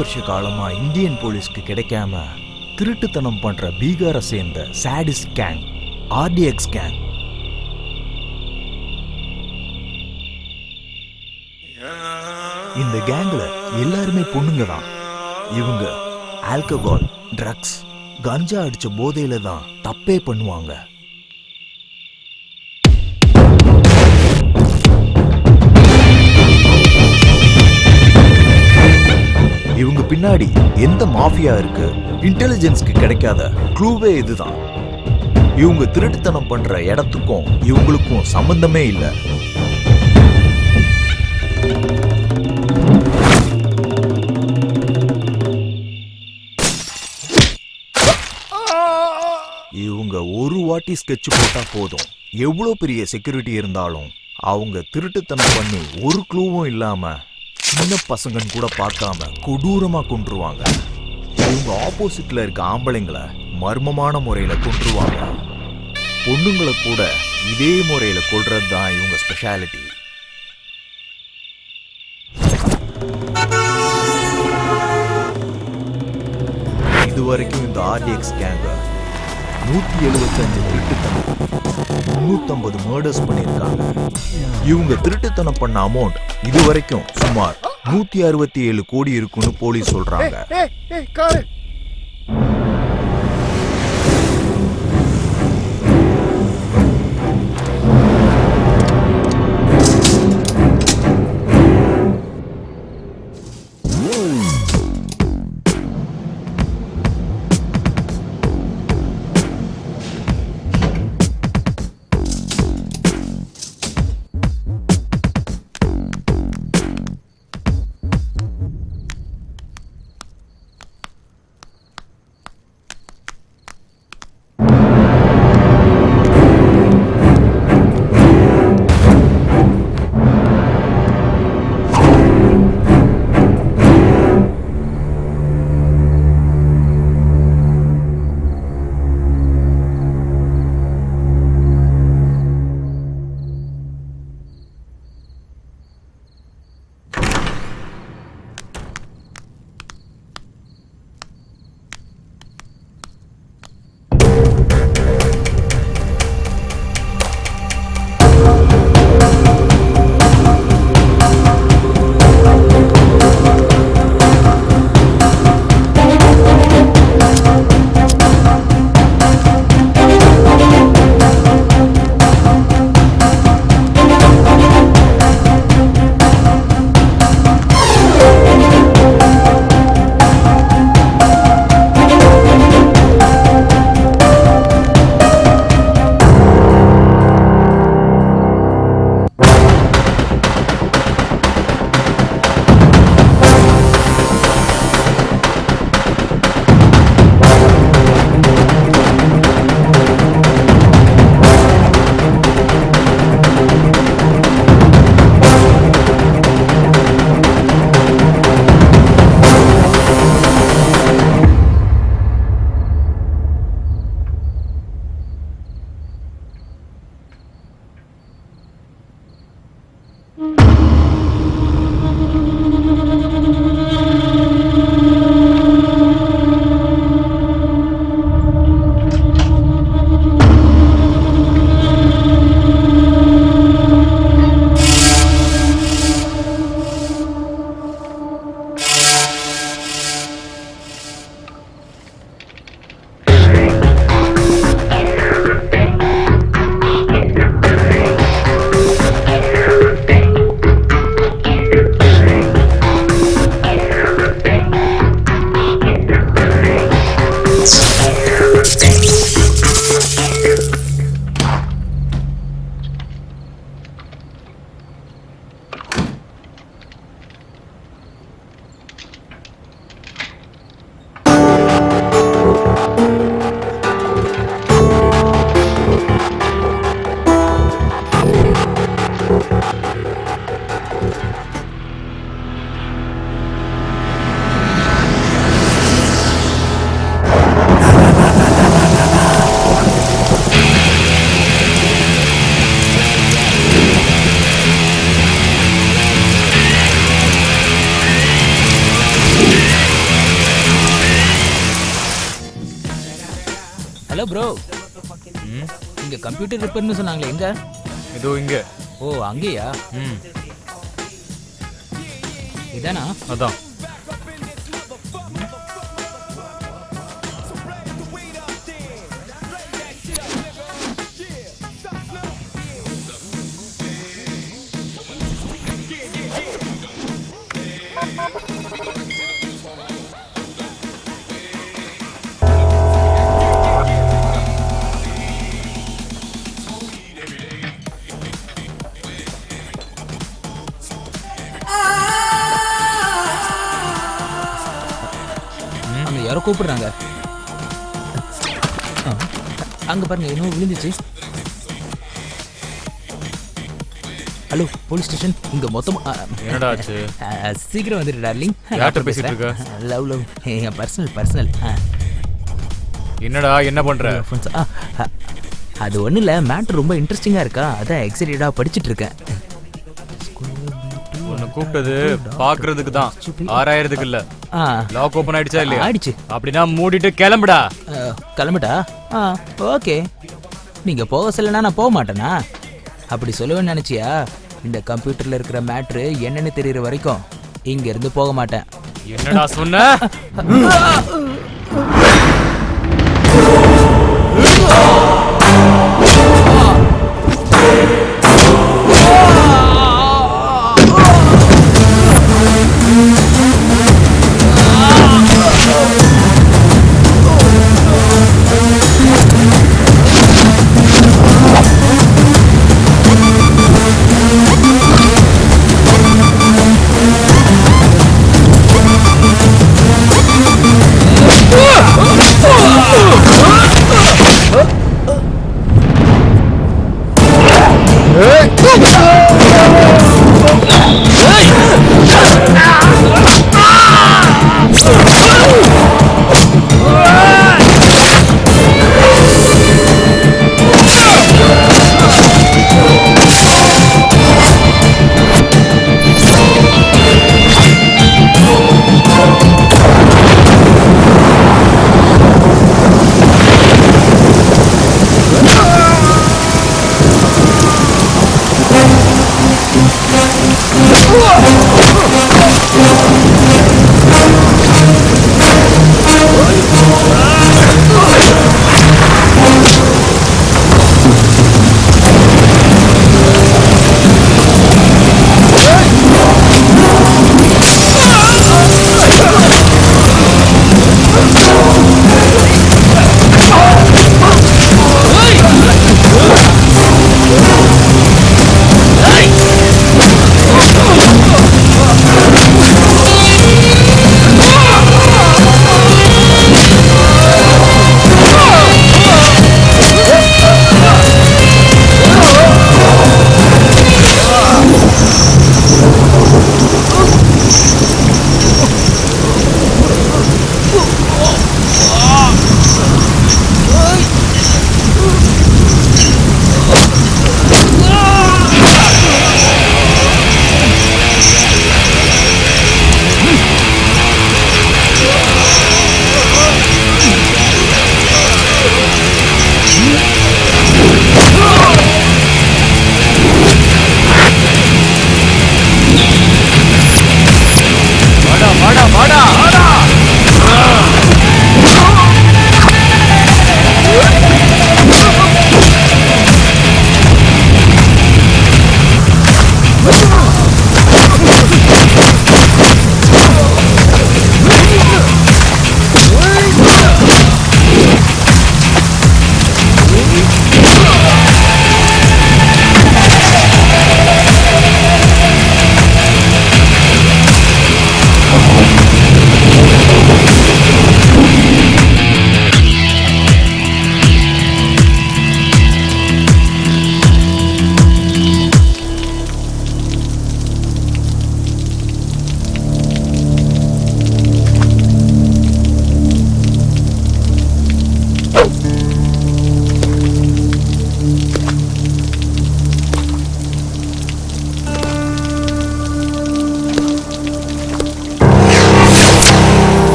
வருஷ காலமா இந்தியன் போலீஸ்க்கு கிடைக்காம திருட்டுத்தனம் பண்ற பீகாரை சேர்ந்த சாடிஸ் கேங் RDX கேங். இந்த கேங்ல எல்லாருமே பொண்ணுங்க தான். இவங்க ஆல்கஹால், ட்ரக்ஸ், கஞ்சா அடிச்ச போதையில தான் தப்பே பண்ணுவாங்க. இவங்க பின்னாடி எந்த மாஃபியா இருக்கு, இன்டெலிஜென்ஸ்க்கு கிடைக்காத க்ளூவே இதுதான். இவங்க திருட்டுத்தனம் பண்ற இடத்துக்கும் இவங்களுக்கும் சம்பந்தமே இல்லை. இவங்க ஒரு வாட்டி ஸ்கெட்ச் போட்டா போதும், எவ்வளவு பெரிய செக்யூரிட்டி இருந்தாலும் அவங்க திருட்டுத்தனம் பண்ணி ஒரு க்ளூவும் இல்லாம சின்ன பசங்கன்னு கூட பார்க்காம கொடூரமா கொன்றுவாங்க. இவங்க ஆப்போசிட்ல இருக்க ஆம்பளைங்களை மர்மமான முறையில கொன்றுவாங்க. பொண்ணுங்களை கூட இதே முறையில கொல்றது தான் இவங்க ஸ்பெஷாலிட்டி. இதுவரைக்கும் இந்த RDX கேங்க 175 திருட்டுத்தனம், 350 மர்டர்ஸ் பண்ணியிருக்காங்க. இவங்க திருட்டுத்தனம் பண்ண அமௌண்ட் இதுவரைக்கும் சுமார் 167 கோடி இருக்குன்னு போலீஸ் சொல்றாங்க. ஹலோ ப்ரோ, இங்க கம்ப்யூட்டர் ரிப்பேர்னு சொன்னாங்களே, எங்க? இதோ இங்க. ஓ அங்கேயா? இதானா? அதான். அங்க யாரோ கூப்பிடுறாங்க. அங்க பாருங்க, இன்னும் விழுந்துச்சு. ஹலோ போலீஸ் ஸ்டேஷன், இங்க மொத்தமா என்னடா ஆச்சு? சீக்கிரம் வந்துடு டார்லிங். யார்கிட்ட பேசிட்டு இருக்க? லவ் என் பர்சனல். என்னடா என்ன பண்ற? அது ஒன்றும் இல்லை, மேட்ரு ரொம்ப இன்ட்ரெஸ்டிங்காக இருக்கா, அதான் எக்ஸைட்டடாக படிச்சுட்டு இருக்கேன். உன்னை கூப்பிட்டது பாக்குறதுக்கு தான், ஆராயறதுக்கு இல்ல. லாக் ஓபன் ஆயிடுச்சா இல்லையா? ஆயிடுச்சு. அப்படின்னா மூடிட்டு கிளம்புடா. கிளம்பிட்டா? ஓகே. நீங்க போக சொல்லனா நான் போக மாட்டேனா? அப்படி சொல்லுவேன்னு நினைச்சியா? இந்த கம்ப்யூட்டர்ல இருக்கிற மேட்ரு என்னன்னு தெரியற வரைக்கும் இங்க இருந்து போக மாட்டேன். என்னடா சொன்ன?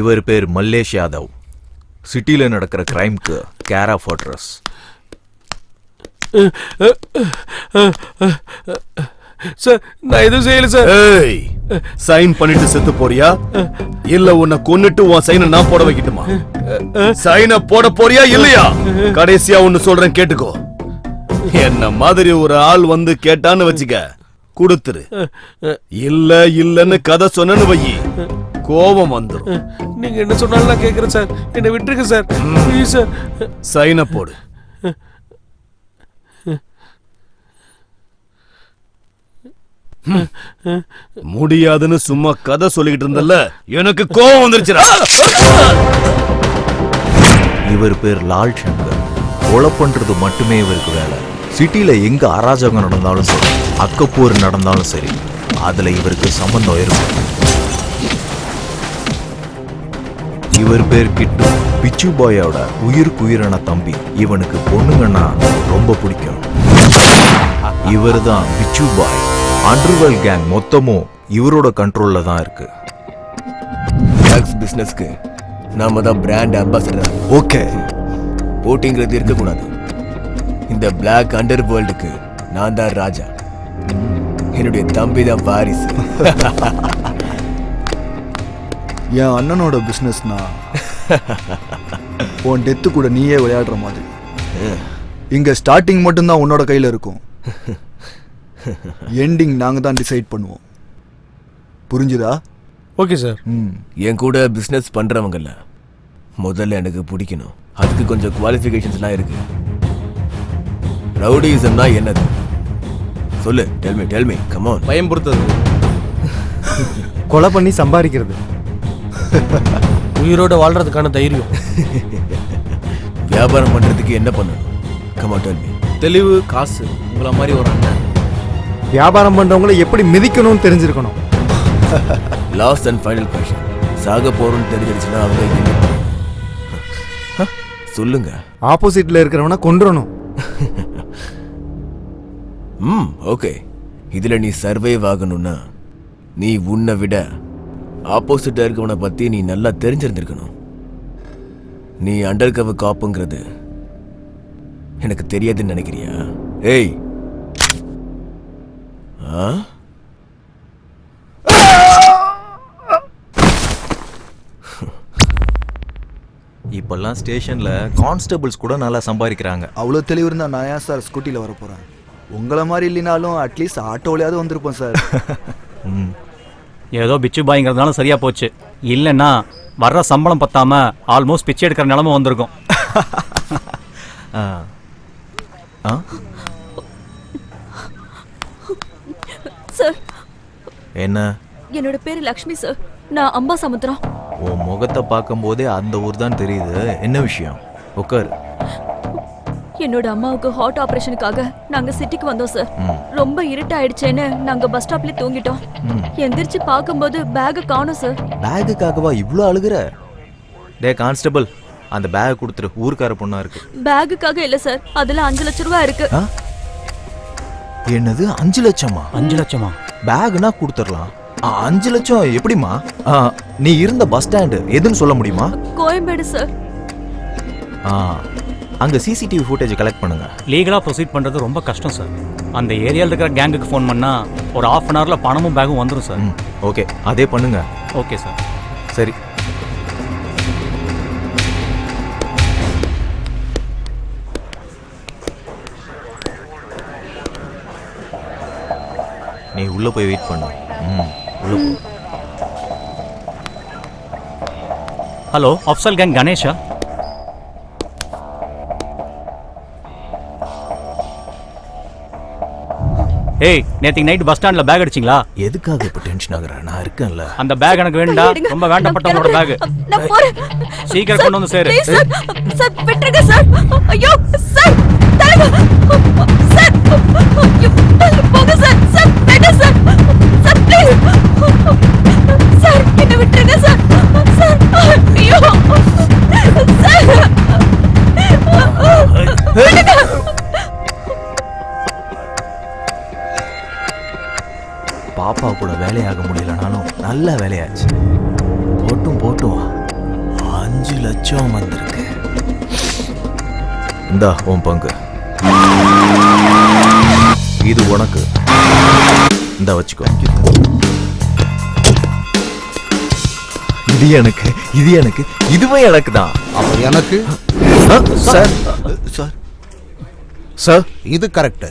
இவர் பேர் மல்லேஷ் யாதவ். சிட்டில நடக்கிற கிரைம்க்கு கேர் ஆஃப் அட்ரஸ். சார் நான் எதுவும் செய்யல சார். ஏய், சைன் பண்ணிட்டு செத்து போறியா இல்ல உன்னை கொன்னுட்டு உன் சைனை நான் போட வைக்கட்டுமா? சைனை போட போறியா இல்லையா? கடைசியா ஒன்னு சொல்றேன் கேட்டுக்கோ. என்ன மாதிரி ஒரு ஆள் வந்து கேட்டான்னு வச்சுக்க, கொடுத்துரு. இல்ல இல்லன்னு கதை சொன்னு வை, கோபம் வந்துடும். நீங்க என்ன சொன்னாலும் நான் கேக்குறேன் சார். என்ன விட்டுருங்க சார், ப்ளீஸ் சார். சைனை போடு. முடியாதுன்னு சும்மா கதை சொல்லிக்கிட்டு இருந்தல்ல, எனக்கு கோபம் வந்துருச்சுடா. இவர் பேர் லால் சங்கர். கொலை பண்றது மட்டுமே இவருக்கு வேலை. சிட்டில எங்க அராஜகம் நடந்தாலும் சரி, அக்கப்போர் நடந்தாலும் சரி, அதுல இவருக்கு சம்பந்தம் இருக்கும். இவர் பேர் கிட்டு. பிச்சு பாயோட உயிருக்கு உயிரான தம்பி. இவனுக்கு பொண்ணுங்கன்னா ரொம்ப பிடிக்கும். இவர் தான் பிச்சு பாய். அண்டர்வேர்ல்ட் கேங் மொத்தமும் இவரோட கண்ட்ரோல்ல தான் இருக்கு. ட்ரக்ஸ் பிசினஸ்க்கு நாம தான் பிராண்ட் அம்பாசிடர். ஓகே, போட்டிங்கிறது இருக்கக்கூடாது. இந்த பிளாக் அண்டர் வேர்ல்டுக்கு நான் தான் ராஜா. என்னுடைய தம்பி தான் வாரிசு. என் அண்ணனோட பிசினஸ்னா உன் டெத்து கூட நீயே விளையாடுற மாதிரி. இங்க ஸ்டார்டிங் மட்டும்தான் உன்னோட கையில இருக்கும், எண்டிங் நாங்க தான் டிசைட் பண்ணுவோம். புரிஞ்சுதா? Okay sir. என் கூட பிசினஸ் பண்றவங்கல்ல முதல்ல எனக்கு பிடிக்கணும். அதுக்கு கொஞ்சம் குவாலிஃபிகேஷன்ஸ்லாம் இருக்கு. ரவுடிசம்னா என்னது சொல்லு. Tell me come on. பயம்படுத்துறது, கொலை பண்ணி சம்பாதிக்கிறது, உயிரோட வாழ்றதுக்கான தைரியம். வியாபாரம் பண்றதுக்கு என்ன பண்ணணும்? Come on tell me. தெளிவு, காசு. உங்கள மாதிரி ஒரு அண்ணன். வியாபாரம் பண்றவங்களை எப்படி மிதிக்கணும்னு தெரிஞ்சிருக்கணும். லாஸ்ட் அண்ட் ஃபைனல் கொஸ்டின், சாக போறோம்னு தெரிஞ்சிருச்சுன்னா அவங்க என்ன? சொல்லுங்க. ஆப்போசிட்ல இருக்கிறவனை கொன்றணும். ஓகே. இதுல நீ சர்வைவ் ஆகணும்னா நீ உன்னை விட ஆப்போசிட்டா இருக்கவனை பத்தி நீ நல்லா தெரிஞ்சிருந்திருக்கணும். நீ அண்டர் கவர் காப்புங்கிறது எனக்கு தெரியாதுன்னு நினைக்கிறியா? ஏய், இப்பெல்லாம் ஸ்டேஷன்ல கான்ஸ்டபிள்ஸ் கூட நல்லா சம்பாதிக்கிறாங்க. அவ்வளோ தெளிவு இருந்தா நான் ஏன் சார் ஸ்கூட்டியில் வர போறேன்? உங்களை மாதிரி இல்லைனாலும் அட்லீஸ்ட் ஆட்டோவிலையாவது வந்திருப்போம் சார். ஏதோ பிச்சு பாய்ங்கிறதுனால சரியா போச்சு. இல்லைன்னா வர்ற சம்பளம் பத்தாம ஆல்மோஸ்ட் பிச்சை எடுக்கிற நிலைமை வந்திருக்கும். சார், என்ன? என்னோட பேரு லக்ஷ்மி சார். நான் அம்பா சமுத்திரம். உன் முகத்தை பார்க்கும் போதே அந்த ஊர் தான் தெரியுது. என்ன விஷயம்? உட்காரு. என்னோட அம்மாவுக்கு ஹார்ட் ஆபரேஷனுக்காக நாங்க சிட்டிக்கு வந்தோம் சார். ரொம்ப இருட்டாயிடுச்சேன்னு நாங்க பஸ் ஸ்டாப்ல தூங்கிட்டோம். எந்திரிச்சு பார்க்கும்போது பேக் காணோம் சார். பேகுக்காகவா இவ்ளோ அழுகுற? டே கான்ஸ்டபிள், அந்த பேக் கொடுத்துரு. ஊர்க்கார பொண்ணா இருக்கு. பேகுக்காக இல்ல சார், அதுல 5 லட்சம் ரூபாய் இருக்கு. என்னது 5 லட்சமா? 5 லட்சமா? பேக்னா கொடுத்துடலாம். 5 லட்சம் எப்படிமா? நீ இருந்த பஸ் ஸ்டாண்டு எதுன்னு சொல்ல முடியுமா? கோயம்பேடு சார். அங்க சிசிடிவி ஃபுட்டேஜ் கலெக்ட் பண்ணுங்க. லீகலா ப்ரொசீட் பண்றது ரொம்ப கஷ்டம் சார். அந்த ஏரியால இருக்கிற கேங்குக்கு ஃபோன் பண்ணா ஒரு 1/2 hourல பணமும் பேகும் வந்துடும் சார். ஓகே, அதே பண்ணுங்க. Okay sir. சரி. நீ உள்ள போய் வெயிட் பண்ணு. உள்ள போ. Hello, Afzal gang Ganesha? ஏய், நேத்திக்கு நைட் பஸ் ஸ்டாண்ட்ல பேக் அடிச்சிங்களா? எதுக்காக இப்ப டென்ஷன் ஆகுற? நான் இருக்கேன்ல. அந்த பேக் எனக்கு வேண்டாம். ரொம்ப வேண்டப்பட்டவங்களோட பேக். நான் போறேன். சீக்கிரம் கொண்டு வந்து சேரு. சார் விட்டுருங்க சார். ஐயோ சார், தள்ளுங்க சார். ஐயோ, தள்ளு போங்க சார். சார் வேண்டாம் சார். சார் ப்ளீஸ் சார், என்ன விட்டுருங்க சார். சார் ஐயோ சார், விடுங்க. பாப்பா கூட வேலையாக முடியலனாலும் நல்ல வேலையாச்சு. போட்டும் 5 லட்சம் வந்திருக்கு. இந்தா உன் பங்கு. இது உனக்கு. இந்த வச்சுக்கோ. இது எனக்கு, இது எனக்கு, இதுவே எனக்கு தான். அப்ப எனக்கு சார் சார் சார் இது கரெக்ட்.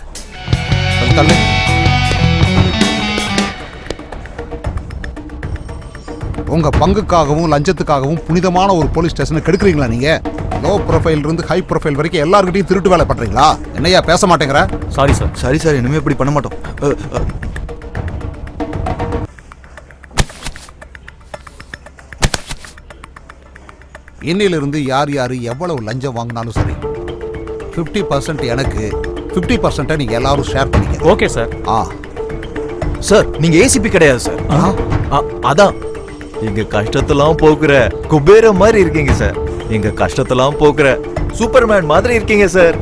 உங்க பங்குக்காகவும் லஞ்சத்துக்காகவும் புனிதமான ஒரு போலீஸ் ஸ்டேஷனை கெடுக்குறீங்களா நீங்க? லோ ப்ரொஃபைல் இருந்து ஹை ப்ரொஃபைல் வரைக்கும் எல்லார்கிட்டையும் திருட்டு வேலை பண்றீங்களா? என்னையா பேச மாட்டேங்கிற? Sorry sir. சரி சார், இனிமே இப்படி பண்ண மாட்டோம். இன்னிலிருந்து யார் யார் எவ்வளவு லஞ்சம் வாங்கினாலும் சரி 50% எனக்கு, 50% நீங்க எல்லாரும் ஷேர் பண்ணிக்க. Okay sir. சார் நீங்க ஏசிபி கிடையாது சார். அதான் எங்க கஷ்டத்தெல்லாம் போக்குற குபேர மாதிரி இருக்கீங்க சார். எங்க கஷ்டத்தெல்லாம் போக்குற சூப்பர்மேன் மாதிரி இருக்கீங்க சார்.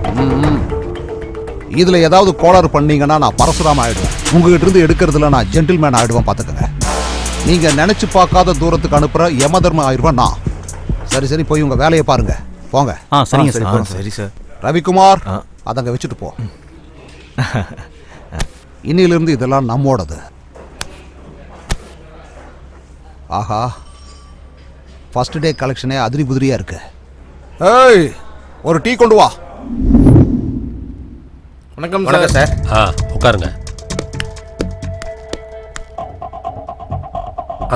இதுல ஏதாவது கோளாறு பண்ணீங்கன்னா நான் பரசுராம ஆயிடுவேன். உங்ககிட்ட இருந்து எடுக்கிறதுல நான் ஜென்டில்மேன் ஆயிடுவேன் பாத்துக்கங்க. நீங்க நினைச்சு பார்க்காத தூரத்துக்கு அனுப்புற யமதர்ம ஆயிடுவேன் நான். சரி சரி, போய் உங்க வேலையை பாருங்க, போங்க. சரிங்க சார். சரி சார். ரவிக்குமார், அதங்க வச்சுட்டு போ. இன்னிலிருந்து இதெல்லாம் நம்மோடது. ஆஹா, ஃபர்ஸ்ட் டே கலெக்ஷனே அதிரி புதிரியா இருக்கு. ஏய், ஒரு டீ கொண்டு வா. வணக்கம் சார். உட்காருங்க.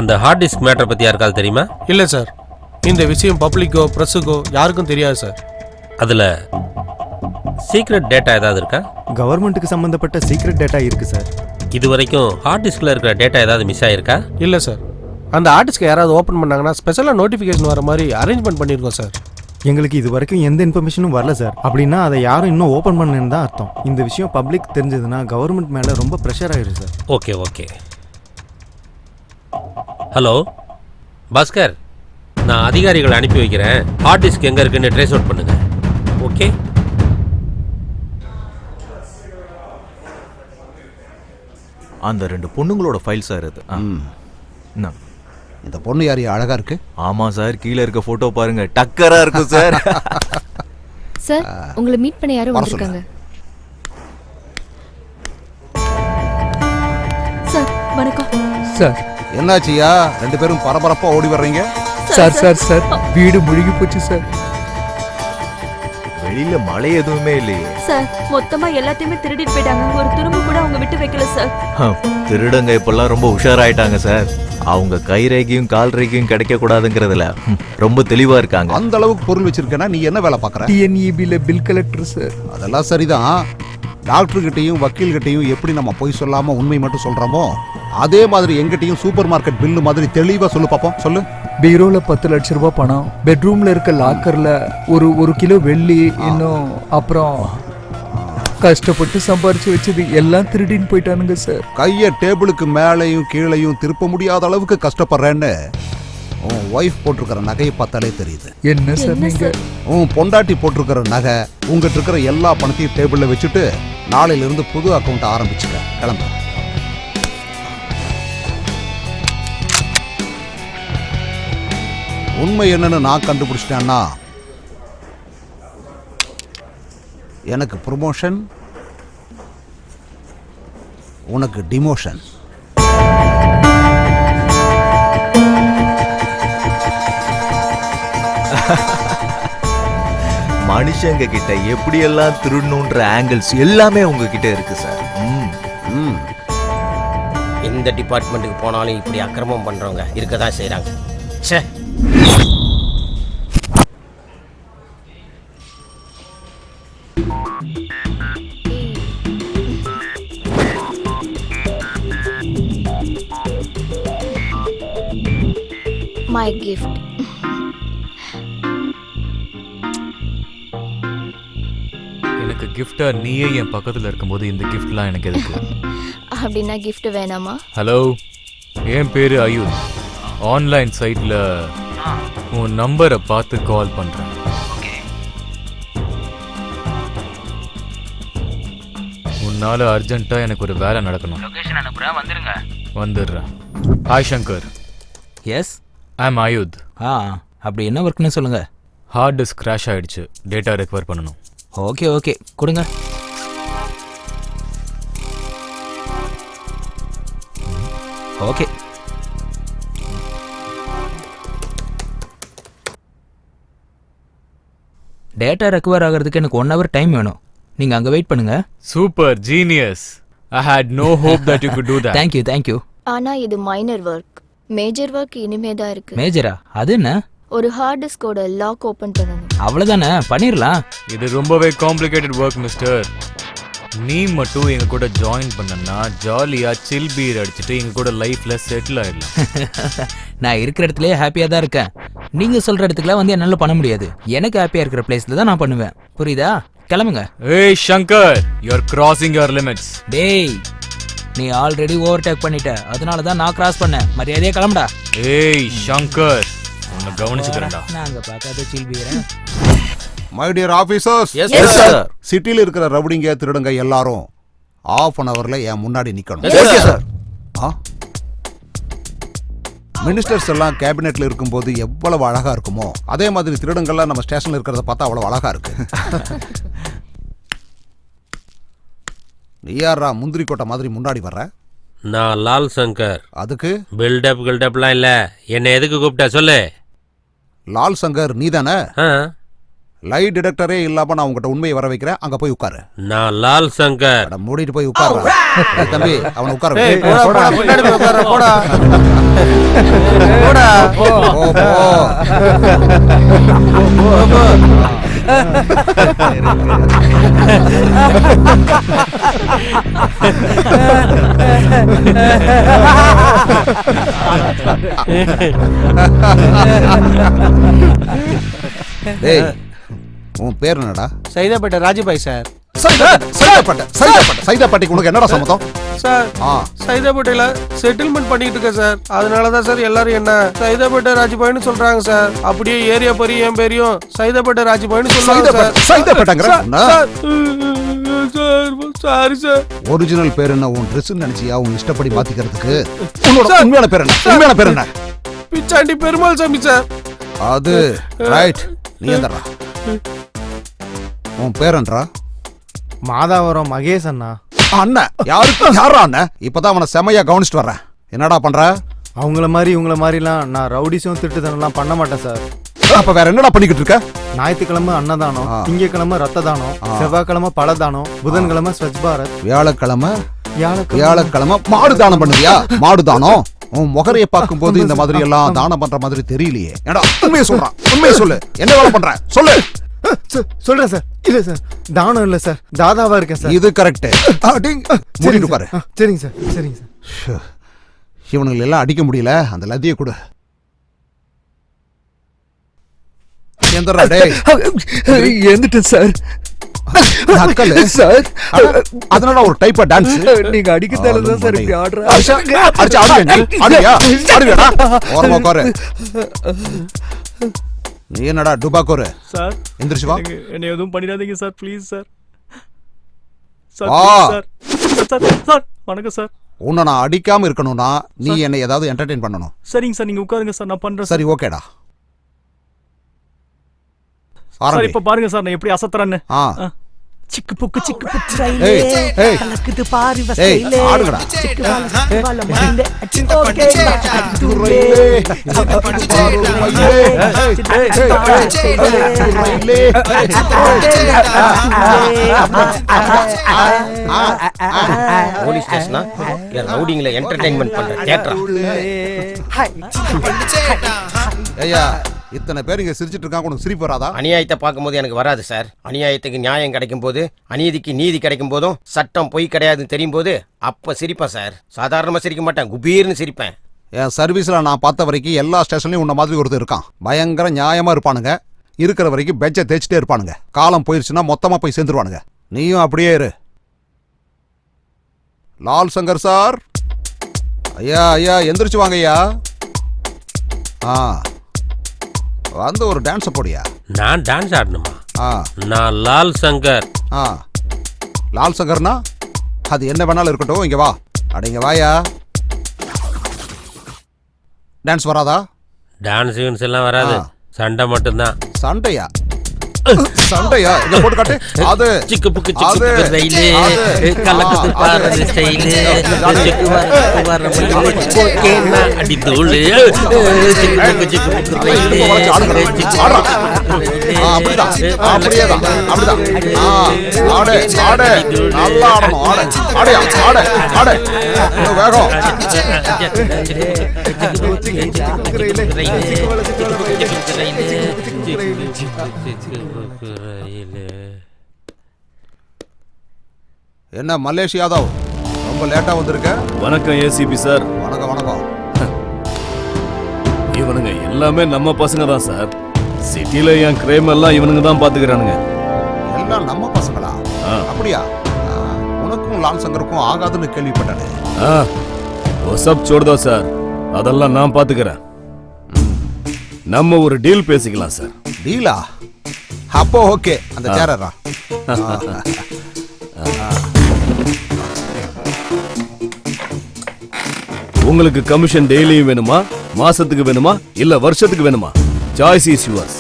அந்த ஹார்ட் டிஸ்க் மேட்டரை பத்தி யாருக்காவது தெரியுமா? இல்ல சார், இந்த விஷயம் பப்ளிக்கோ பிரஸுக்கோ யாருக்கும் தெரியாது சார். அதுல சீக்ரெட் டேட்டா ஏதாவது இருக்கா? கவர்மெண்ட்டுக்கு சம்பந்தப்பட்ட சீக்ரெட் டேட்டா இருக்கு சார். இது வரைக்கும் ஹார்ட் டிஸ்க்ல இருக்கிற டேட்டா ஏதாவது மிஸ் ஆயிருக்கா? இல்ல சார், அந்த ஆர்டிஸ்ட்க்கு யாராவது ஓப்பன் பண்ணாங்கன்னா ஸ்பெஷலாக நோட்டிஃபிகேஷன் வர மாதிரி அரேஞ்ச்மெண்ட் பண்ணியிருக்கோம் சார். எங்களுக்கு இது வரைக்கும் எந்த இன்ஃபர்மேஷனும் வரல சார். அப்படின்னா அதை யாரும் இன்னும் ஓப்பன் பண்ணேன்னு தான் அர்த்தம். இந்த விஷயம் பப்ளிக் தெரிஞ்சதுன்னா கவர்மெண்ட் மேலே ரொம்ப ப்ரெஷர் ஆயிடும் sir. Okay okay. Hello Bhaskar, நான் அதிகாரிகளை அனுப்பி வைக்கிறேன். ஹார்ட் டிஸ்க் எங்கே இருக்குன்னு ட்ரேஸ் அவுட் பண்ணுங்க. ஓகே. அந்த 2 பொண்ணுங்களோட ஃபைல் சார் இது. இந்த பொண்ணு யாரையும் அழகா இருக்கு. ஆமா சார், கீழே இருக்க போட்டோ பாருங்க, டக்கரா இருக்கு சார். சார், உங்களை மீட் பண்ண யாரும் வந்திருக்காங்க. சார் வணக்கம். சார் என்னாச்சியா, 2 பேரும் பரபரப்பா ஓடி வர்றீங்க? சார் சார் சார், வீடு முழுகி போச்சு சார். வெளியில மழை எதுவுமே இல்லையே சார். மொத்தமா எல்லாத்தையுமே திருடிட்டு போயிட்டாங்க. ஒரு துரும்பு கூட அவங்க விட்டு வைக்கல சார். திருடங்க இப்பெல்லாம் ரொம்ப உஷாராயிட்டாங்க சார். அவங்க கை ரேகையும் கால் ரேகையும் கிடைக்க கூடாதுங்கிறதுல ரொம்ப தெளிவா இருக்காங்க. அந்த அளவுக்கு பொருள் வச்சிருக்கேன்னா நீ என்ன வேலை பார்க்கற? டிஎன்இபில பில் கலெக்டர் சார். அதெல்லாம் சரிதான். டாக்டர் கிட்டையும் வக்கீல் கிட்டையும் எப்படி நம்ம போய் சொல்லாம உண்மை மட்டும் சொல்றோமோ அதே மாதிரி எங்கிட்டையும் சூப்பர் மார்க்கெட் பில்லு மாதிரி தெளிவா சொல்லு பாப்போம். சொல்லு. பீரோல 10 லட்ச ரூபாய் பணம், பெட்ரூம்ல இருக்க லாக்கர்ல ஒரு கிலோ வெள்ளி, இன்னும் அப்புறம் கஷ்டப்பட்டு சம்பாரிச்சு வச்சது எல்லாம் திருடின்னு போயிட்டானுங்க சார். கைய டேபிளுக்கு மேலையும் கீழையும் திருப்ப முடியாத அளவுக்கு கஷ்டப்படுறேன்னு உன் ஒய்ஃப் போட்டிருக்கிற நகையை பார்த்தாலே தெரியுது. என்ன சார் நீங்க? உன் பொண்டாட்டி போட்டிருக்கிற நகை, உங்ககிட்ட இருக்கிற எல்லா பணத்தையும் டேபிள்ல வச்சுட்டு நாளையில இருந்து புது அக்கௌண்ட் ஆரம்பிச்சுக்க. கிளம்பு. உண்மை என்னன்னு நான் கண்டுபிடிச்சிட்டேன்னா எனக்கு ப்ரொமோஷன், உனக்கு டிமோஷன். மனுஷங்க கிட்ட எப்படியெல்லாம் திருடணுன்ற ஆங்கிள்ஸ் எல்லாமே உங்ககிட்ட இருக்கு சார். எந்த டிபார்ட்மெண்ட்டுக்கு போனாலும் இப்படி அக்கிரமம் பண்றவங்க இருக்கதான் செய்றாங்க. ச்சே. My gift. எனக்கு கிஃப்டா நீயே என் பக்கத்துல இருக்கும்போது இந்த கிஃப்ட்லாம் எனக்கு எதுக்கு? அப்படின்னா கிஃப்ட் வேணாமா? ஹலோ, என் பேரு அயுத். ஆன்லைன் சைட்ல உன் நம்பரை பார்த்து கால் பண்றேன். உன்னால அர்ஜென்ட்டா எனக்கு ஒரு வேலை நடக்கணும். லொகேஷன் அனுப்புறேன், வந்துருங்க. வந்துடுறேன். ஹாய் சங்கர். எஸ், ஐ அம் அயுத். அப்படி என்ன ஒர்க்னு சொல்லுங்க. ஹார்ட் டிஸ்க் கிராஷ் ஆயிடுச்சு, டேட்டா ரெக்கவர் பண்ணணும். ஓகே ஓகே கொடுங்க. ஓகே. டேட்டா ரெக்கவர் ஆகிறதுக்கு எனக்கு 1 hour டைம் வேணும். நீங்க அங்க வெயிட் பண்ணுங்க. Super genius. I had no hope that you could do that. Thank you, thank you. ஆனா இது மைனர் ஒர்க். மேஜர் ஒர்க் இனிமே தான் இருக்கு. மேஜரா? அது என்ன? ஒரு ஹார்ட் டிஸ்கோட லாக் ஓபன் பண்ணனும். அவ்வளவுதானே, பண்ணிரலாம். இது ரொம்பவே காம்ப்ளிகேட்டட் ஒர்க் மிஸ்டர். நீ மட்டும் எங்க கூட ஜாயின் பண்ணனா ஜாலியா சில் பீர் அடிச்சிட்டு எங்க கூட லைஃப்ல செட்டில் ஆயிடலாம். நான் இருக்கிற இடத்துலயே ஹாப்பியா தான் இருக்கேன். நீங்க சொல்ற இடத்துக்குலாம் வந்து என்னால பண்ண முடியாது. எனக்கு ஹாப்பியா இருக்கிற பிளேஸ்ல தான் நான் பண்ணுவேன். புரியுதா? கிளம்புங்க. ஏய் Shankar, you are crossing your limits. டேய், நீ ஆல்ரெடி ஓவர்டேக் பண்ணிட்ட. அதனால தான் நான் கிராஸ் பண்ணேன். மரியாதையா கிளம்புடா. ஏய் சங்கர், உன்னை கவனிச்சுக்கிறேன்டா. நாங்க பார்க்காத சில் பீரன். My dear officers, yes sir. சிட்டில இருக்கிற ரவுடிங்க திருடுங்க எல்லாரும் ½ an hourல என் முன்னாடி நிக்கணும். Okay sir. மினிஸ்டர்ஸ் எல்லாம் கேபினெட்ல இருக்கும்போது எவ்வளவு அழகா இருக்குமோ அதே மாதிரி திருடங்கள்லாம் நம்ம ஸ்டேஷன்ல இருக்கிறத பார்த்தா அவ்வளவு அழகா இருக்கு. நீ யாரா முந்திரி கோட்டை மாதிரி முன்னாடி வர்ற? நான் லால் சங்கர். அதுக்கு பில்டப் கில்டப்லாம் இல்ல. என்னை எதுக்கு கூப்பிட்ட சொல்லு. லால் சங்கர் நீ தானே? லை டிடெக்டரே இல்லாம நான் உங்ககிட்ட உண்மையை வர வைக்கிறேன். அங்க போய் உட்காரு. நான் லால் சங்கர். மூடிட்டு போய் உட்காரு. தம்பி அவனை உட்கார உன் பேர் என்னடா? சைதாப்பேட்டை ராஜபாய் சார். சைதாப்பேட்டைக்கு உனக்கு என்னடா சம்மதம் சார்? சைதாப்பேட்டையில செட்டில்மெண்ட் பண்ணிட்டு இருக்கேன் சார். அதனாலதான் சார் எல்லாரும் என்ன சைதாப்பேட்டை ராஜபாய்னு சொல்றாங்க சார். அப்படியே ஏரியா பெரிய என் பேரையும் சைதாப்பேட்டை ராஜபாய்னு சொல்றாங்க சார். சைதாப்பேட்டைங்கிற சாரி சார். ஒரிஜினல் பேர் என்ன? உன் ட்ரெஸ் நினைச்சியா உன் இஷ்டப்படி மாத்திக்கிறதுக்கு? உன்னோட உண்மையான பேர் என்ன? உண்மையான பேர் என்ன? பிச்சாண்டி பெருமாள் சாமி சார். அது ரைட். நீ எந்தடா? உன் பேரன்றா? மாதாவரம் மகேஷ் அண்ணா. அண்ணன்? யாரா அண்ணன்? இப்பதான் அவனை செமையா கவனிச்சுட்டு வர்றேன். என்னடா பண்ற? அவங்கள மாதிரி இவங்கள மாதிரிலாம் நான் ரவுடிஸும் திருட்டுத்தனம்லாம் பண்ண மாட்டேன் சார். அப்ப வேற என்னடா பண்ணிக்கிட்டு இருக்க? ஞாயிற்றுக்கிழமை அன்னதானம், திங்கக்கிழமை ரத்த தானம், செவ்வாய்க்கிழமை பழதானம், புதன்கிழமை ஸ்வச் பாரத், வியாழக்கிழமை மாடு தானம் பண்ணுவியா? மாடு தானம்? உன் முகரைய பார்க்கும் போது இந்த மாதிரி எல்லாம் தானம் பண்ற மாதிரி தெரியலையே. ஏடா உண்மையை சொல்றான். உண்மையை சொல்லு. என்ன வேலை பண்ற சொல்லு. சொல்றேன் சார். இல்ல சார், தானம் இல்ல சார், தாதாவா இருக்கேன் சார். இது கரெக்ட். மூடிட்டு பாரு. சரிங்க சார், சரிங்க சார். இவனுங்களை எல்லாம் அடிக்க முடியல. அந்த லத்தியை கொடு. எந்தடா டேய்? எழுந்துட்டேன் சார். சார் அதனால ஒரு டைப் ஆஃப் டான்ஸ் நீங்க அடிக்கத்தால தான் சார் இப்படி ஆடுறா. அடிச்சு ஆடுவியா? ஓரமா உட்காரு. நீ என்னடா டுபாக்கோரு? சார் எந்திரிச்சு வா. என்ன எதுவும் பண்ணிடாதீங்க சார், ப்ளீஸ் சார். சார் வணக்கம் சார். உன்னை நான் அடிக்காம இருக்கணும்னா நீ என்னை ஏதாவது என்டர்டெயின் பண்ணணும். சரிங்க சார், நீங்க உட்காருங்க சார், நான் பண்றேன். சரி ஓகேடா. சார் இப்ப பாருங்க சார் நான் எப்படி அசத்துறேன்னு. சிக்கு புக்கு ஸ்டைலே கலக்குது பாரு ஸ்டைலே ஆடுங்கடா. சிக்கு வால மண்டே ஓகே துரே போலீஸ் ஸ்டேஷனா ரவுடிங்ல என்டர்டெயின்மென்ட் பண்ற தியேட்டரா? ஐயா இத்தனை பேர் இங்க சிரிச்சிட்டு இருக்காங்க, உனக்கு சிரிப்பு வராதா? அநியாயத்தை பார்க்கும்போது எனக்கு வராது சார். அநியாயத்துக்கு நியாயம் கிடைக்கும் போது, அநீதிக்கு நீதி கிடைக்கும் போதும், சட்டம் பொய் கிடையாதுன்னு தெரியும் போது அப்ப சிரிப்பேன் சார். சாதாரணமா சிரிக்க மாட்டேன், குபீர்னு சிரிப்பேன். என் சர்வீஸ்ல நான் பார்த்த வரைக்கும் எல்லா ஸ்டேஷன்லயும் உன்ன மாதிரி ஒருத்தர் இருக்கான். பயங்கர நியாயமா இருப்பானுங்க. இருக்கிற வரைக்கும் பெஞ்சை தேய்ச்சிட்டே இருப்பானுங்க. காலம் போயிருச்சுன்னா மொத்தமா போய் சேர்ந்துருவானுங்க. நீயும் அப்படியே இரு. லால் சங்கர் சார். ஐயா ஐயா எந்திரிச்சு வாங்க ஐயா. வந்து ஒரு டான்ஸ் போடியா. நான் டான்ஸ் ஆடணுமா? நான் லால் சங்கர். லால் சங்கர்னா அது என்ன வேணாலும் இருக்கட்டும். இங்க வா. அடிங்க வாயா. டான்ஸ் வராதா? டான்ஸ் எல்லாம் வராது. சண்டை மட்டும்தான். சண்டையா? சண்டையா? இத போட்டு காட்டு. அது சிக்கு புக்கு சிக்கு ரயிலே கலக்குது பாரது ஸ்டைலே சிக்கு வர ஓகேனா அடி தூளு சிக்கு புக்கு ரயிலே அப்படிதான் அப்படியேதான் அப்படிதான். ஆடு ஆடு நல்லா ஆடணும். ஆடு ஆடையா ஆடு ஆடு வேகம். என்ன மல்லேஷ் யாதவ், ரொம்ப லேட்டா வந்திருக்க? வணக்கம் ஏசிபி சார். வணக்கம் வணக்கம். இவனுங்க எல்லாமே நம்ம பசங்க தான் சார். சிட்டில என் கிரைம் எல்லாம் இவனுங்க தான் பாத்துக்கிறானுங்க. எல்லாம் நம்ம பசங்களா? அப்படியா? உனக்கும் லால் சங்கருக்கும் ஆகாதுன்னு கேள்விப்பட்டானே. சப் छोड़ दो சார், அதெல்லாம் நான் பாத்துக்கிறேன். நம்ம ஒரு டீல் பேசிக்கலாம் சார். டீலா? அப்போ ஓகே, அந்த சேரரா. உங்களுக்கு கமிஷன் டெய்லியும் வேணுமா, மாசத்துக்கு வேணுமா, இல்ல வருஷத்துக்கு வேணுமா? Choice is yours.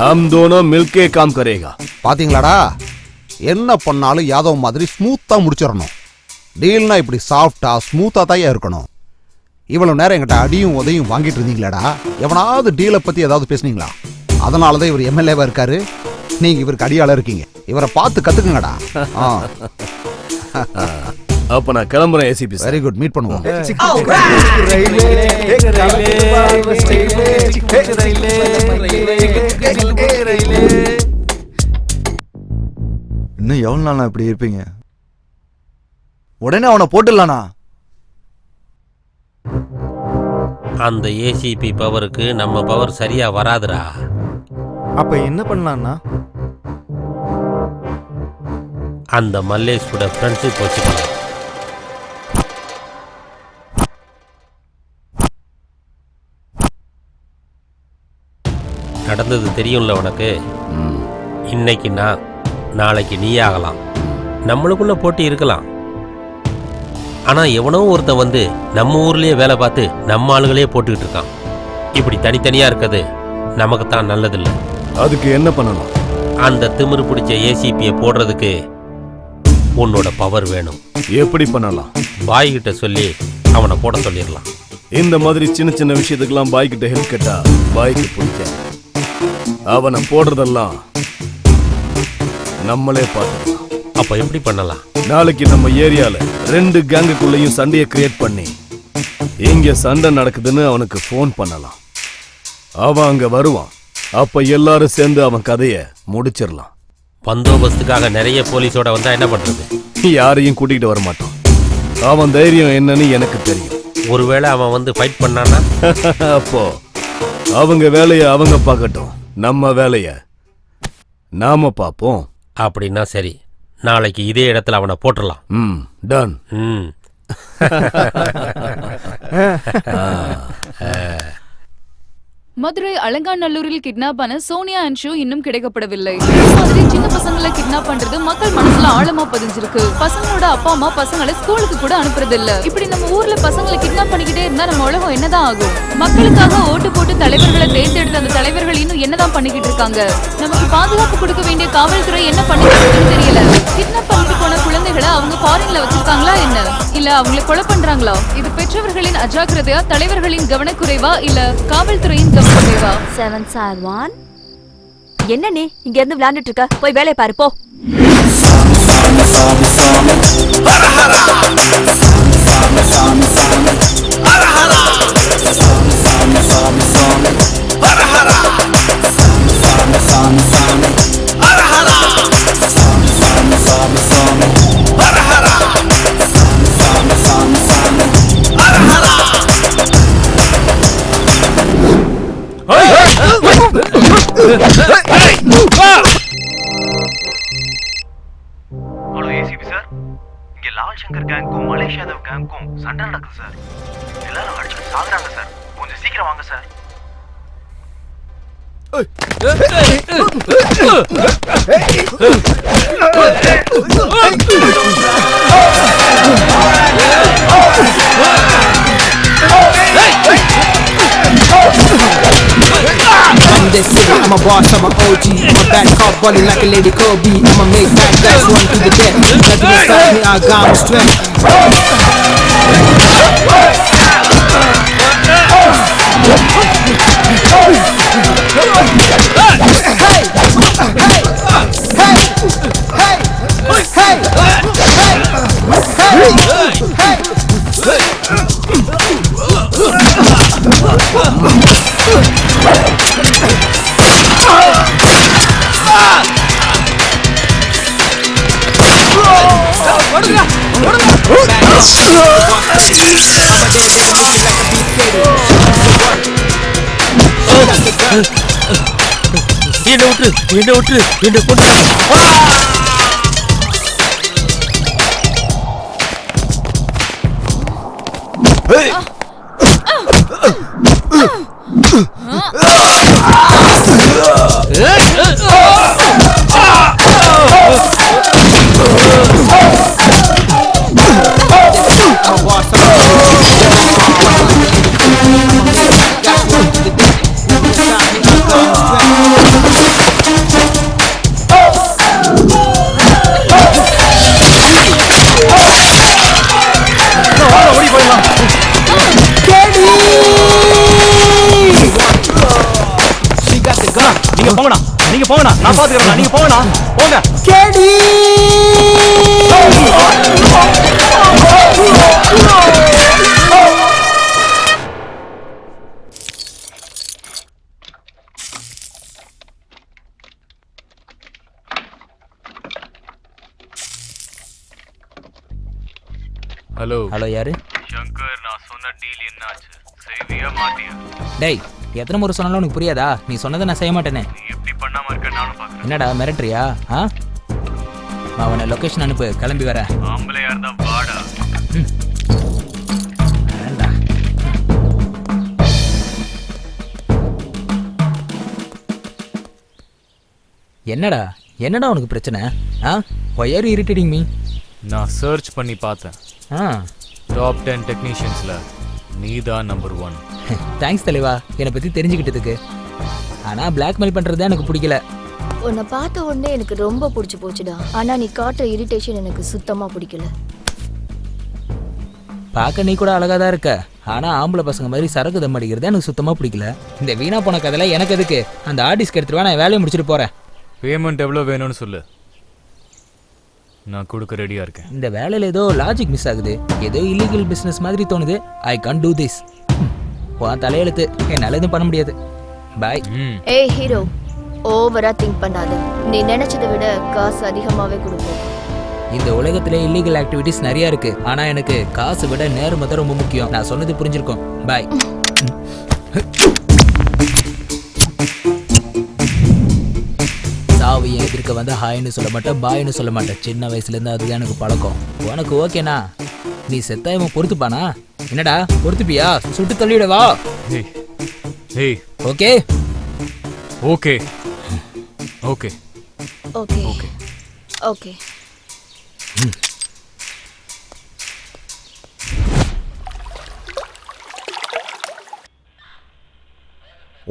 हम दोनों मिलके काम करेगा. பாத்தீங்களாடா, என்ன பண்ணாலும் யாதவ் மாதிரி ஸ்மூத்தா முடிச்சிடணும். டீல்னா இப்படி சாஃப்டா ஸ்மூத்தா தான் இருக்கணும். இவ்வளவு நேரம் என்கிட்ட அடியும் உதையும் வாங்கிட்டு இருந்தீங்களாடா? எவனாவது டீலை பத்தி ஏதாவது பேசுனீங்களா? அதனாலதான் இவர் எம்எல்ஏவா இருக்காரு. நீங்க இவருக்கு அடியாள இருக்கீங்க. இவரை பார்த்து கத்துக்குங்கடா. அப்ப நான் கிளம்புறேன் ஏசிபி. வெரி குட், மீட் பண்ணுவோம். இன்னும் எவ்வளவு நாள் இப்படி இருப்பீங்க? உடனே அவனை போட்டுடலானா? அந்த ஏசிபி பவருக்கு நம்ம பவர் சரியா வராதுடா. அப்ப என்ன பண்ணலாம்னா, அந்த மல்லேஷ் கூட ஃப்ரெண்ட்ஷிப் வச்சுக்கலாம். நடந்தது தெரியும்ல உனக்கு. இன்னைக்கு நான், நாளைக்கு நீ ஆகலாம். நம்மளுக்குள்ள போட்டி இருக்கலாம். ஆனா எவனோ ஒருத்தன் வந்து நம்ம ஊர்லயே வேலை பார்த்து நம்ம ஆளுகளே போட்டுக்கிட்டு இருக்கான். இப்படி தனித்தனியா இருக்கிறது நமக்கு தான் நல்லதில்லை. அதுக்கு என்ன பண்ணணும்? அந்த திமிரு பிடிச்ச ஏசிபியை போடுறதுக்கு உன்னோட பவர் வேணும். எப்படி பண்ணலாம்? பாய் கிட்ட சொல்லி அவனை போட சொல்லிடலாம். இந்த மாதிரி சின்ன சின்ன விஷயத்துக்கெல்லாம் பாய் கிட்ட ஹெல்ப் கேட்டா பாய்க்கு பிடிக்க. அவனை போடுறதெல்லாம் நம்மளே பார்த்துக்கலாம். அப்ப எப்படி பண்ணலாம்? நாளைக்கு நம்ம ஏரியால 2 கேங்குக்குள்ளேயும் சண்டையை கிரியேட் பண்ணி இங்க சண்டை நடக்குதுன்னு அவனுக்கு போன் பண்ணலாம். அவன் அங்க வருவான். அப்ப எல்லாரும் சேர்ந்து அவன் கதைய முடிச்சிடலாம். பந்தோபஸ்துக்காக நிறைய போலீஸோட வந்தா என்ன பண்றது? யாரையும் கூட்டிகிட்டு வர மாட்டான். அவன் தைரியம் என்னன்னு எனக்கு தெரியும். ஒருவேளை அவன் வந்து ஃபைட் பண்ணானா அப்போ அவங்க வேலையை அவங்க பார்க்கட்டும், நம்ம வேலையை நாம பார்ப்போம். அப்படின்னா சரி, நாளைக்கு இதே இடத்துல அவனை போட்டுடலாம். டன். மதுரை அலங்காநல்லூரில் கிட்னாப் ஆன சோனியா அண்ட் ஷூ இன்னும் கிடைக்கப்படவில்லை. மாதிரி சின்ன பசங்களை கிட்னாப் பண்றது மக்கள் மனசுல ஆழமா பதிஞ்சிருக்கு. பசங்களோட அப்பா அம்மா பசங்களை ஸ்கூலுக்கு கூட அனுப்புறது இல்ல. இப்படி நம்ம ஊர்ல பசங்களை கிட்னாப் பண்ணிக்கிட்டே இருந்தா நம்ம உலகம் என்னதான் ஆகும்? மக்களுக்காக ஓட்டு போட்டு தலைவர்களை தேர்ந்தெடுத்த அந்த தலைவர்கள் இன்னும் என்னதான் பண்ணிக்கிட்டு இருக்காங்க? நமக்கு பாதுகாப்பு கொடுக்க வேண்டிய காவல்துறை என்ன பண்ணிட்டு தெரியல. கிட்னாப் பண்ணிட்டு போன குழந்தைகளை அவங்க ஃபாரின்ல வச்சிருக்காங்களா என்ன? இல்ல அவங்களை கொலை பண்றாங்களா? இது பெற்றவர்களின் அஜாக்கிரதையா, தலைவர்களின் கவனக்குறைவா, இல்ல காவல்துறையின் 771 என்ன நீ இங்க இருந்து விளையாண்டுட்டு இருக்க? போய் வேலையை பாரு போ. ஹலோ ஏசிபி சார், இங்க லால் சங்கர் கேங்க்கும் மலேஷ் யாதவ் கேங்க்கும் சண்டை நடக்குது சார். எல்லாரும் அடிச்சுட்டு சாகுறாங்க சார். கொஞ்சம் சீக்கிரம் வாங்க சார். இந்த சிறு I'm a boss, I'm a OG. My back caught balling like a lady Kobe. I'ma make bad guys run to the death. Nothing can stop me, I got my strength. என்ன விட்டு என்ன கொண்டு நீங்க போங்கண்ணா, நான் பாத்துக்கிறேன். நீங்க போங்கண்ணா, போங்க. கேடி ஹலோ ஹலோ யாரு? சங்கர், நான் சொன்ன டீல் என்னாச்சு? செய்வியா மாட்டியா? டேய், எத்தனை முறை சொன்னாலும் உனக்கு புரியாதா? நீ சொன்னதை நான் செய்ய மாட்டேனே. நீ எப்படி பண்ணாம இருக்க நானும் பாக்குறேன். என்னடா மிரட்டுறியா? அவனை லொகேஷன் அனுப்பு, கிளம்பி வரேன். ஆம்பளையா இருந்தா வாடா. வேண்டா. என்னடா உனக்கு பிரச்சனை? Why are you irritating me? நான் சர்ச் பண்ணி பார்த்தேன். டாப் 10 டெக்னீஷியன்ஸ்ல நீ தான் நம்பர் 1. தேங்க்ஸ் தலைவா, என்னை பத்தி தெரிஞ்சுக்கிட்டதுக்கு. ஆனா பிளாக்மெயில் பண்றது எனக்கு பிடிக்கல. உன்னை பார்த்த உடனே எனக்கு ரொம்ப பிடிச்சி போச்சுடா. ஆனா நீ காட்டுற இரிட்டேஷன் எனக்கு சுத்தமா பிடிக்கல. பார்க்க நீ கூட அழகா தான் இருக்க. ஆனா ஆம்பளை பசங்க மாதிரி சரக்கு தம் அடிக்கிறது எனக்கு சுத்தமா பிடிக்கல. இந்த வீணா போன கதையில எனக்கு எதுக்கு? அந்த ஆர்டிஸ்ட் எடுத்துட்டு நான் வேலையை முடிச்சுட்டு போறேன். பேமெண்ட் எவ்வளவு வேணும்னு சொல்லு, நான் கொடுக்க ரெடியா இருக்கேன். இந்த வேலையில ஏதோ லாஜிக் மிஸ் ஆகுது. ஏதோ இல்லீகல் பிசினஸ் மாதிரி தோணுது. I can't do this. உன் தலையெழுத்து, என்னால எதுவும் பண்ண முடியாது. பாய். ஏய் ஹீரோ, ஓவரா திங்க் பண்ணாத. நீ நினைச்சதை விட காசு அதிகமாவே கொடுப்போம். இந்த உலகத்துல இல்லீகல் ஆக்டிவிட்டிஸ் நிறைய இருக்கு. ஆனா எனக்கு காசு விட நேர்மை தான் ரொம்ப முக்கியம். நான் சொன்னது புரிஞ்சிருக்கும். பாய். சாவியை எதிர்க்க வந்து ஹாய்னு சொல்ல மாட்டேன், பாய்னு சொல்ல மாட்டேன். சின்ன வயசுல இருந்து அதுதான் எனக்கு பழக்கம். உனக்கு ஓகேனா? நீ செத்தா இவன் பொறுத்துப்பானா? என்னடா பொறுத்துப்பியா? சுட்டு தள்ளிவிடவா? Okay okay okay okay okay.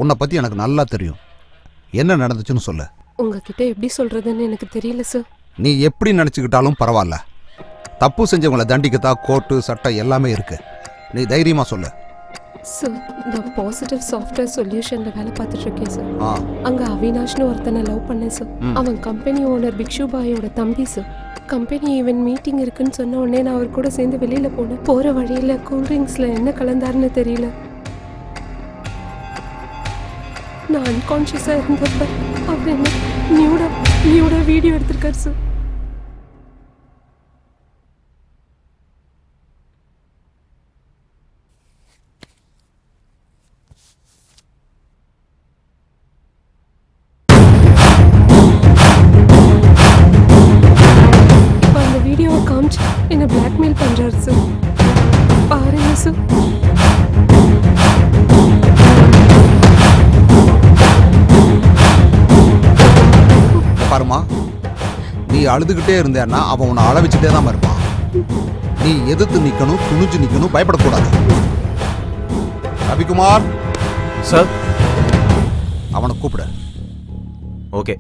உன்னை பத்தி எனக்கு நல்லா தெரியும். என்ன நடந்துச்சுன்னு சொல்லு. உங்ககிட்ட எப்படி சொல்றதுன்னு எனக்கு தெரியல சார். நீ எப்படி நினைச்சுக்கிட்டாலும் பரவாயில்ல. தப்பு செஞ்சவங்களை தண்டிக்கத்தான் கோர்ட்டு சட்டம் எல்லாமே இருக்கு. நீ தைரியமா சொல்லு. சார், நான் பாசிட்டிவ் சாஃப்ட்வேர் சொல்யூஷன்ல வேலை பார்த்துட்டு இருக்கேன் சார். அங்க அவினாஷ்னு ஒருத்தனை லவ் பண்ணேன் சார். அவன் கம்பெனி ஓனர் பிக்ஷு பாயோட தம்பி சார். கம்பெனி ஈவென்ட் மீட்டிங் இருக்குன்னு சொன்ன உடனே நான் அவர் கூட சேர்ந்து வெளியில போனேன். போற வழியில கூல்ட்ரிங்க்ஸ்ல என்ன கலந்தாருன்னு தெரியல. நான் அன்கான்ஷியஸா இருந்தப்ப அவர் என்ன நியூடா வீடியோ எடுத்திருக்காரு சார். என்ன பிளாக்மெயில் பண்றாரு சார். பாருங்க சார். பாருமா, நீ அழுதுகிட்டே இருந்தேன்னா அவன் உன்னை அழ வச்சுட்டே தான் இருப்பான். நீ எதிர்த்து நிக்கணும், துணிஞ்சு நிக்கணும், பயப்படக்கூடாது. ரவிக்குமார் சார், அவனை கூப்பிட. ஓகே.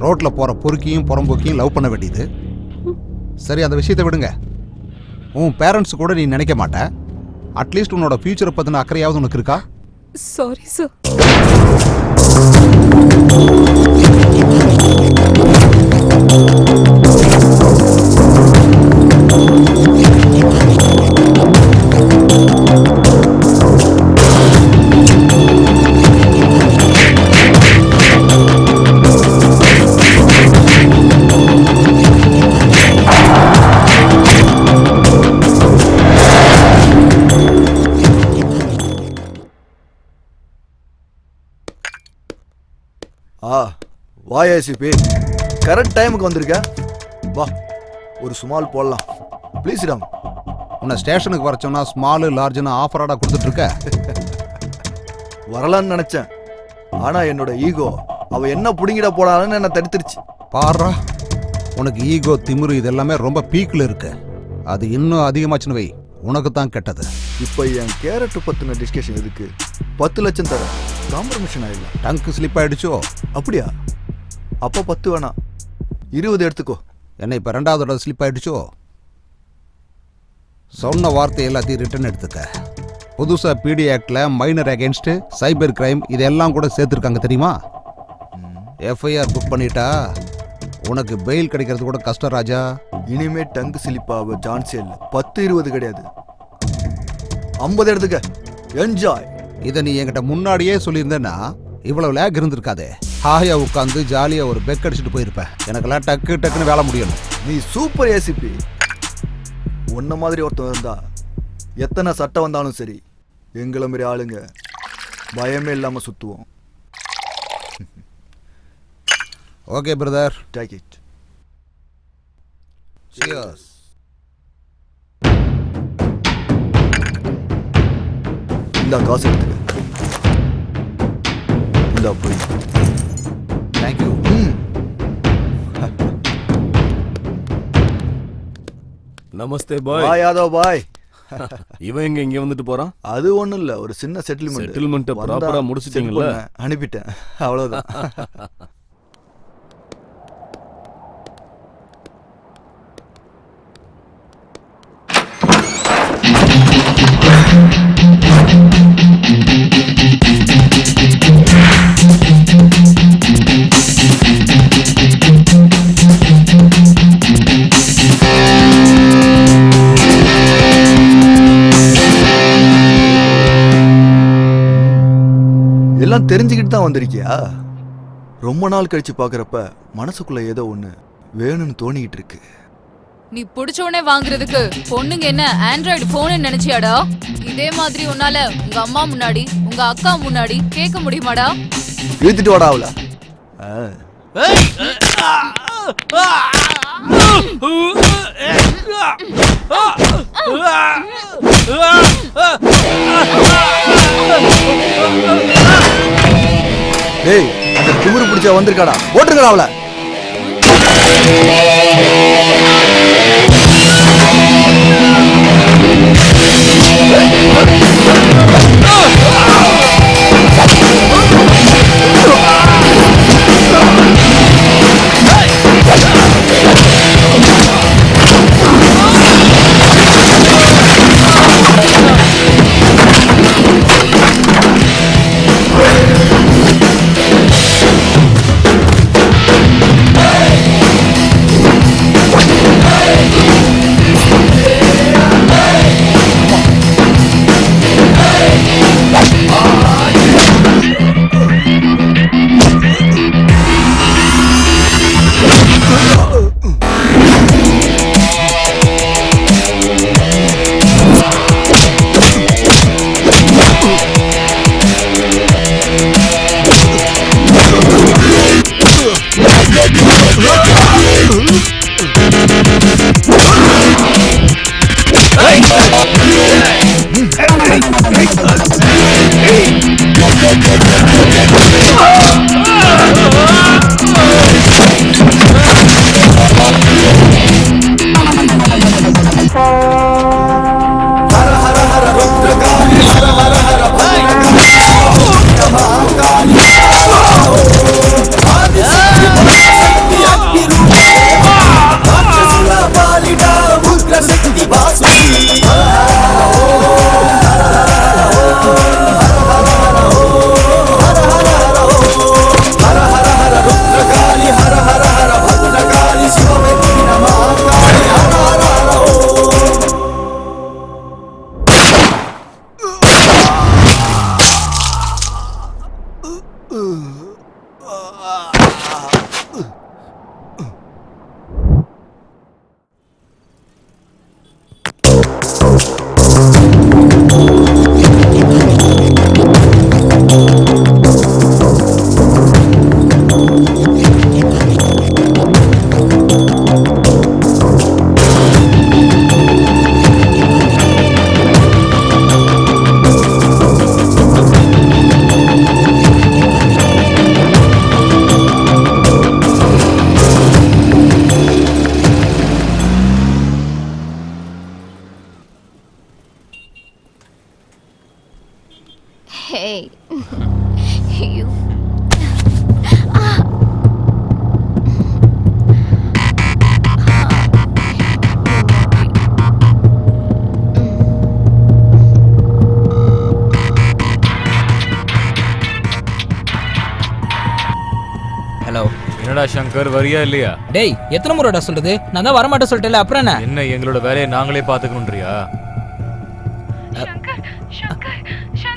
ரோட்ல போற பொறுக்கியும் புறம்போக்கியும் லவ் பண்ண வேண்டியது. சரி, அந்த விஷயத்தை விடுங்க. உன் பேரண்ட்ஸ் கூட நீ நினைக்க மாட்ட. அட்லீஸ்ட் உன்னோட ஃபியூச்சரை பத்தின அக்கறையாவது உனக்கு இருக்கா? Sorry sir. வா ஏசிபி, கரெக்ட் டைமுக்கு வந்திருக்க. வா, ஒரு ஸ்மால் போடலாம். ப்ளீஸ் ராம். உன்னை ஸ்டேஷனுக்கு வர சொன்னா ஸ்மாலு லார்ஜ்னு ஆஃபராடா கொடுத்துட்டு இருக்க. வரலான்னு நினைச்சேன், ஆனா என்னோட ஈகோ அவ என்ன புடுங்கிட போடான்னு என்ன தடுத்துருச்சு. பாரா, உனக்கு ஈகோ திமிரு இதெல்லாமே ரொம்ப பீக்கில் இருக்கு. அது இன்னும் அதிகமாச்சுன்னு வை, உனக்கு தான் கெட்டது. இப்போ என் கேரட் பத்தின டிஸ்கஷன் எதுக்கு? 10 லட்சம் தர காம்ப்ரமைஷன் ஆயிடலாம். டங்கு ஸ்லிப் ஆயிடுச்சோ? அப்படியா? அப்போ 10 வேணாம், 20 எடுத்துக்கோ. என்ன இப்போ 2வது தடவை ஸ்லிப் ஆயிடுச்சோ? சொன்ன வார்த்தை எல்லாத்தையும் ரிட்டர்ன் எடுத்துக்க. புதுசாக பிடி ஆக்டில் மைனர் அகேன்ஸ்ட் சைபர் கிரைம் இதெல்லாம் கூட சேர்த்துருக்காங்க தெரியுமா? எஃப்ஐஆர் புக் பண்ணிட்டா உனக்கு பெயில் கிடைக்கிறது கூட கஷ்டம் ராஜா. இனிமே டங்கு ஸ்லிப்பாக சான்ஸே இல்லை. 10 20 கிடையாது, 50 எடுத்துக்க. என்ஜாய். இதை நீ என்கிட்ட முன்னாடியே சொல்லியிருந்தேன்னா இவ்வளவு லேக் இருந்திருக்காதே. ஹாயா உட்காந்து ஜாலியா ஒரு பெக் அடிச்சுட்டு போயிருப்பேன். எனக்கெல்லாம் டக்கு டக்குன்னு வேலை முடியணும். நீ சூப்பர் ஏசிபி. உன்ன மாதிரி ஒருத்தன் இருந்தா எத்தனை சட்டம் வந்தாலும் சரி, எங்களை மாதிரி ஆளுங்க பயமே இல்லாம சுத்துவோம். Okay brother, take it. Cheers. இந்த காசு எடுத்துக்க. இந்த போய். தேங்க்யூ. நமஸ்தே பாய். பாய் யாதவ் பாய். இவன் எங்க இங்க வந்துட்டு போறான்? அது ஒண்ணும் இல்ல, ஒரு சின்ன செட்டில்மெண்ட். செட்டில்மெண்ட் ப்ராப்பரா முடிச்சிட்டீங்களா? அனுப்பிட்டேன், அவ்வளவுதான். எல்லாம் தெரிஞ்சுக்கிட்டு தான் வந்திருக்கியா? ரொம்ப நாள் கழிச்சு பாக்குறப்ப மனசுக்குள்ள ஏதோ ஒண்ணு வேணும்னு தோணிக்கிட்டு இருக்கு. நீ புடிச்ச உடனே வாங்குறதுக்கு பொண்ணுங்க என்ன ஆண்ட்ராய்டு போன் நினைச்சியாடா? இதே மாதிரி உன்னால உங்க அம்மா முன்னாடி உங்க அக்கா முன்னாடி கேட்க முடியுமாடா? இழுத்துட்டு வாடா அவள. டேய், அந்த திமிரு பிடிச்ச வந்திருக்காடா, போட்டுருக்கடா அவள. ஐயோ. ஹலோ. என்னடா சங்கர், வரியா இல்லையா? டேய், எத்தனை முறைடா சொல்றது? நான் தான் வரமாட்டேன் சொல்லிட்டேன்ல, அப்புறம் என்ன? என்ன எங்களோட வேலையை நாங்களே பாத்துக்கணும்ன்றியா?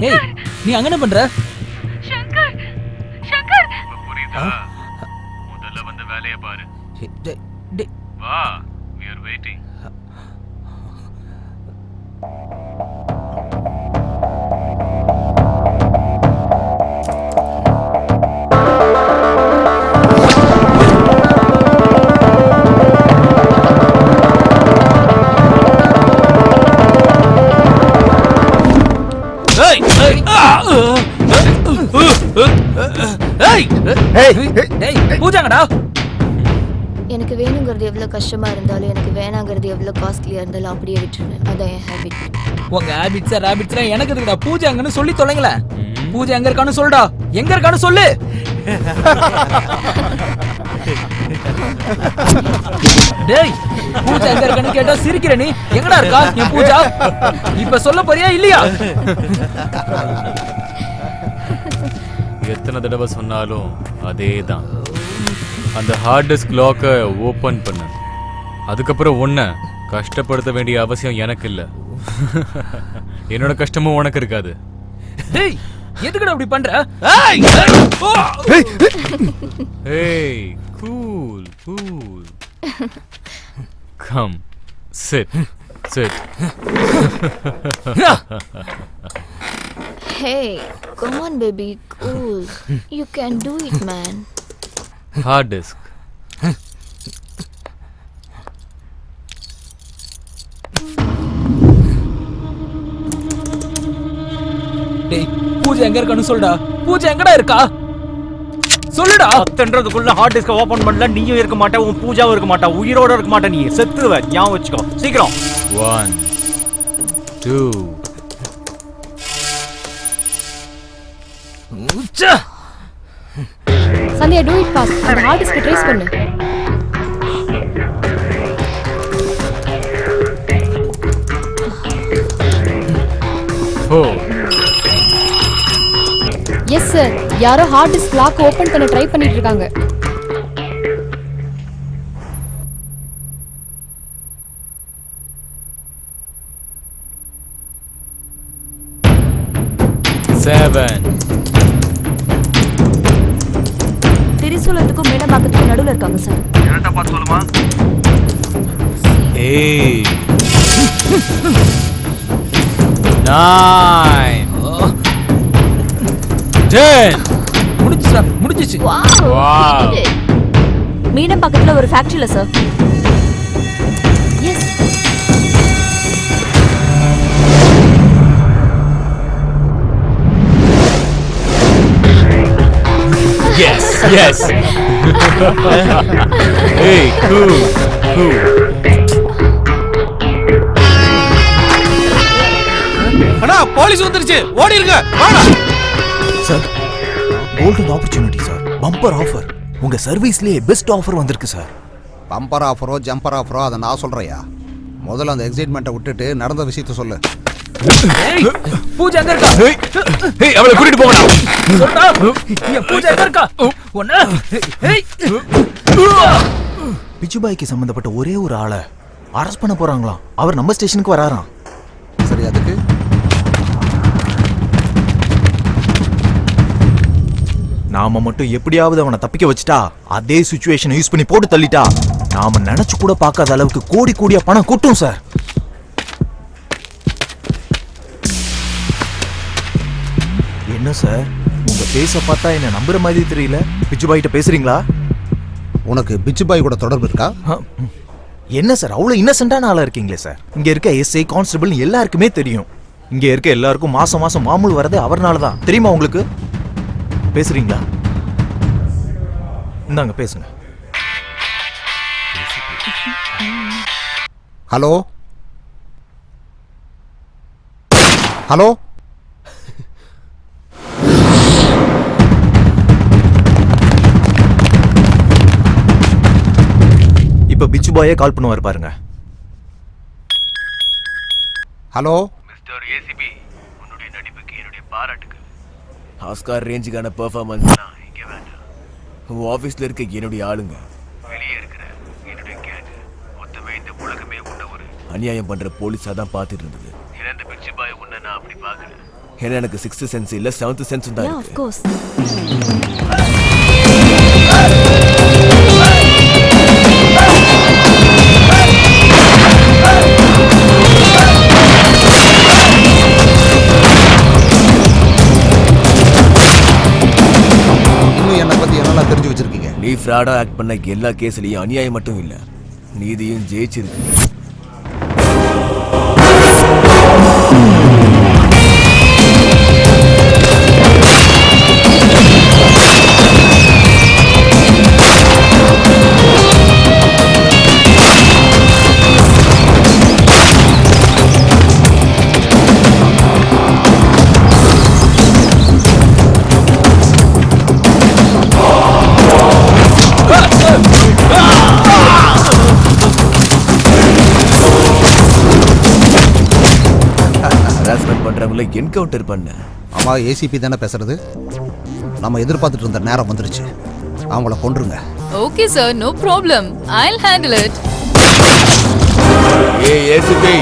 ஏய், நீ அங்க என்ன பண்ற? புரியுதா? முதல்ல வந்து வேலையை பாரு. வா, we are waiting. பூஜாங்கடா. எனக்கு வேணுங்கிறது எவ்வளவு கஷ்டமா இருந்தாலும் எனக்கு வேணாங்கிறது எவ்வளவு காஸ்ட்லியா இருந்தாலும் அப்படியே விட்டுருவேன். அதான் என் ஹேபிட். உங்க ஹேபிட்ஸ் ரேபிட்ஸ்லாம் எனக்கு இருக்குடா. பூஜாங்கன்னு சொல்லி தொலைங்கள. பூஜா எங்க இருக்கான்னு சொல்லுடா. எங்க இருக்கான்னு சொல்லு. டேய், பூஜா எங்க இருக்கான்னு கேட்டா சிரிக்கிற நீ. எங்கடா இருக்கா என் பூஜா? இப்ப சொல்ல போறியா இல்லையா? எத்தனை தடவை சொன்னாலும் அதேதான். அந்த ஹார்ட் டிஸ்க் லாக்கை ஓபன் பண்ணு. அதுக்கப்புறம் உன்னை கஷ்டப்படுத்த வேண்டிய அவசியம் எனக்கு இல்ல. என்னோட கஷ்டமும் உனக்கு இருக்காது. டேய், எதுக்குடா அப்படி பண்ற? ஏய், cool cool. Come, sit sit. Hey, come on baby, cool. You can do it, man. Hard disk. டேய், பூஜா எங்க இருக்கான்னு சொல்லுடா. பூஜா எங்கடா இருக்கா? சொல்லுடா. அத்தன்றதுக்குள்ள ஹார்ட் டிஸ்க ஓபன் பண்ணல, நீயும் இருக்க மாட்ட, உன் பூஜாவும் இருக்க மாட்டா, உயிரோட இருக்க மாட்ட, நீ செத்துருவ. ஞாபகம் வச்சுக்கோ. சீக்கிரம். 1 2 சந்தியா, டூ இட் ஃபாஸ்ட். அந்த ஹார்ட் டிஸ்க் ட்ரேஸ் பண்ணு. எஸ் சார், யாரோ ஹார்ட் டிஸ்க் லாக் ஓபன் பண்ண ட்ரை பண்ணிட்டு இருக்காங்க. திரிசூலத்துக்கும் மேடமாக்கத்துக்கும் நடுவுல இருக்காங்க சார். கரெக்டா பார்த்து சொல்லுமா? ஏய், 9 10. முடிஞ்சிச்சு. வாவ். மீனம் பக்கத்துல ஒரு ஃபேக்டரியில sir. Yes. Yes, yes. Hey, cool, cool. அண்ணா, போலீஸ் வந்துருச்சு. ஓடி இருங்க. வாடா. Sir, golden opportunity sir. Bumper offer. உங்க சர்வீஸ்லயே பெஸ்ட் ஆஃபர் வந்திருக்கு சார். பம்பர் ஆஃபரோ ஜம்பர் ஆஃபரோ அதை நான் சொல்றையா? முதல்ல அந்த எக்ஸைட்மெண்ட்டை விட்டுட்டு நடந்த விஷயத்த சொல்லு. பூஜா எங்க இருக்கா? ஏய், அவளை கூட்டிட்டு போங்கடா. சொல்டா. என் பூஜா எங்க இருக்கா? ஒண்ணு. ஏய். பிச்சுபாய்க்கு சம்பந்தப்பட்ட ஒரே ஒரு ஆளை அரெஸ்ட் பண்ண போறாங்களாம். அவர் நம்ம ஸ்டேஷனுக்கு வராராம். சரி, அதுக்கு நாம மட்டும் எப்படியாவது அவனை தப்பிக்க வச்சுட்டா, அதே சிச்சுவேஷனை யூஸ் பண்ணி போட்டு தள்ளிட்டா, நாம நினைச்சு கூட பார்க்காத அளவுக்கு கோடி கோடியா பணம் கொட்டும் சார். என்ன சார், உங்க பேச பார்த்தா என்ன நம்புற மாதிரி தெரியல. பிச்சுபாய்கிட்ட பேசுறீங்களா? உனக்கு பிச்சுபாய் கூட தொடர்பு இருக்கா? என்ன சார், அவ்வளவு இன்னசென்ட்டான ஆளா இருக்கீங்களே சார். இங்க இருக்க எஸ்ஐ கான்ஸ்டபிள் எல்லாருக்குமே தெரியும். இங்க இருக்க எல்லாருக்கும் மாசம் மாசம் மாமூல் வரது அவர்னால தான். தெரியுமா உங்களுக்கு? பேசுறீங்களா? இந்தாங்க பேசுங்க. ஹலோ ஹலோ பாயே கால் பண்ணுவார் பாருங்க. ஹலோ மிஸ்டர் ஏசிபி, உன்னுடைய நடிப்புக்கு என்னுடைய பாராட்டுகள். ஆஸ்கார் ரேஞ்சுக்கான பெர்ஃபார்மன்ஸ் இங்க வேண்டாம். உன் ஆபீஸ்ல இருக்க என்னுடைய ஆளுங்க வெளியே இருக்கிற என்னுடைய கேங் மொத்தமே இந்த உலகமே உன்ன ஒரு அநியாயம் பண்ற போலீஸா தான் பார்த்துட்டு இருந்தது. இறந்த பிச்சு பாய் உன்னை நான் அப்படி பார்க்கல. ஏன்னா எனக்கு 6th சென்ஸ் இல்ல 7th சென்ஸ் தான் இருக்கு. Of course. இன்னும் என்னை பத்தி என்னெல்லாம் தெரிஞ்சு வச்சிருக்கீங்க? நீ ஃப்ராடா ஆக்ட் பண்ண எல்லா கேஸ்லயும் அநியாயம் மட்டும் இல்ல, நீதியும் ஜெயிச்சிருக்கு. பண்றவங்களை என்கவுண்டர் பண்ண. ஆமா, ஏசிபி தானே பேசுறது. நம்ம எதிர்பார்த்துட்டு இருந்த நேரம் வந்துருச்சு. அவங்கள கொன்றுங்க. Okay sir, no problem. I'll handle it. ஏய் ஏசிபி,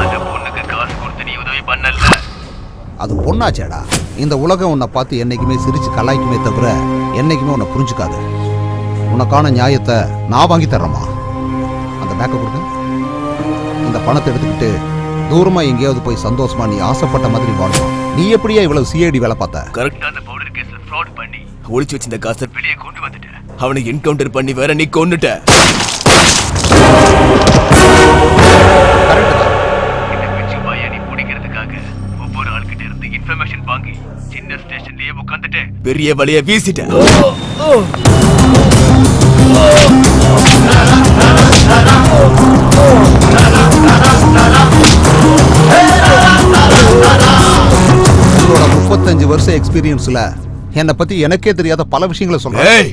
அந்த பொண்ணுக்கு காசு கொடுத்து நீ உதவி பண்ணல. அது பொண்ணாச்சேடா. இந்த உலகம் உன்னை பார்த்து என்னைக்குமே சிரிச்சு கலாய்க்குமே தவிர என்னைக்குமே உன்னை புரிஞ்சுக்காது. உனக்கான நியாயத்தை நான் வாங்கி தர்றேம்மா. அந்த பேக்கை கொடுங்க. இந்த பணத்தை எடுத்துக்கிட்டு தூரமா எங்கேயாவது போய் சந்தோஷமா நீ ஆசைப்பட்ட மாதிரி வாழணும். நீ எப்படியா இவ்வளவு சிஐடி வேலை பார்த்த? கரெக்ட்டா அந்த பவுடர் கேஸ்ல ஃப்ராட் பண்ணி ஒளிச்சு வச்சிருந்த காசை வெளியே கொண்டு வந்துட்டேன். அவனை என்கவுண்டர் பண்ணி வேற நீ கொன்னுட்ட. இந்த பிச்சு பாயை நீ பிடிக்கிறதுக்காக ஒவ்வொரு ஆள்கிட்ட இருந்து இன்ஃபர்மேஷன் வாங்கி சின்ன ஸ்டேஷன்லயே உட்காந்துட்டு பெரிய வழியை வீசிட்ட. உங்களோட 35 வருஷம் எக்ஸ்பீரியன்ஸ்ல என்னை பத்தி எனக்கே தெரியாத பல விஷயங்களை சொல்றேன்.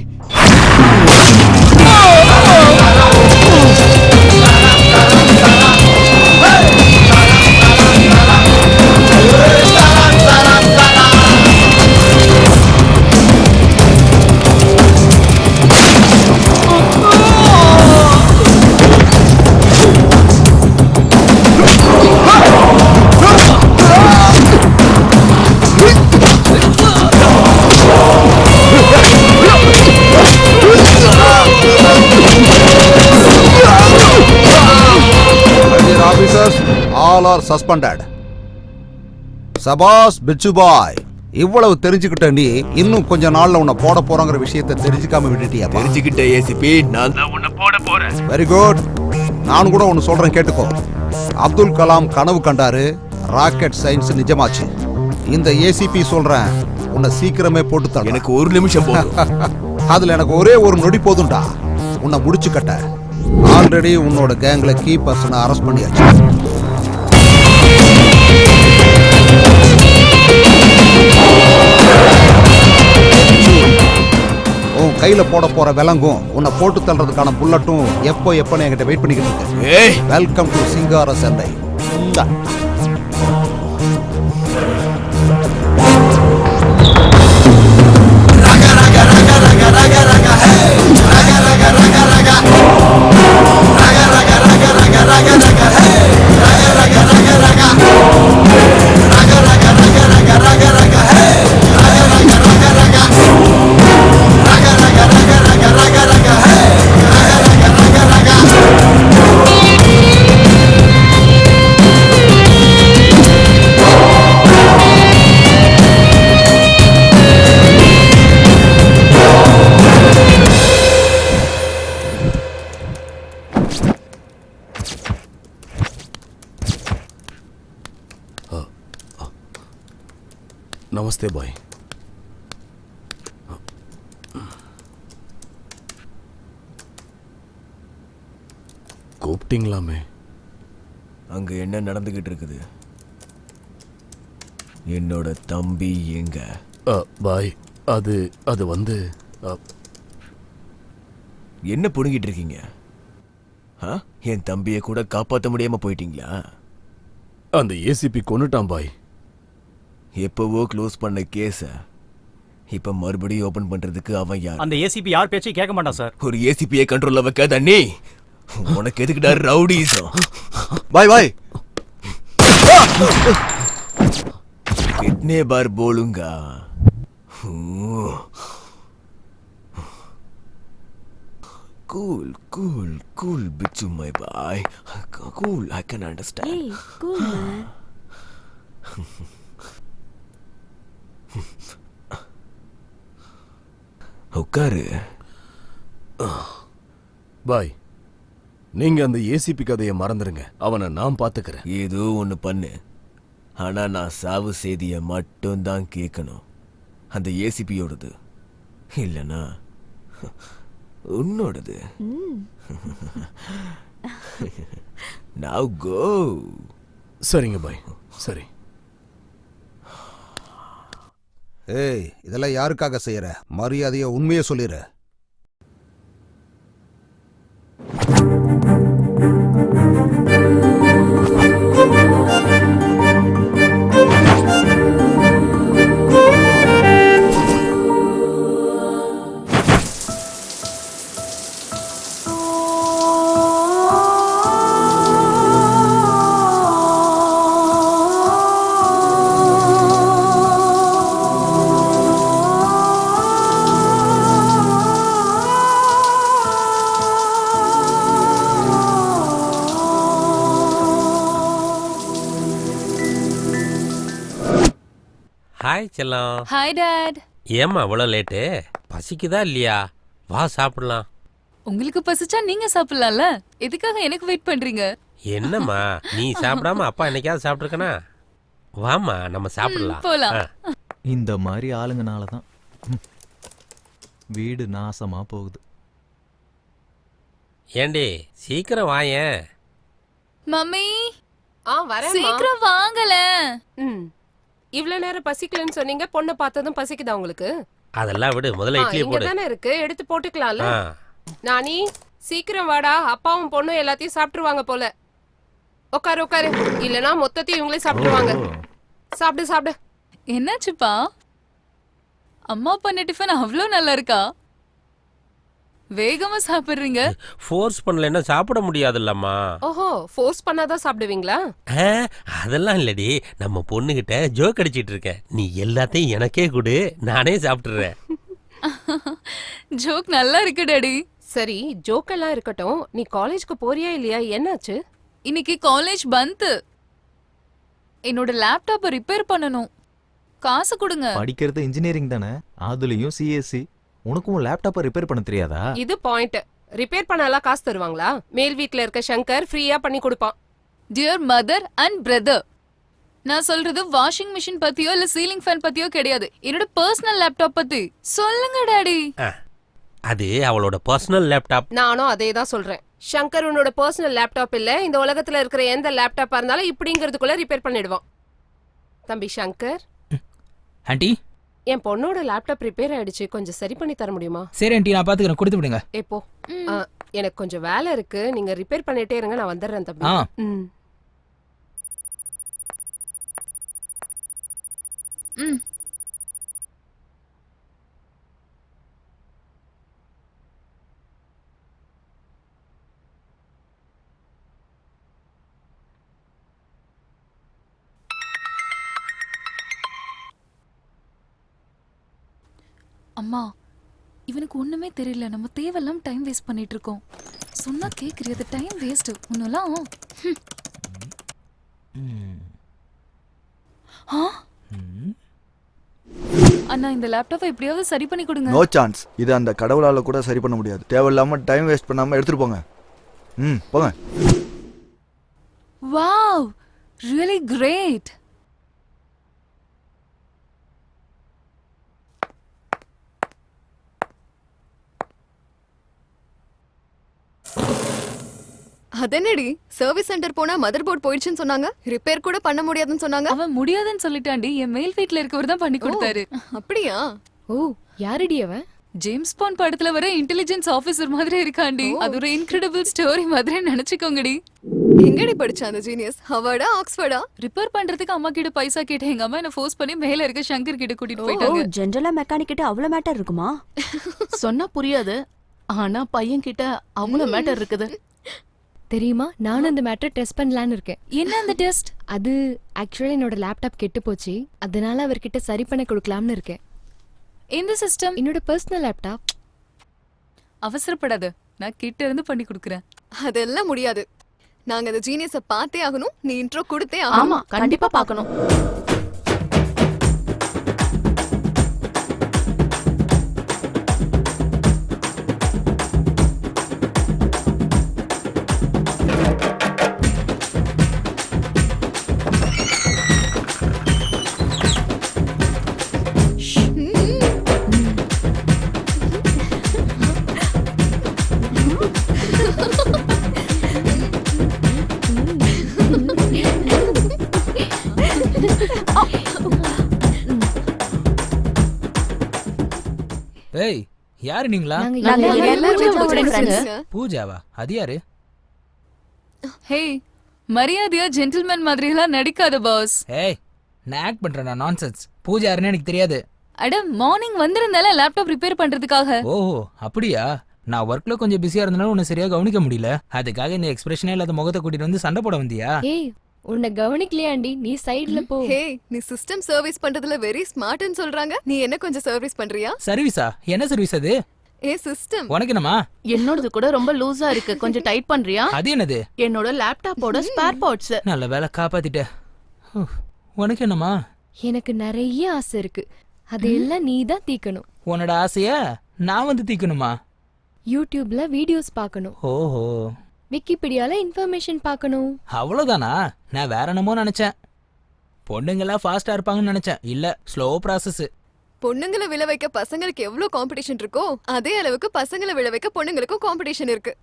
All are suspended. சபாஸ் பிச்சு பாய், இவ்வளவு தெரிஞ்சுக்கிட்ட நீ இன்னும் கொஞ்ச நாள்ல உன்னை போட போறங்கிற விஷயத்தை தெரிஞ்சுக்காம விட்டுட்டியா? தெரிஞ்சுக்கிட்ட ஏசிபி, நான் தான் உன்னை போட போறேன். Very good. நான் கூட ஒன்னு சொல்றேன் கேட்டுக்கோ. அப்துல் கலாம் கனவு கண்டாரு, ராக்கெட் சயின்ஸ் நிஜமாச்சு. இந்த ஏசிபி சொல்றேன், உன்னை சீக்கிரமே போட்டு தர. எனக்கு ஒரு நிமிஷம் போதும். அதுல எனக்கு ஒரே ஒரு நொடி போதும்டா உன்னை முடிச்சு கட்ட. ஆல்ரெடி உன்னோட கேங்ல கீ பர்சனை அரெஸ்ட் பண்ணியாச்சு. உன் கையில போட போற விலங்கும் உன்னை போட்டு தள்ளுறதுக்கான புல்லட்டும் எப்போ என்கிட்ட வெயிட் பண்ணிக்கிட்டு இருக்கு. வெல்கம் டு சிங்கார சென்னை. நமஸ்தே பாய். கூப்பிட்டீங்களாமே? அங்க என்ன நடந்துகிட்டு இருக்குது? என்னோட தம்பி எங்க? பாய், அது வந்து என்ன புடுங்கிட்டு இருக்கீங்க? என் தம்பியை கூட காப்பாற்ற முடியாம போயிட்டீங்களா? அந்த ஏசிபி கொன்னுட்டான் பாய். எப்பவோ க்ளோஸ் பண்ண கேஸ இப்ப மறுபடியும் ஓபன் பண்றதுக்கு அவன் யார்? அந்த ஏசிபி யார் பேச்சையும் கேட்க மாட்டான் சார். ஒரு ஏசிபியை கண்ட்ரோல்ல வைக்க தண்ணி உனக்கு எதுக்குடா ரவுடிசம்? பாய் பாய் कितने बार बोलूंगा? Cool, cool, cool, Bichu, my boy. Cool, I can understand. Hey, cool, man. உட்காரு. பாய், நீங்க அந்த ஏசிபி கதையை மறந்துருங்க. அவனை நான் பாத்துக்கிறேன். ஏதோ ஒன்று பண்ணு, ஆனா நான் சாவு செய்தியை மட்டும்தான் கேட்கணும். அந்த ஏசிபியோடது இல்லைன்னா உன்னோடது. Now go. சரிங்க பாய், சரி. ஏய், இதெல்லாம் யாருக்காக செய்யற? மரியாதையை உண்மையை சொல்லிடு. ஹாய் செல்லம். Hi dad. ஏம்மா அவ்வளோ லேட்டு? பசிக்குதா இல்லையா? வா சாப்பிடலாம். உங்களுக்கு பசிச்சா நீங்க சாப்பிடலாம்ல, எதுக்காக எனக்கு வெயிட் பண்றீங்க? என்னம்மா நீ சாப்பிடாம அப்பா என்னைக்காவது சாப்பிட்ருக்கனா? வாமா நம்ம சாப்பிடலாம். போலாம். இந்த மாதிரி ஆளுங்கனால தான் வீடு நாசமா போகுது. ஏண்டி சீக்கிரம் வாயேன். மம்மி வரேன். சீக்கிரம் வாங்கல. இவ்வளவு நேரம் பசிக்கலன்னு சொன்னீங்க, பொண்ணை பார்த்ததும் பசிக்குதா உங்களுக்கு? அதெல்லாம் விடு, முதல்ல இட்லி இங்க போடு. தானே இருக்கு, எடுத்து போட்டுக்கலாம்ல. நானி சீக்கிரம் வாடா, அப்பாவும் பொண்ணும் எல்லாத்தையும் சாப்பிட்டுருவாங்க போல. உட்காரு உட்காரு, இல்லனா மொத்தத்தையும் இவங்களே சாப்பிட்டுருவாங்க. சாப்பிடு சாப்பிடு. என்னாச்சுப்பா? அம்மா பண்ண டிஃபன் அவ்வளோ நல்லா இருக்கா? வேகமா சாப்பிடுறீங்க. ஃபோர்ஸ் பண்ணலன்னா சாப்பிட முடியாதுல்லம்மா. ஓஹோ, ஃபோர்ஸ் பண்ணாதான் சாப்பிடுவீங்களா? அதெல்லாம் இல்லடி, நம்ம பொண்ணுகிட்ட ஜோக் அடிச்சிட்டு இருக்கேன். நீ எல்லாத்தையும் எனக்கே கொடு, நானே சாப்பிட்டுறேன். ஜோக் நல்லா இருக்கு டாடி. சரி, ஜோக் எல்லாம் இருக்கட்டும், நீ காலேஜ்க்கு போறியா இல்லையா? என்னாச்சு? இன்னைக்கு காலேஜ் பந்த். என்னோட லேப்டாப்பை ரிப்பேர் பண்ணணும். காசு கொடுங்க. படிக்கிறது இன்ஜினியரிங் தானே, அதுலயும் சிஎஸ்சி. உனக்கும் லேப்டாப்பை ரிப்பேர் பண்ண தெரியாதா? இது பாயிண்ட். ரிப்பேர் பண்ணாலாம் காசு தருவாங்களா? மேல் வீட்ல இருக்க சங்கர் ஃப்ரீயா பண்ணி கொடுப்பான். டியர் மதர் அண்ட் பிரதர், நான் சொல்றது வாஷிங் மிஷின் பத்தியோ இல்ல சீலிங் ஃபேன் பத்தியோ கிடையாது. என்னோட பர்சனல் லேப்டாப் பத்தி சொல்லுங்க டாடி. அது அவளோட பர்சனல் லேப்டாப். நானும் அதே தான் சொல்றேன். சங்கர் உன்னோட பர்சனல் லேப்டாப் இல்ல. இந்த உலகத்துல இருக்கிற எந்த லேப்டாப்பா இருந்தாலும் இப்படிங்கிறதுக்குள்ள ரிப்பேர் பண்ணிடுவான். தம்பி சங்கர். ஆண்டி, என் பொண்ணோட லேப்டாப் ரிப்பேர் ஆயிடுச்சு, கொஞ்சம் சரி பண்ணி தர முடியுமா? சரி ஆண்டி, நான் பாத்துக்கிறேன், கொடுத்து விடுங்க. எப்போ? எனக்கு கொஞ்சம் வேலை இருக்கு, நீங்க ரிப்பேர் பண்ணிட்டே இருங்க, நான் வந்துடுறேன் தம்பி. அம்மா, இவனுக்கு ஒண்ணுமே தெரியல. நம்ம தேவையில்லாம டைம் வேஸ்ட் பண்ணிட்டு இருக்கோம். சொன்னா கேக்குறியது டைம் வேஸ்ட். ஒன்னெல்லாம் அண்ணா, இந்த லேப்டாப்பை எப்படியாவது சரி பண்ணி கொடுங்க. No chance. இது அந்த கடவுளால கூட சரி பண்ண முடியாது. தேவையில்லாம டைம் வேஸ்ட் பண்ணாம எடுத்துட்டு போங்க. போங்க. Wow, really great. அதென்னடி, சர்வீஸ் சென்டர் போனா மதர் போர்ட் போயிடுச்சுன்னு சொன்னாங்க, ரிப்பேர் கூட பண்ண முடியாதுன்னு சொன்னாங்க. அவன் முடியாதுன்னு சொல்லிட்டாண்டி. என் மேல் வீட்ல இருக்கவர் தான் பண்ணி கொடுத்தாரு. அப்படியா? ஓ, யாரடி அவன்? ஜேம்ஸ் பாண்ட் படத்துல வர இன்டெலிஜென்ஸ் ஆபீசர் மாதிரி இருக்காண்டி. அது ஒரு இன்கிரெடிபிள் ஸ்டோரி மாதிரி நினைச்சுக்கோங்கடி. எங்கடி படிச்ச அந்த ஜீனியஸ்? ஹார்வர்டா ஆக்ஸ்ஃபோர்டா? ரிப்பேர் பண்றதுக்கு அம்மா கிட்ட பைசா கேட்டேன். எங்க அம்மா என்ன ஃபோர்ஸ் பண்ணி மேல இருக்க சங்கர் கிட்ட கூட்டிட்டு போயிட்டாங்க. ஜெனரலா மெக்கானிக் கிட்ட அவ்வளவு மேட்டர் இருக்குமா? சொன்னா புரியாது, ஆனா பையன் கிட்ட அவ்வளவு மேட்டர் இருக்குது. தெரியுமா, நானும் அந்த மேட்டர் டெஸ்ட் பண்ணலான்னு இருக்கேன். என்ன அந்த டெஸ்ட்? அது ஆக்சுவலி என்னோட லேப்டாப் கெட்டு போச்சு, அதனால அவர்கிட்ட சரி பண்ண கொடுக்கலாம்னு இருக்கேன். எந்த சிஸ்டம்? என்னோட பர்சனல் லேப்டாப். அவசரப்படாத, நான் கிட்ட இருந்து பண்ணி கொடுக்குறேன். அதெல்லாம் முடியாது. நாங்க அந்த ஜீனியஸை பார்த்தே ஆகணும். நீ இன்ட்ரோ கொடுத்தே ஆமா, ஆகணும். கண்டிப்பா பார்க்கணும். ஏய், யாரு நீங்களா? பூஜாவா? அது யாரு? ஹே, மரியாதையா ஜென்டில்மேன் மாதிரி எல்லாம் நடிக்காத பாஸ். ஏய், நான் ஆக்ட் பண்றேனா? நான்சென்ஸ். பூஜா யாருன்னு எனக்கு தெரியாது. அட, மார்னிங் வந்திருந்தால லேப்டாப் ரிப்பேர் பண்றதுக்காக. ஓஹோ, அப்படியா? நான் ஒர்க்ல கொஞ்சம் பிஸியா இருந்தனால உன்னை சரியா கவனிக்க முடியல. அதுக்காக இந்த எக்ஸ்பிரஷனே இல்லாத முகத்தை கூட்டிட்டு வந்து சண்டை போட வந்தியா? ஏய், உன்னை கவனிக்கலையாண்டி, நீ சைடுல போ. ஹே, நீ சிஸ்டம் சர்வீஸ் பண்றதுல வெரி ஸ்மார்ட்னு சொல்றாங்க. நீ என்ன கொஞ்சம் சர்வீஸ் பண்றியா? சர்வீஸா? என்ன சர்வீஸ் அது? சிஸ்டம். உனக்கு என்னமா? என்னோடது கூட ரொம்ப லூசா இருக்கு, கொஞ்சம் டைட் பண்றியா? அது என்னது? என்னோட லேப்டாப்போட ஸ்பேர் பார்ட்ஸ். நல்ல வேலை காப்பாத்திட்ட. உனக்கு என்னமா? எனக்கு நிறைய ஆசை இருக்கு, அதெல்லாம் நீ தான் தீக்கணும். உன்னோட ஆசைய நான் வந்து தீக்கணுமா? யூடியூப்ல வீடியோஸ் பார்க்கணும். ஓஹோ. விக்கிபீடியால இன்ஃபர்மேஷன் பார்க்கணும். அவ்வளவுதானா? நான் வேற என்னமோ நினைச்சேன். பொண்ணுங்களா ஃபாஸ்டா இருப்பாங்கன்னு நினைச்சேன். இல்ல, ஸ்லோ ப்ராசஸ். பொண்ணுங்களை விழ வைக்க பசங்களுக்கு எவ்வளவு காம்படிஷன் இருக்கோ அதே அளவுக்கு பசங்களை விழ வைக்க பொண்ணுங்களுக்கும் காம்படிஷன் இருக்கு.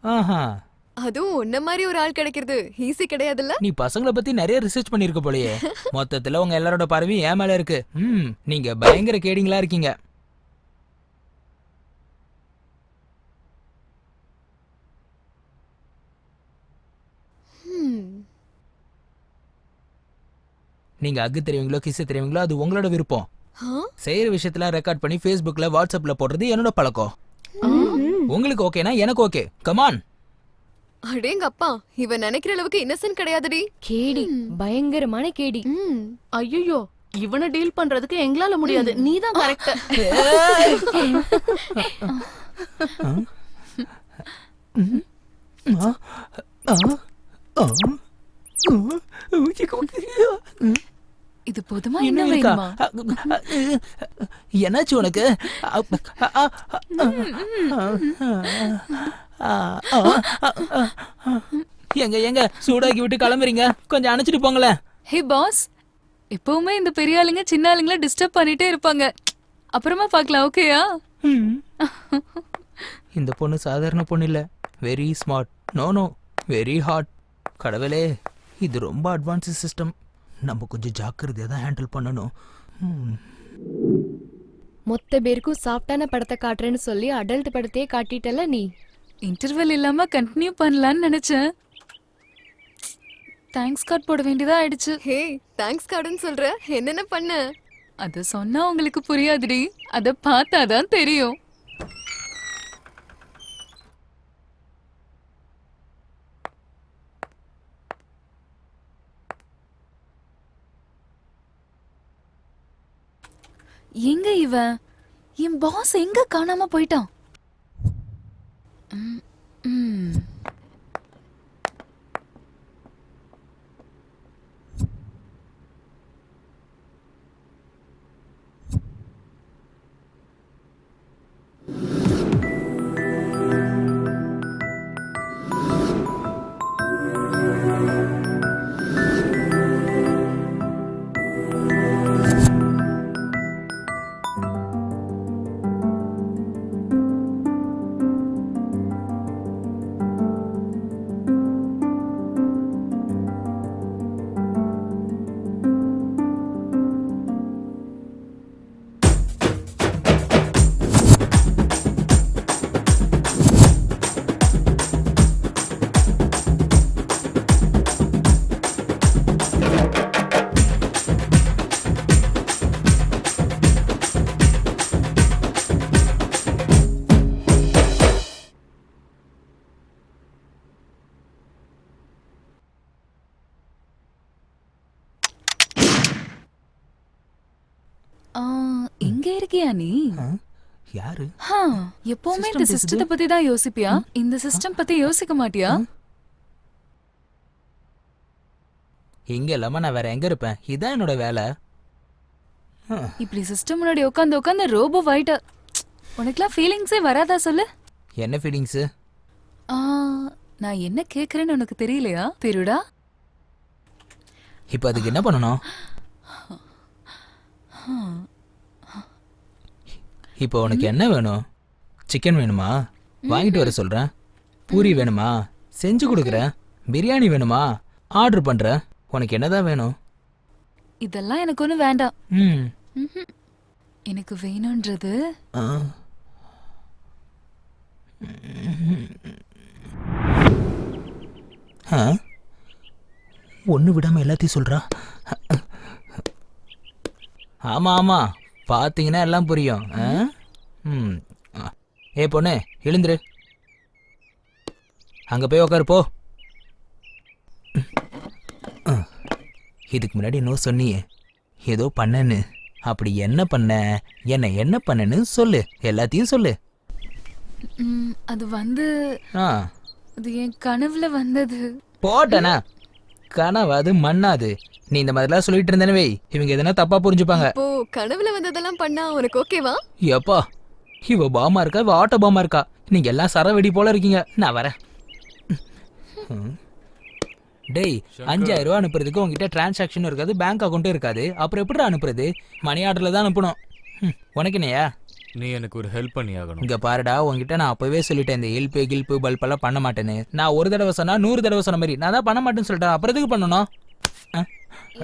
அதுவும் உன்ன மாதிரி ஒரு ஆள் கிடைக்கிறது ஈஸி கிடையாதுல்ல. நீ பசங்களை பத்தி நிறைய ரிசர்ச் பண்ணிருக்க போலயே. மொத்தத்துல உங்க எல்லாரோட பார்வையும் ஏன் மேல இருக்கு. நீங்க பயங்கர கேடிங்களா இருக்கீங்க. நீங்க அக்கு தெரியுங்களோ கிஸ் தெரியுங்களோ அது உங்களோட விருப்பம். செய்யற விஷயத்துல ரெக்கார்ட் பண்ணி Facebookல வாட்ஸ்அப்ல போடுறது என்னோட பழக்கம். உங்களுக்கு ஓகேனா எனக்கு ஓகே. கமான். அடேங்க அப்பா, இவன் நினைக்கிற அளவுக்கு இன்னசென்ட் கிடையாதுடி. கேடி, பயங்கரமான கேடி. ஐயோ, இவனை டீல் பண்றதுக்கு எங்களால முடியாது. நீதான் கரெக்ட். இது போதுமா? என்ன வேணுமா? என்னாச்சு உனக்கு? எங்க எங்க சூடாக்கி விட்டு கிளம்புறீங்க? கொஞ்சம் அணைச்சிட்டு போங்களேன். ஹே பாஸ், எப்பவுமே இந்த பெரிய ஆளுங்க சின்ன ஆளுங்களை டிஸ்டர்ப் பண்ணிட்டே இருப்பாங்க. அப்புறமா பார்க்கலாம், ஓகேயா? இந்த பொண்ணு சாதாரண பொண்ணு இல்ல, very smart. No no, very hot. கடவுளே, இது ரொம்ப அட்வான்ஸ் சிஸ்டம். நம்ம கொஞ்சம் ஜாக்கிரதையா தான் ஹேண்டில் பண்ணணும். மொத்த பேருக்கும் சாஃப்டான படத்தை காட்டுறேன்னு சொல்லி அடல்ட் படத்தையே காட்டிட்டல நீ. இன்டர்வெல் இல்லாம கண்டினியூ பண்ணலான்னு நினைச்சேன். தேங்க்ஸ் கார்டு போட வேண்டியதா ஆயிடுச்சு. ஹே, தேங்க்ஸ் கார்டுன்னு சொல்ற, என்னென்ன பண்ண? அத சொன்னா உங்களுக்கு புரியாதுடி, அத பார்த்தாதான் தெரியும். எங்க இவன்? என் பாஸ் எங்க காணாம போயிட்டான்? இங்க இருக்கியா நீ? யாரு? எப்பவுமே இந்த சிஸ்டத்தை பத்தி தான் யோசிப்பியா? இந்த சிஸ்டம் பத்தி யோசிக்க மாட்டியா? இங்க இல்லாம நான் வேற எங்க இருப்பேன்? இதான் என்னோட வேலை. இப்படி சிஸ்டம் முன்னாடி உட்காந்து உட்காந்து ரோபோ ஆயிட்ட. உனக்குலாம் ஃபீலிங்ஸே வராதா சொல்லு? என்ன ஃபீலிங்ஸ்? நான் என்ன கேக்குறேன்னு உனக்கு தெரியலையா? திருடா, இப்போ அதுக்கு என்ன பண்ணணும்? இப்போ உனக்கு என்ன வேணும்? சிக்கன் வேணுமா? வாங்கிட்டு வர சொல்றேன். பூரி வேணுமா? செஞ்சு கொடுக்குறேன். பிரியாணி வேணுமா? ஆர்டர் பண்றேன். உனக்கு என்னதான் வேணும்? இதெல்லாம் எனக்கு ஒண்ணு வேண்டாம். ம்ஹும். எனக்கு வேணும்ன்றது ஒண்ணு விடாம எல்லாத்தையும் சொல்றா. ஆமா ஆமா, பாத்தீங்கன்னா எல்லாம் புரியும். ஏ பொண்ணு, எழுந்துரு. அங்க போய் உட்காரு போ. இதுக்கு முன்னாடி என்ன சொன்னியே, ஏதோ பண்ணன்னு. அப்படி என்ன பண்ண, என்ன பண்ணன்னு சொல்லு, எல்லாத்தையும் சொல்லு. அது வந்து அது என் கனவுல வந்தது. போட்டனா கனவாது மண்ணாது. நீ இந்த மாதிரிலாம் சொல்லிட்டு இருந்தனவே, இவங்க எதனா தப்பா புரிஞ்சுப்பாங்க. இப்போ கனவுல வந்ததெல்லாம் பண்ணா உனக்கு ஓகேவா? எப்பா, இவ பாமா இருக்கா, இவ ஆட்டோ பாமா இருக்கா? நீங்க எல்லாம் சரவெடி போல இருக்கீங்க. நான் வரேன். டேய், 5000 ரூபா அனுப்புறதுக்கு உங்ககிட்ட டிரான்சாக்ஷனும் இருக்காது, பேங்க் அக்கௌண்ட்டும் இருக்காது. அப்புறம் எப்படி அனுப்புறது? மணி ஆர்டர்ல தான் அனுப்பணும். உனக்கு என்னையா? நீ எனக்கு ஒரு ஹெல்ப் பண்ணி ஆகணும். இங்க பாருடா, உங்ககிட்ட நான் அப்பவே சொல்லிட்டேன், இந்த ஹெல்ப் கில்ப்பு பல்பெல்லாம் பண்ண மாட்டேன்னு. நான் ஒரு தடவை சொன்னா 100 தடவை சொன்ன மாதிரி. நான் தான் பண்ண மாட்டேன்னு சொல்லிட்டேன். அப்புறம் எதுக்கு பண்ணணும்?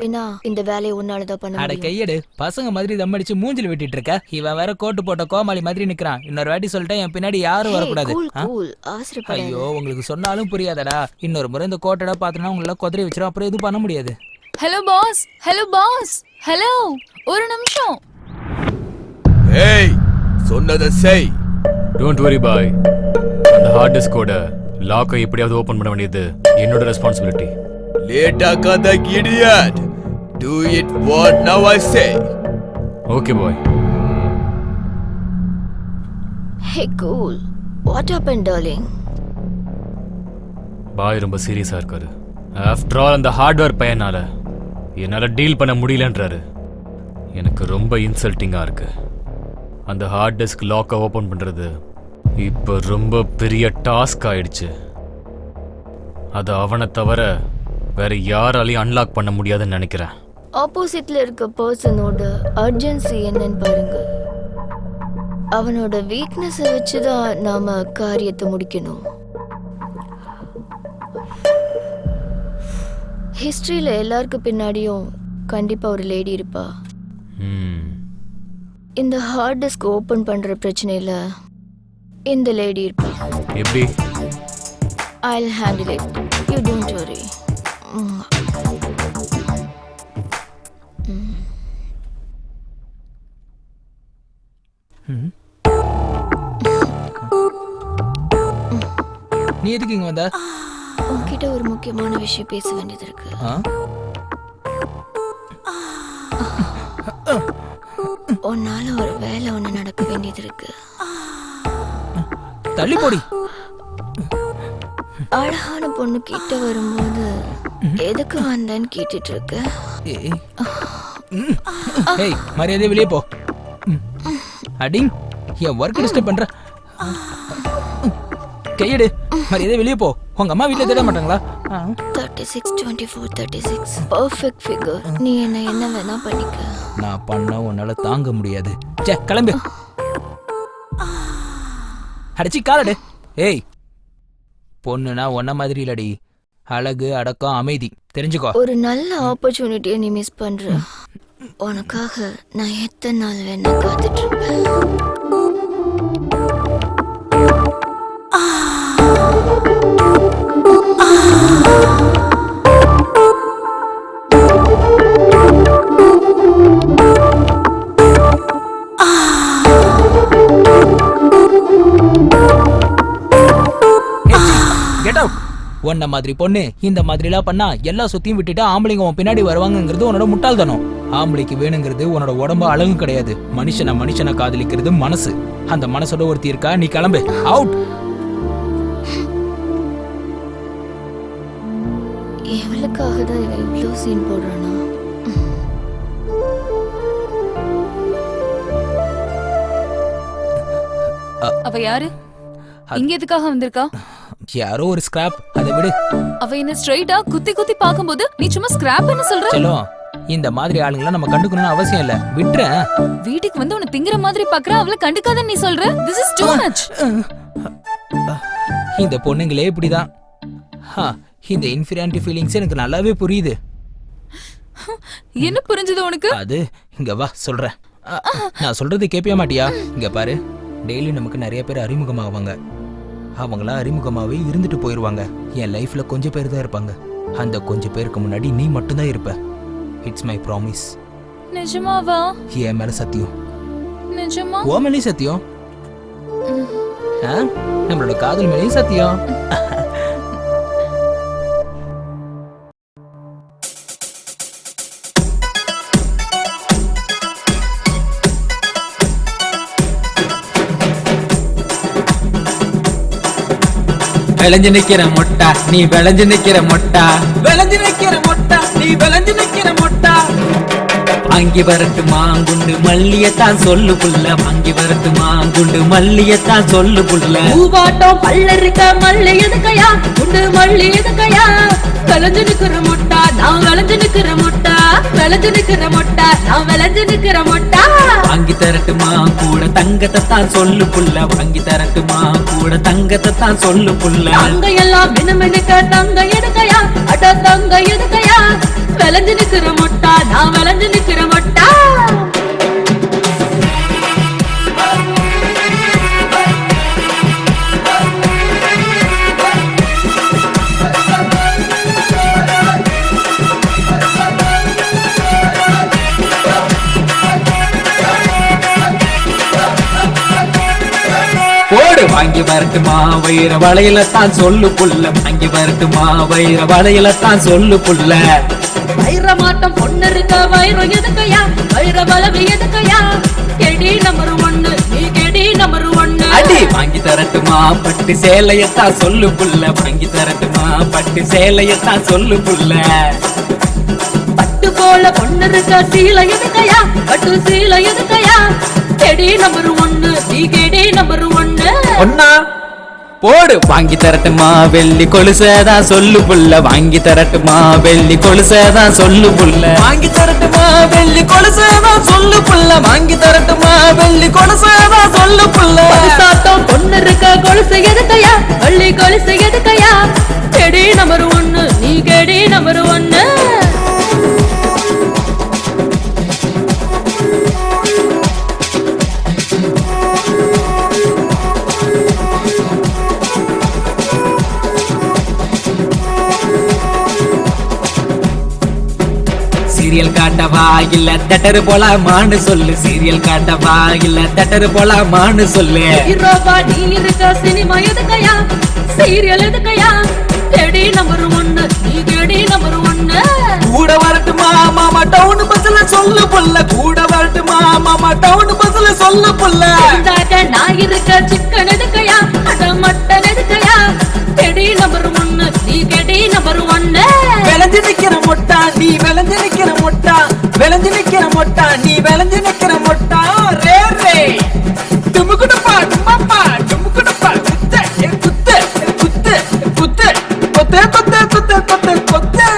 ஏன்னா இந்த வேலையை உன்னாலதான் பண்ண அட முடியும். கையெடு, பசங்க மாதிரி தம் அடிச்சு மூஞ்சில வெட்டிட்டு இருக்க. இவன் வேற கோட்டு போட்ட கோமாளி மாதிரி நிக்கிறான். இன்னொரு வாட்டி சொல்லிட்டேன், என் பின்னாடி யாரும் வரக்கூடாது. ஐயோ, உங்களுக்கு சொன்னாலும் புரியாதடா. இன்னொரு முறை இந்த கோட்டடா பாத்தனா உங்களை குதிரை வச்சிரும். அப்புறம் எதுவும் பண்ண முடியாது. Hello boss, hello boss, hello, ஒரு நிமிஷம். ஏய், சொன்னதை செய். டோன்ட் வரி பாய். அந்த ஹார்ட் டிஸ்கோட லாக்கை எப்படியாவது ஓபன் பண்ண வேண்டியது என்னோட ரெஸ்பான்சிபிலிட்டி. லேட் ஆகாத idiot. Do it what now I say. Okay boy. Hey cool. What happened darling? பாய் ரொம்ப சீரியஸா இருக்காரு. ஆஃப்டர் ஆல் அந்த ஹார்ட்வேர் பையனால என்னால டீல் பண்ண முடியலன்றாரு. எனக்கு ரொம்ப இன்சல்ட்டிங்கா இருக்கு. அந்த ஹார்ட் டிஸ்க் லாக்கை ஓபன் பண்றது இப்போ ரொம்ப பெரிய டாஸ்க் ஆயிடுச்சு. அது அவனை தவிர வேற யாராலையும் அன்லாக் பண்ண முடியாதுன்னு நினைக்கிறேன். ஆப்போசிட்ல இருக்க பர்சனோட அர்ஜென்சி என்னன்னு பாருங்க. அவனோட வீக்னஸை வச்சுதான் நாம காரியத்தை முடிக்கணும். ஹிஸ்டரியில எல்லாருக்கு பின்னாடியும் கண்டிப்பா ஒரு லேடி இருப்பா. இந்த ஹார்ட் டிஸ்க் ஓபன் பண்ற பிரச்சனையில இந்த லேடி இருப்பா. எப்படி? I'll handle it. You don't worry. நீ எதுக்கு இங்க வந்த? உன்கிட்ட ஒரு முக்கியமான விஷயம் பேச வேண்டியது இருக்கு. உன்னால ஒரு வேலை ஒண்ணு நடக்க வேண்டியது இருக்கு. தள்ளி போடி. அழகான பொண்ணு கிட்ட வரும்போது எதுக்கு வந்தேன்னு கேட்டுட்டு இருக்க? ஏய், மரியாதை வெளியே போ. அடிங், என் ஒர்க் டிஸ்டர்ப் பண்ற. கையெடு, மரியாதை வெளியே போ. உங்க அம்மா வீட்டுல தேட மாட்டாங்களா? 36 24 36 பெர்ஃபெக்ட் ஃபிகர். நீ என்ன வேணா பண்ணிக்க. நான் பண்ண உன்னால தாங்க முடியாது. சே, கிளம்பு. அடிச்சு காலடு. ஏய், பொண்ணுனா ஒன்ன மாதிரி இல்லடி. அழகு, அடக்கம், அமைதி. தெரிஞ்சுக்கோ. ஒரு நல்ல ஆப்பர்ச்சுனிட்டியை நீ மிஸ் பண்ற. உனக்காக நான் எத்தனை நாள் வேணா காத்துட்டு இருப்பேன். உன்ன மாதிரி பொண்ணு இந்த மாதிரிலாம் பண்ணா எல்லா சுத்தியும் விட்டுட்டு ஆம்பளைங்க உன் பின்னாடி வருவாங்கங்கிறது உன்னோட முட்டாள்தனம். ஆம்பளைக்கு வேணுங்கிறது உன்னோட உடம்பு அழகு கிடையாது. மனுஷனை காதலிக்கிறது மனசு. அந்த மனசோட ஒருத்தி இருக்கா, நீ கிளம்பு. அவுட். எவளுக்காக தான் இவன் இவ்வளோ சீன் போடுறானா? அவ யாரு? இங்க எதுக்காக வந்திருக்கா? யாரோ ஒரு ஸ்கிராப். அதை விடு. அவ என்ன ஸ்ட்ரைட்டா குத்தி குத்தி பாக்கும்போது நீ சும்மா ஸ்கிராப்னு சொல்ற? செல்லோ, இந்த மாதிரி ஆளுங்களை நம்ம கண்டுக்கணும்னு அவசியம் இல்ல. விட்டுற. வீட்டுக்கு வந்து உன்னை திங்கிற மாதிரி பாக்குற, அவளை கண்டுக்காதன்னு நீ சொல்ற? This is too much. இந்த பொண்ணுங்களே இப்படிதான். இந்த இன்ஃபீரியாரிட்டி ஃபீலிங்ஸ் எனக்கு நல்லாவே புரியுது. என்ன புரிஞ்சது உனக்கு? அது இங்க வா சொல்றேன். நான் சொல்றது கேட்பியா மாட்டியா? இங்க பாரு, டெய்லி நமக்கு நிறைய பேர் அறிமுகமாவாங்க. அவங்களா அறிமுகமாவே இருந்துட்டு போயிருவாங்க. என் லைஃப்ல கொஞ்சம் பேர் தான் இருப்பாங்க. அந்த கொஞ்சம் பேருக்கு முன்னாடி நீ மட்டும்தான் இருப்ப. It's my promise. நிஜமாவா? என் மேல சத்தியம். நிஜமா? ஓ மேலே சத்தியம். நம்மளோட காதல் மேலேயும் சத்தியம். விளைஞ்சு நிக்கிற மொட்டா நீ விளைஞ்சு நிக்கிற மொட்டா, விளைஞ்சு நிக்கிற மொட்டா நீ விளைஞ்சு நிக்கிற மொட்டா. வாங்கி வரட்டுமா குண்டு மல்லியத்தான் சொல்லு புள்ள, வாங்கி வரட்டுமா குண்டு மல்லியத்தான் சொல்லு புள்ள. பூவாட்டம் பல்ல இருக்க மல்லி எதுக்கையா, குண்டு மல்லி எதுக்கையா. விளைஞ்சு நிக்கிற மொட்டா நான் விளைஞ்சு நிக்கிற மொட்டா, விளைஞ்சு நிக்கிற மொட்டா நான் விளைஞ்சு நிக்கிற மொட்டா. வாங்கி தரட்டுமா கூட தங்கத்தை தான் சொல்லு புள்ள, வாங்கி தரட்டுமா கூட தங்கத்தை தான் சொல்லு புள்ள. தங்க எல்லாம் மினுமினுக்க தங்க எதுக்கையா, அட தங்க எதுக்கையா. விளைஞ்சு நிக்கிற மொட்டா நான் விளைஞ்சு நிக்கிற மொட்டா. போடு வாங்கி வரட்டுமா வைர வளையல தான் சொல்லு புள்ள, வாங்கி வரட்டுமா வைர வளையல தான் சொல்லு புள்ள. வைரமாட்டம் பொண்ணு இருக்க வைரம் எதுக்கையா, வைர வளவு எதுக்கையா. கெடி நம்பர் 1 நீ கெடி நம்பர் 1. அடி வாங்கி தரட்டுமா பட்டு சேலையத்தான் சொல்லு புள்ள, வாங்கி தரட்டுமா பட்டு சேலையத்தான் சொல்லு புள்ள. பட்டு போல பொண்ணு இருக்க சீலை எதுக்கையா, பட்டு சீலை எதுக்கையா. கெடி நம்பர் 1 நீ கெடி நம்பர் 1. ஒன்னா போடு வாங்கி தரட்டுமா வெள்ளி கொலுசதான் சொல்லு புள்ள, வாங்கி தரட்டுமா வெள்ளி கொலுசதான் சொல்லு புள்ள. வாங்கி தரட்டுமா வெள்ளி கொலுசதான் சொல்லு புள்ள, வாங்கி தரட்டுமா வெள்ளி கொலுசதான் சொல்லு புள்ள. சாத்தம் பொண்ணு இருக்க கொலுசு எதுக்கையா, வள்ளி கொலுசு எதுக்கையா. கெடி நம்பர் 1 நீ கெடி நம்பர் 1. சீரியல் காட்டவா இல்ல தட்டரு போலாமான்னு சொல்லு, சீரியல் காட்டவா இல்ல தட்டரு போலாமான்னு சொல்லு. ஹீரோவா நீ இருக்க சினிமா எதுக்கையா, சீரியல் எதுக்கையா. கெடி நம்பர் 1 நீ கெடி நம்பர் 1. கூட வரட்டுமா மாமா டவுன் பஸ்ல சொல்லு புள்ள, கூட வரட்டுமா மாமா டவுன் பஸ்ல சொல்லு புள்ள. நான் இருக்க சிக்கன் எதுக்கையா, அட மட்டன் எதுக்கையா. கெடி நம்பர் 1 நீ கெடி நம்பர் 1. விளைஞ்சு நிக்கிற மொட்டா நீ விளைஞ்சு நிக்கிற மொட்டா, விளைஞ்சு நிக்கிற மொட்டா நீ விளைஞ்சு நிக்கிற மொட்டா. ரே ரே டுமுகுடுப்பா டும்மப்பா டுமுகுடுப்பா குத்து குத்து குத்து குத்து கொத்தே கொத்தே கொத்தே கொத்தே கொத்தே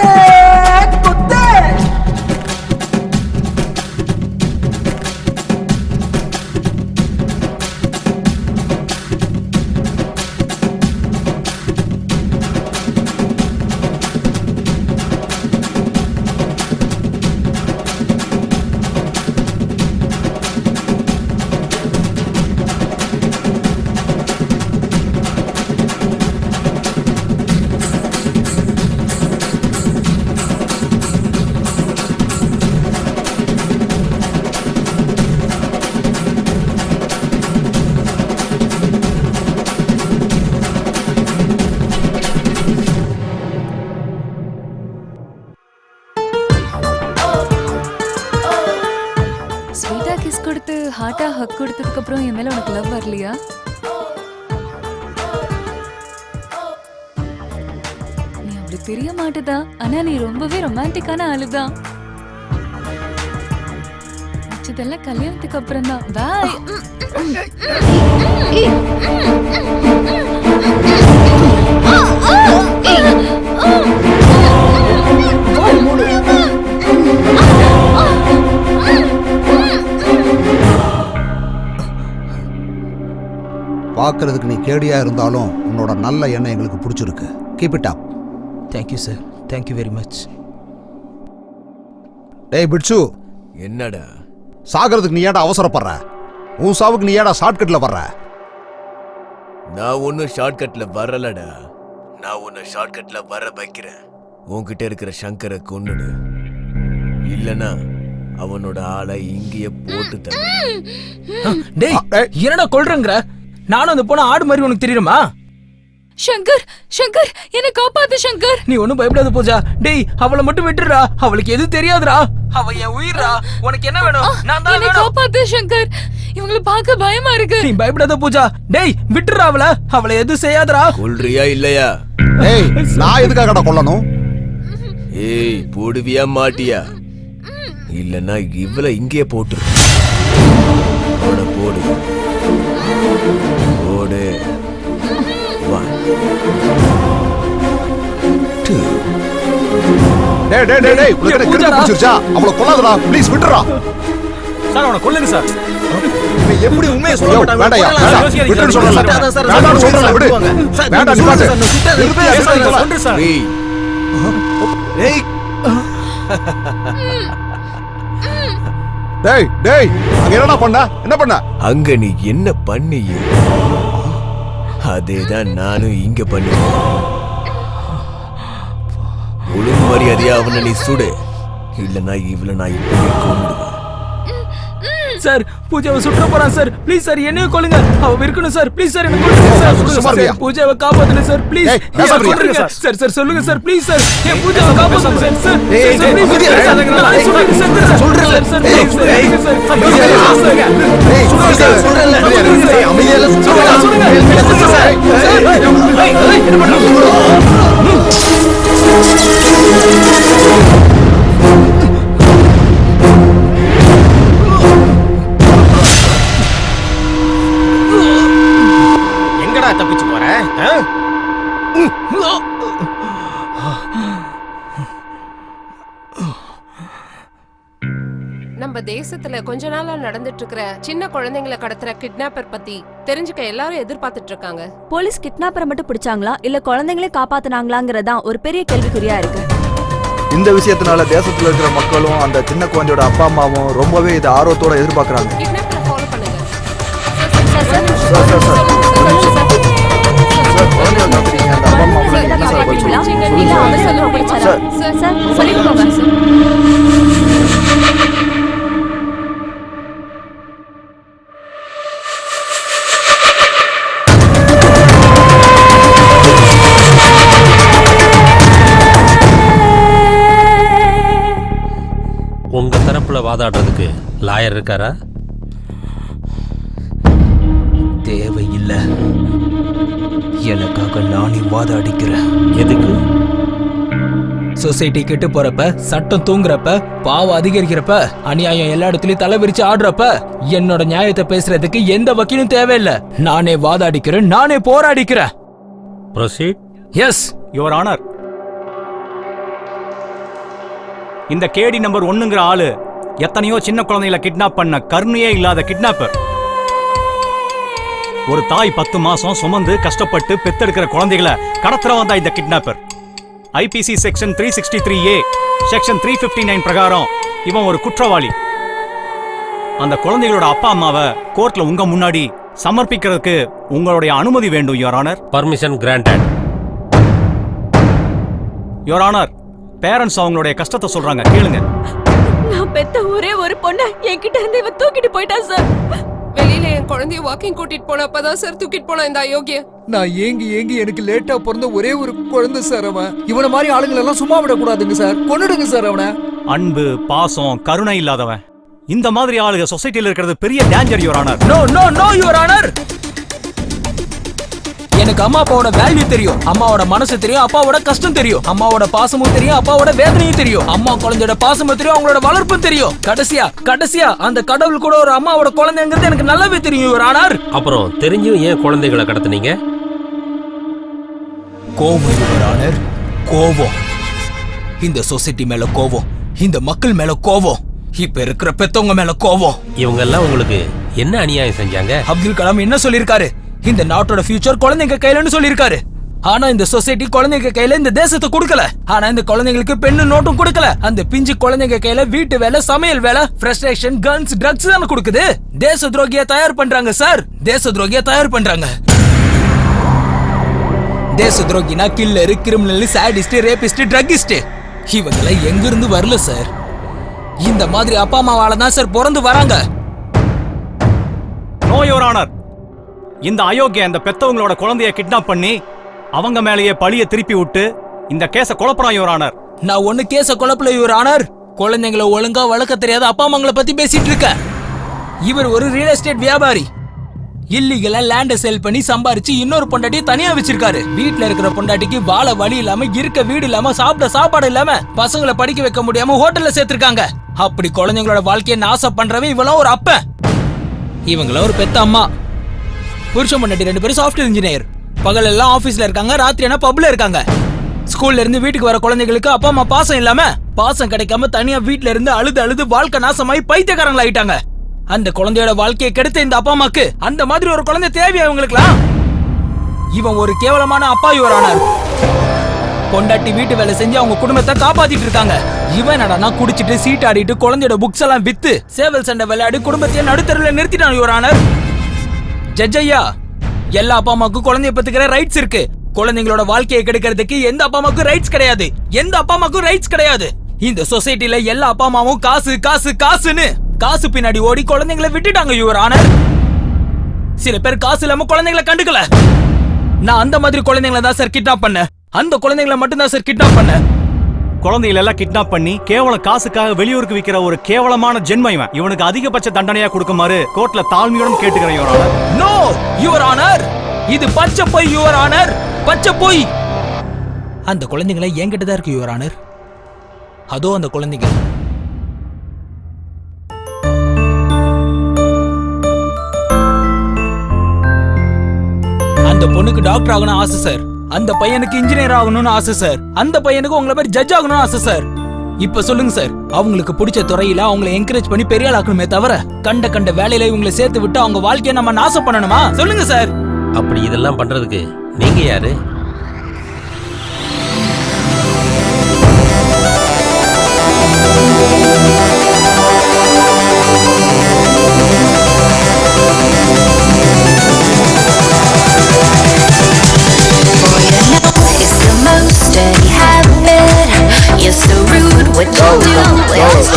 கொத்தே. ஹக் கொடுத்ததுக்கு அப்புறம் என் மேல உனக்கு லவ் வரலையா? நீ அப்படி தெரிய மாட்டதா, ஆனா நீ ரொம்பவே ரொமான்டிக்கான ஆளுதான். இதெல்லாம் கல்யாணத்துக்கு அப்புறம் தான். பாய். பார்க்கறதுக்கு நீ கேடியா இருந்தாலும் உன்னோட நல்ல எண்ணம் எங்களுக்கு பிடிச்சிருக்கு. Keep it up. Thank you sir, thank you very much. டேய் பிட்சு, என்னடா சாகிறதுக்கு நீ ஏடா அவசரப்படுற? உன் சாவுக்கு நீ ஏடா ஷார்ட்கட்ல வர்ற? நான் ஒன்னும் ஷார்ட்கட்ல வரலடா. நான் உன்னை ஷார்ட்கட்ல வர வைக்கிறேன். உன்கிட்ட இருக்கிற சங்கரை கொன்னுடு, இல்லனா அவனோட ஆளை இங்கேயே போட்டு தர. டேய் என்னடா கொல்றங்கற? நானும் அந்த பொண்ணு ஆடு மாதிரி உனக்கு தெரியுமா? சங்கர், சங்கர் என்ன காப்பாத்து சங்கர். நீ ஒண்ணும் பயப்படாத பூஜா. டேய் அவளை மட்டும் விட்டுறா, அவளுக்கு எதுவும் தெரியாதுடா. அவ என் உயிரா. உனக்கு என்ன வேணும்? நான் தான் என்ன காப்பாத்து சங்கர். இவங்கள பார்க்க பயமா இருக்கு. நீ பயப்படாத பூஜா. டேய் விட்டுறா அவளை, அவளை எதுவும் செய்யாதடா. கொல்றியா இல்லையா? டேய் நான் எதுக்காகடா கொல்லணும்? ஏய் போடுவியா மாட்டியா? இல்லனா இவளை இங்கேயே போட்டுரு. போடு போடு போடு. 1 2. டேய் டேய் டேய் டேய் உனக்கு கிறுக்கு பிடிச்சிருச்சா? அவளை கொல்லாதடா ப்ளீஸ், விட்டுறா. சார் அவனை கொல்லுங்க சார். இவன் எப்படி உண்மையை சொல்ல மாட்டாங்க? வேண்டாயா, விட்டுன்னு சொல்றேன். வேண்டாம்னு சொல்றேன், விடு. வேண்டாம் நிப்பாட்டு. சொல்றேன் சார். ஏய் டேய் டேய் அங்க என்னடா பண்ண? என்ன பண்ண? அங்க நீ என்ன பண்ணியோ அதேதான் நானும் இங்க பண்ணுவேன். ஒழுங்கு மரியாதையா அவனை நீ சுடு, இல்லனா இவளை நான் இப்பவே கொன்னுடுவேன். சார் பூஜாவை சுற்ற போறான் சார். ப்ளீஸ் சார் என்னையும் கொல்லுங்க. அவ இருக்கணும் சார். ப்ளீஸ் சார் என்ன கொல்லுங்க சார். பூஜாவை காப்பாத்துங்க சார் ப்ளீஸ். சார் சார் சொல்லுங்க சார் ப்ளீஸ் சார். என் பூஜாவை காப்பாத்துங்க சார். சார் சொல்றேன் சார். ப்ளீஸ் எங்கடா தப்பிச்சு போற? நம்ம தேசத்துல கொஞ்ச நாளா நடந்துட்டு இருக்கிற சின்ன குழந்தைங்களை கடத்துற கிட்னாப்பர் பத்தி தெரிஞ்சுக்க எல்லாரும் எதிர்பார்த்துட்டு இருக்காங்க. போலீஸ் கிட்னாப்பரை மட்டும் பிடிச்சாங்களா இல்ல குழந்தைங்களே காப்பாத்துனாங்களாங்கறதான் ஒரு பெரிய கேள்விக்குறியா இருக்கு. இந்த விஷயத்தினால தேசத்துல இருக்கிற மக்களும் அந்த சின்ன குழந்தையோட அப்பா அம்மாவும் ரொம்பவே இதை ஆர்வத்தோட எதிர்பார்க்கறாங்க. கிட்னாப்பரை ஃபாலோ பண்ணுங்க. குழந்தையோட அந்த அப்பா அம்மாவுல என்ன சார் பதில் சொல்லுங்க? உங்க தரப்புல வாதாடுறதுக்கு லாயர் இருக்காரா? தேவையில்லை. எனக்காக நானே வாதாடிக்கிறேன். எதுக்கு? சொசைட்டி கெட்டு போறப்ப, சட்டம் தூங்குறப்ப, பாவம் அதிகரிக்கிறப்ப, அநியாயம் எல்லா இடத்துலயும் தலை விரிச்சு ஆடுறப்ப என்னோட நியாயத்தை பேசுறதுக்கு எந்த வக்கீலும் தேவையில்லை. நானே வாதாடிக்கிறேன், நானே போராடிக்கிறேன். ப்ரொசீட். எஸ் யுவர் ஆனர், இந்த கேடி நம்பர் 1ங்கிற ஆளு எத்தனையோ சின்ன குழந்தைகளை கிட்னாப் பண்ண கருணையே இல்லாத கிட்னாப்பர். ஒரு தாய் 10 மாசம் சுமந்து கஷ்டப்பட்டு பெத்தெடுக்கிற குழந்தைகளை கடத்துறவன் தான் இந்த kidnapper. IBC section 363A section 359 பிரகாரம் இவன் ஒரு குற்றவாளி. அந்த குழந்தைகளோட அப்பா அம்மாவை கோர்ட்ல உங்க முன்னாடி சமர்ப்பிக்கிறதுக்கு உங்களுடைய அனுமதி வேண்டும் your honour. Permission granted. Your honour, parents அவங்களுடைய கஷ்டத்தை சொல்றாங்க, கேளுங்க. நான் பெத்த ஒரே ஒரு பொண்ணை என்கிட்ட இருந்து இவன் தூக்கிட்டு போயிட்டா சார். வெளியில என் குழந்தைய வாக்கிங் கூட்டிட்டு போனப்பதான் சார் தூக்கிட்டு போன இந்த அயோக்கிய. நான் ஏங்கி எனக்கு லேட்டா பிறந்த ஒரே ஒரு குழந்தை சார் அவன். இவன மாதிரி ஆளுங்களை எல்லாம் சும்மா விடக்கூடாதுங்க சார். கொன்னுடுங்க சார் அவனை. அன்பு, பாசம், கருணை இல்லாதவன் இந்த மாதிரி ஆளுங்க சொசைட்டில இருக்கிறது பெரிய danger your honour. No no no your honour. எனக்கு அம்மா அப்பாவோட வேல்யூ தெரியும், அம்மாவோட மனசு தெரியும், அப்பாவோட கஷ்டம் தெரியும், அம்மாவோட பாசமும் தெரியும், அப்பாவோட வேதனையும் தெரியும், அம்மா குழந்தையோட பாசமும் தெரியும், அவங்களோட வளர்ப்பும் தெரியும். கடைசியா அந்த கடவுள் கூட ஒரு அம்மாவோட குழந்தைங்கிறது எனக்கு நல்லாவே தெரியும் யுவர் ஆனர். அப்புறம் தெரிஞ்சும் ஏன் குழந்தைகளை கடத்துனீங்க? கோவம் யுவர் ஆனர், கோவம். இந்த சொசைட்டி மேல கோவம், இந்த மக்கள் மேல கோவம், இப்ப இருக்கிற பெத்தவங்க மேல கோவம். இவங்க எல்லாம் உங்களுக்கு என்ன அநியாயம் செஞ்சாங்க? அப்துல் கலாம் என்ன சொல்லிருக்காரு? இந்த நாட்டோட ஃபியூச்சர் குழந்தைங்க கையிலன்னு சொல்லிருக்காரு. ஆனா இந்த சொசைட்டி குழந்தைங்க கையில இந்த தேசத்தை கொடுக்கல. ஆனா இந்த குழந்தைங்களுக்கு பெண்ணு நோட்டும் கொடுக்கல. அந்த பிஞ்சு குழந்தைங்க கையில வீட்டு வேலை, சமையல் வேலை, ஃப்ரஸ்ட்ரேஷன், கன்ஸ், ட்ரக்ஸ் தான் கொடுக்குது. தேச துரோகியா தயார் பண்றாங்க சார், தேச துரோகியா தயார் பண்றாங்க. தேச துரோகினா killer, criminal, sadist, rapist, druggist இவங்களை எங்க இருந்து வரல சார். இந்த மாதிரி அப்பா அம்மாவால தான் சார் பிறந்து வராங்க. No your honour. இந்த அயோக்கிய இந்த பெத்தவங்களோட குழந்தைய கிட்னாப் பண்ணி அவங்க மேலேயே பழிய திருப்பி விட்டு இந்த கேஸ குழப்பறான் யுவர் ஆனர். நான் ஒண்ணு கேஸ குழப்பல யுவர் ஆனர். குழந்தைங்களை ஒழுங்கா வளர்க்க தெரியாத அப்பா அம்மாங்களை பத்தி பேசிட்டு இருக்க. இவர் ஒரு ரியல் எஸ்டேட் வியாபாரி. இல்லீகலா லேண்ட சேல் பண்ணி சம்பாரிச்சு இன்னொரு பொண்டாட்டியை தனியா வச்சிருக்காரு. வீட்டுல இருக்கிற பொண்டாட்டிக்கு வாழ வழி இல்லாம, இருக்க வீடு இல்லாம, சாப்பிட சாப்பாடு இல்லாம, பசங்களை படிக்க வைக்க முடியாம ஹோட்டல்ல சேர்த்திருக்காங்க. அப்படி குழந்தைங்களோட வாழ்க்கையை நாசம் பண்றவன் இவெல்லாம் ஒரு அப்ப, இவங்கள ஒரு பெத்த அம்மா. புருஷன் பொண்டாட்டி 2 பேரும் சாஃப்ட்வேர் இன்ஜினியர். பகல் எல்லாம் ஆபீஸ்ல இருக்காங்க, ராத்திரி ஆனா பப்ல இருக்காங்க. ஸ்கூல்ல இருந்து வீட்டுக்கு வர குழந்தைகளுக்கு அப்பா அம்மா பாசம் இல்லாம, பாசம் கிடைக்காம தனியா வீட்டுல இருந்து அழுது வாழ்க்கை நாசமாயி பைத்தியக்காரங்களா ஆயிட்டாங்க. அந்த குழந்தையோட வாழ்க்கையை கெடுத்த இந்த அப்பா அம்மாக்கு அந்த மாதிரி ஒரு குழந்தை தேவையா இவங்களுக்குலாம்? இவன் ஒரு கேவலமான அப்பா யுவர் ஆனர். பொண்டாட்டி வீட்டு வேலை செஞ்சு அவங்க குடும்பத்தை காப்பாத்திட்டு இருக்காங்க. இவன் என்னடா குடிச்சிட்டு சீட் ஆடிட்டு குழந்தையோட புக்ஸ் எல்லாம் வித்து சேவல் சண்டை விளையாடி குடும்பத்தையே நடுத்தருல நிறுத்திட்டான் யுவர் ஆனர். ஜட்ஜையா, எல்லா அப்பா அம்மாவுக்கும் குழந்தைய பத்துக்கிற ரைட்ஸ் இருக்கு. குழந்தைங்களோட வாழ்க்கையை கெடுக்கிறதுக்கு எந்த அப்பா அம்மாவுக்கும் ரைட்ஸ் கிடையாது. எந்த அப்பா அம்மாவுக்கும் ரைட்ஸ் கிடையாது. இந்த சொசைட்டில எல்லா அப்பா அம்மாவும் காசு காசு காசுன்னு காசு பின்னாடி ஓடி குழந்தைங்களை விட்டுட்டாங்க யுவர் ஆனர். சில பேர் காசு இல்லாம குழந்தைங்களை கண்டுக்கல. நான் அந்த மாதிரி குழந்தைங்களை தான் சார் கிட்னாப் பண்ணேன். அந்த குழந்தைங்களை மட்டும் தான் சார் கிட்னாப் பண்ணேன். குழந்தைகளை எல்லாம் கிட்னாப் பண்ணி கேவலம் காசுக்காக வெளியூருக்கு விக்கிற ஒரு கேவலமான ஜென்மம் இவன். இவனுக்கு அதிகபட்ச தண்டனையா கொடுக்குமாறு கோர்ட்ல தாழ்மையுடன் கேட்டுக்கிறேன் your honour. No your honour, இது பச்சை பொய் யுவர் ஆனர், பச்சை பொய். அந்த குழந்தைங்களை என்கிட்ட தான் இருக்கு யுவர் ஆனர். அதோ அந்த குழந்தைங்க. அந்த பொண்ணுக்கு டாக்டர் ஆகணும் ஆசை சார். அந்த பையனுக்கு இன்ஜினியர் ஆகணும்னு ஆசை சார். அந்த பையனுக்கு உங்களை மாதிரி ஜட்ஜ் ஆகணும்னு ஆசை சார். இப்ப சொல்லுங்க சார், அவங்களுக்கு பிடிச்ச துறையில அவங்களை என்கரேஜ் பண்ணி பெரிய ஆளாக்கணுமே தவிர கண்ட வேலையில இவங்களை சேர்த்து விட்டு அவங்க வாழ்க்கையை நம்ம நாசம் பண்ணணுமா? சொல்லுங்க சார். அப்படி இதெல்லாம் பண்றதுக்கு நீங்க யாரு? You're so rude, what you do is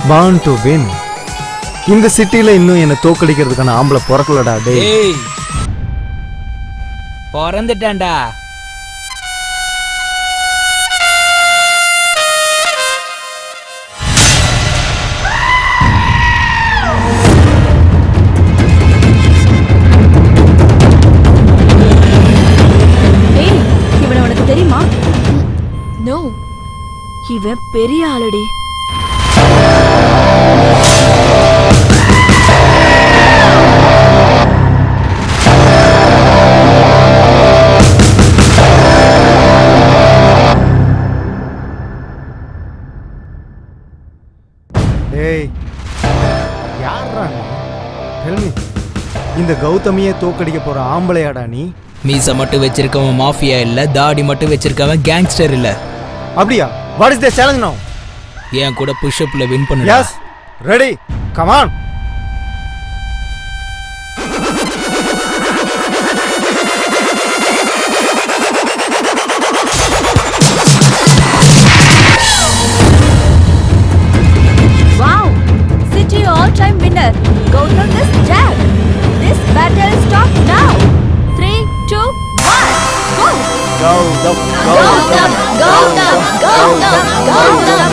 Born to win. இந்த சிட்டில இன்னும் என்ன தோக்கடிக்கிறதுக்கான ஆம்பளை பிறக்கலடா டேய். பிறந்துட்டேன்டா. இவன் உனக்கு தெரியுமா? நோ. இவன் பெரிய ஆளுடி. இந்த கௌதமியை தோக்கடிக்க போற ஆம்பளையாடா நீ? மீசை மட்டும் வச்சிருக்கவன் மாஃபியா இல்ல, தாடி மட்டும் வச்சிருக்கவன் கேங்ஸ்டர் இல்ல. அப்படியா? வாட் இஸ் தி சேலஞ்ச் நவ? ஏன் கூட புஷ் அப்ல வின் பண்ணு. Yes, ready, come on. Wow! City all-time winner, Gautam is Jack. This battle starts now. 3, 2, 1, go! Gautam, Gautam, Gautam, Gautam, Gautam,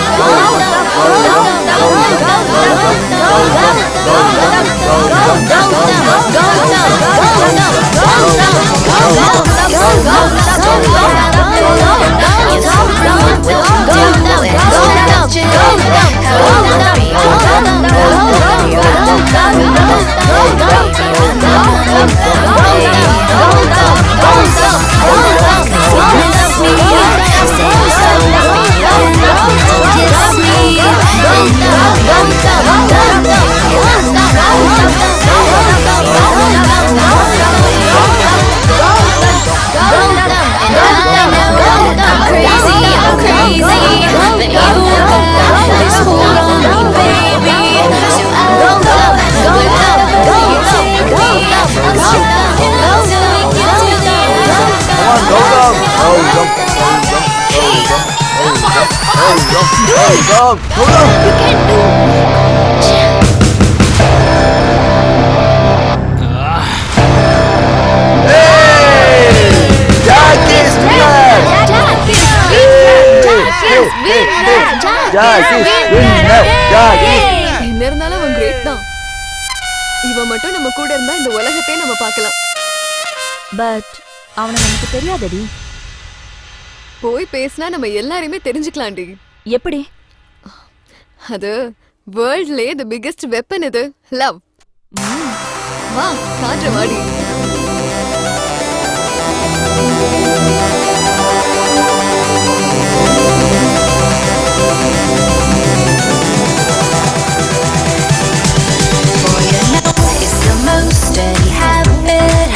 என்ன இருந்தாலும் அவன் கிரேட் தான். இவன் மட்டும் நம்ம கூட இருந்தா இந்த உலகத்தை நம்ம பார்க்கலாம். பட் அவனை நமக்கு தெரியாதடி. போய் பேசினா நம்ம எல்லாரையுமே தெரிஞ்சுக்கலாம்டி. எப்படி? அது வேர்ல்ட்லயே தி பிகெஸ்ட் வெப்பன் இது, லவ். வா காற்று வாடி. Steady habit.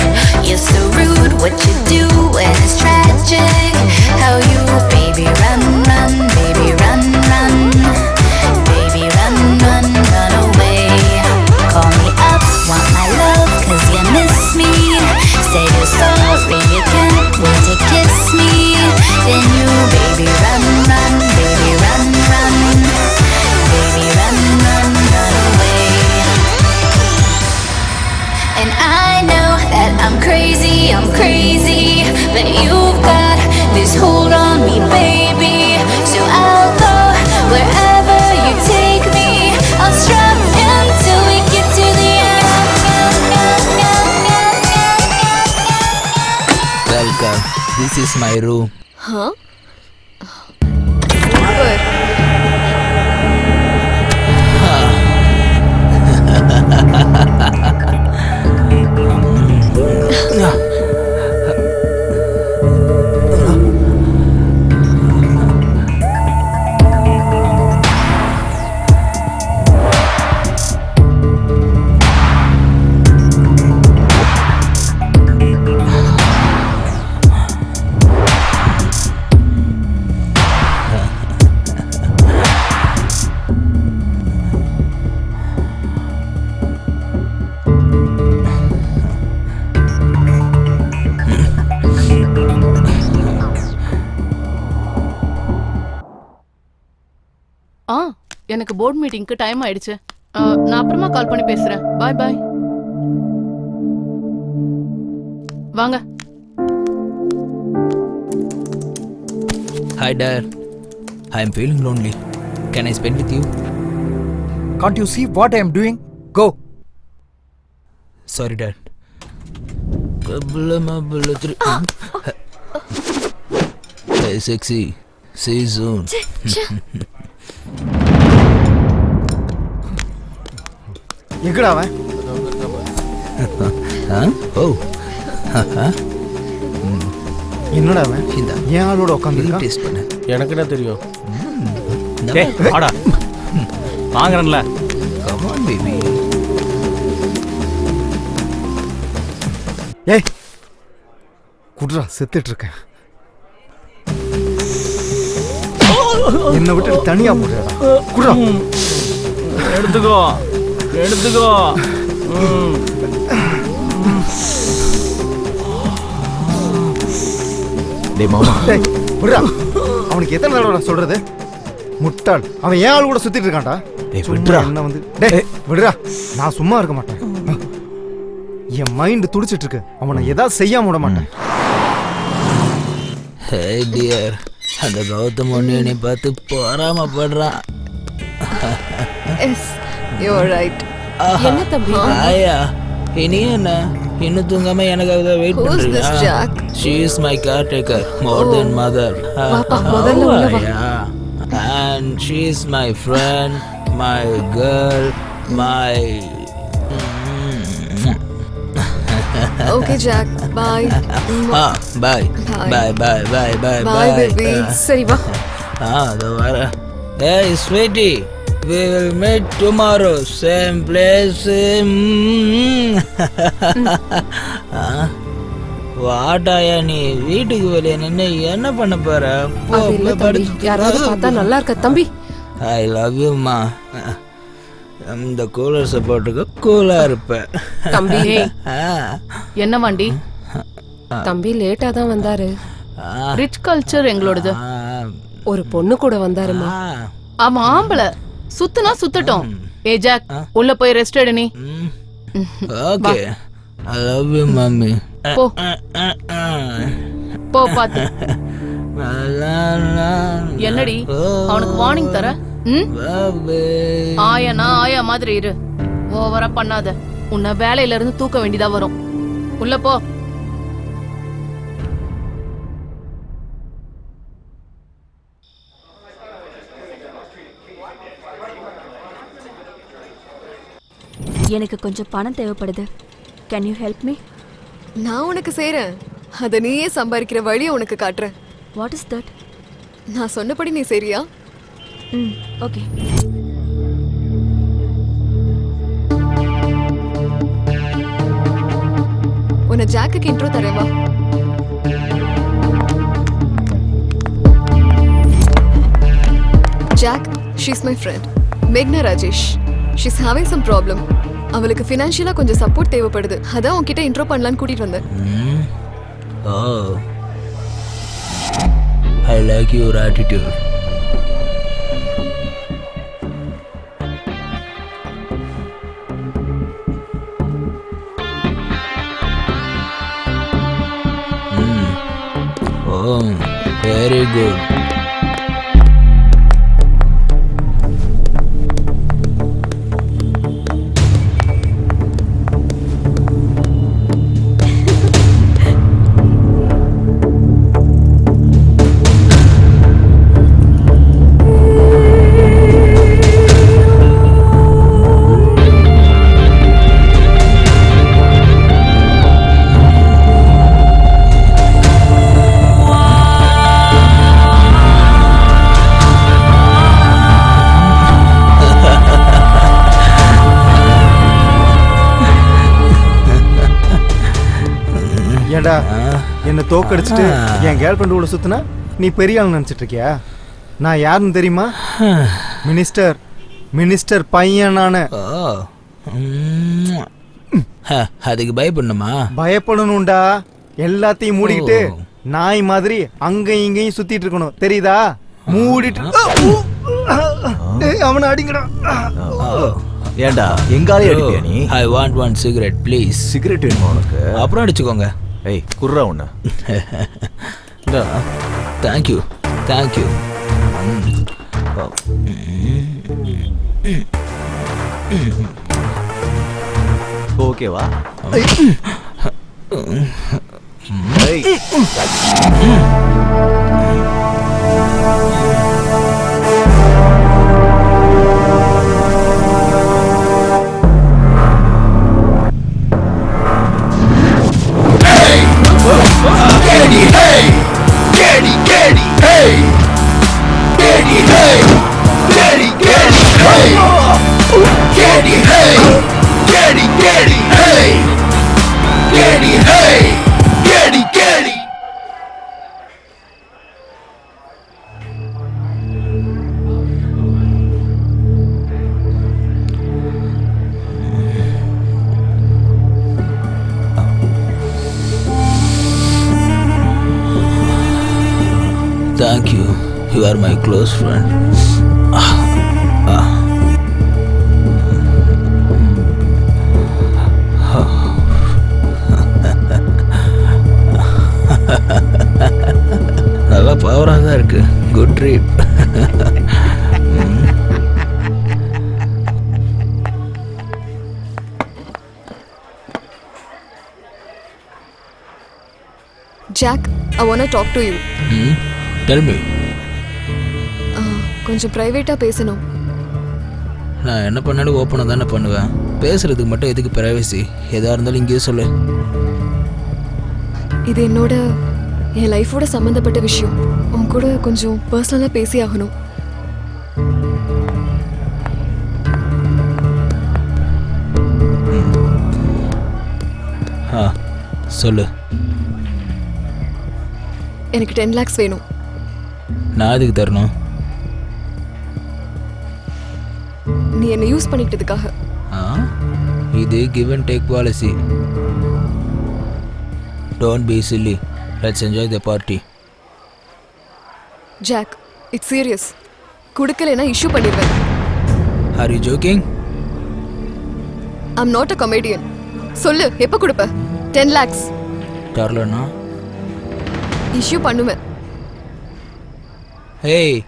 You're so rude, what you do when it's tragic. How you, baby, run, run, baby, run, run. Baby, run, run, run away. Call me up, want my love, cause you miss me. Say you're sorry, you can't wait to kiss me. Then you, baby, run, run, baby, run, run. Baby, run, run, run away. And I know that I'm crazy, but you've got this hold on me, baby. So I'll go wherever you take me. I'll strum until we get to the end. Welcome. This is my room. Huh? Super. எனக்கு board மீட்டிங்க்கு time ஆயிடுச்சு. நான் அப்புறமா கால் பண்ணி பேசுறேன். பாய் பாய். வாங்க. Hi dad. I am feeling lonely. Can I spend with you? Can't you see what I am doing? Go. Sorry dad. Hey sexy. See you soon. எங்கடா அவன்? ஓ. என்னடா அவன்? ஏன் ஆளோட உட்கார்ந்திருக்கான்? டேஸ்ட் பண்ணு. எனக்கு என்ன தெரியும்? டேய் வாடா. வாங்குறேன்ல. Come on baby. ஏய் குடுறா, செத்துட்டு இருக்கேன். என்னை விட்டு தனியா போடுறா. குடுறா. எடுத்துக்கோ எடுத்துக்கோ. டேய் மாமா, டேய் விடுறா. அவனுக்கு எத்தனை தடவை சொல்றது? முட்டாள், அவன் ஏன் ஆள் கூட சுத்திட்டு இருக்கான்டா. டேய் சும்மா விடுறா. என்ன வந்து டேய் விடுறா. நான் சும்மா இருக்க மாட்டேன். என் மைண்ட் துடிச்சிட்டு இருக்கு. அவனை ஏதாவது செய்யாம விட மாட்டேன். ஹே டியர், அந்த கௌதம் ஒன்று என்னை பார்த்து பொறாமப்படுறான். Yes you are right. என்ன தம்பி? ஆயா, இனி என்ன இன்னும் தூங்காம எனக்காக தான் வெயிட் Who's this பண்றீங்க? Jack? She is my caretaker, more than mother. வாப்பா, முதல்ல உள்ள வா. Yeah. And she is my friend, my girl, my Okay Jack, bye. bye. Bye bye bye bye Bye baby. சரி வா. அதோ வர. Hey sweetie, we will meet tomorrow, same place. வாட்டாயா, நீ வீட்டுக்கு வெளியே நின்று என்ன பண்ண போற? அது இல்ல தம்பி, யாராவது பார்த்தா நல்லா இருக்க தம்பி. ஐ லவ் யூ மா. இந்த கூலர் சப்போர்ட்டுக்கு கூலா இருப்பேன் தம்பி. என்ன வண்டி? தம்பி லேட்டா தான் வந்தாரு. ரிச் கல்ச்சர் எங்களோடது. ஒரு பொண்ணு கூட வந்தாருமா. அவன் ஆம்பளை, சுத்துனா சுத்தட்டும். ஏ ஜாக், உள்ள போய் ரெஸ்ட் எடு நீ. Okay, I love you mummy. போ போ பாத்து. என்னடி அவனுக்கு வார்னிங் தர? ஆயானா ஆயா மாதிரி இரு, ஓவரா பண்ணாத. உன்னை வேலையில இருந்து தூக்க வேண்டியதா வரும். உள்ள போ. எனக்கு கொஞ்சம் பணம் தேவைப்படுது. Can you help me? நான் உனக்கு செய்றேன். அத நீயே சம்பாதிக்கிற வழியை உனக்கு காட்டுறேன். What is that? நான் சொன்னபடி நீ சரியா? ஓகே. உன்னை ஜாக்குக்கு இன்ட்ரோ தரேவா? ஜாக், ஷீஸ் மை ஃப்ரெண்ட் மேக்னா Rajesh. She's having some problem. அவளுக்கு ஃபினான்ஷியலா கொஞ்சம் சப்போர்ட் தேவைப்படுது. அதான் உன்கிட்ட இன்ட்ரோ பண்ணலான்னு கூட்டிட்டு வந்தேன். Oh, I like your attitude. Oh, very good. ஏண்டா என்ன தோக்கடிச்சிட்டு என் கேர்ள் ஃப்ரெண்ட் கூட சுத்தினா நீ பெரிய ஆள் நினைச்சிட்டு இருக்கியா? நான் யாருன்னு தெரியுமா? மினிஸ்டர் பையன் நானு. அதுக்கு பயப்படணுமா? பயப்படணும்டா. எல்லாத்தையும் மூடிக்கிட்டு நாய் மாதிரி அங்கேயும் இங்கேயும் சுத்திட்டு இருக்கணும், தெரியுதா? மூடிட்டு அவனை அடிங்கடா. ஏண்டா எங்காலே அடிப்பியா நீ? I want one cigarette please. Cigarette வேணுமா உனக்கு? அப்புறம் அடிச்சுக்கோங்க. ஏய் குர்ரா உன்ன. Thank you thank you. ஓகேவா? Hey! You are my close friend. நல்லா பவராக தான் இருக்கு. Good dream. Jack, I want to talk to you. Tell me. கொஞ்சம் பிரைவேட்டா பேசணும். நான் என்ன பண்ணாலும் ஓப்பனாக தானே பண்ணுவேன். பேசுறதுக்கு மட்டும் எதுக்கு பிரைவசி? எதா இருந்தாலும் இங்கேயே சொல்லு. இது என்னோட என் லைஃபோட சம்மந்தப்பட்ட விஷயம். உன் கூட கொஞ்சம் பர்சனலாக பேசி ஆகணும். சொல்லு. எனக்கு 10 lakhs வேணும். நான் எதுக்கு தரணும்? நீ என்ன யூஸ் பண்ணிக்கிட்டதுக்காக. இது give and take policy. Don't be silly. Let's enjoy the party. Jack, it's serious. குடுக்கலைன்னா இஷ்யூ பண்ணிடுவேன். Are you joking? I'm not a comedian. சொல்லு, எப்போ கொடுப்ப? 10 lakhs. தரலன்னா இஷ்யூ பண்ணுவேன். Hey,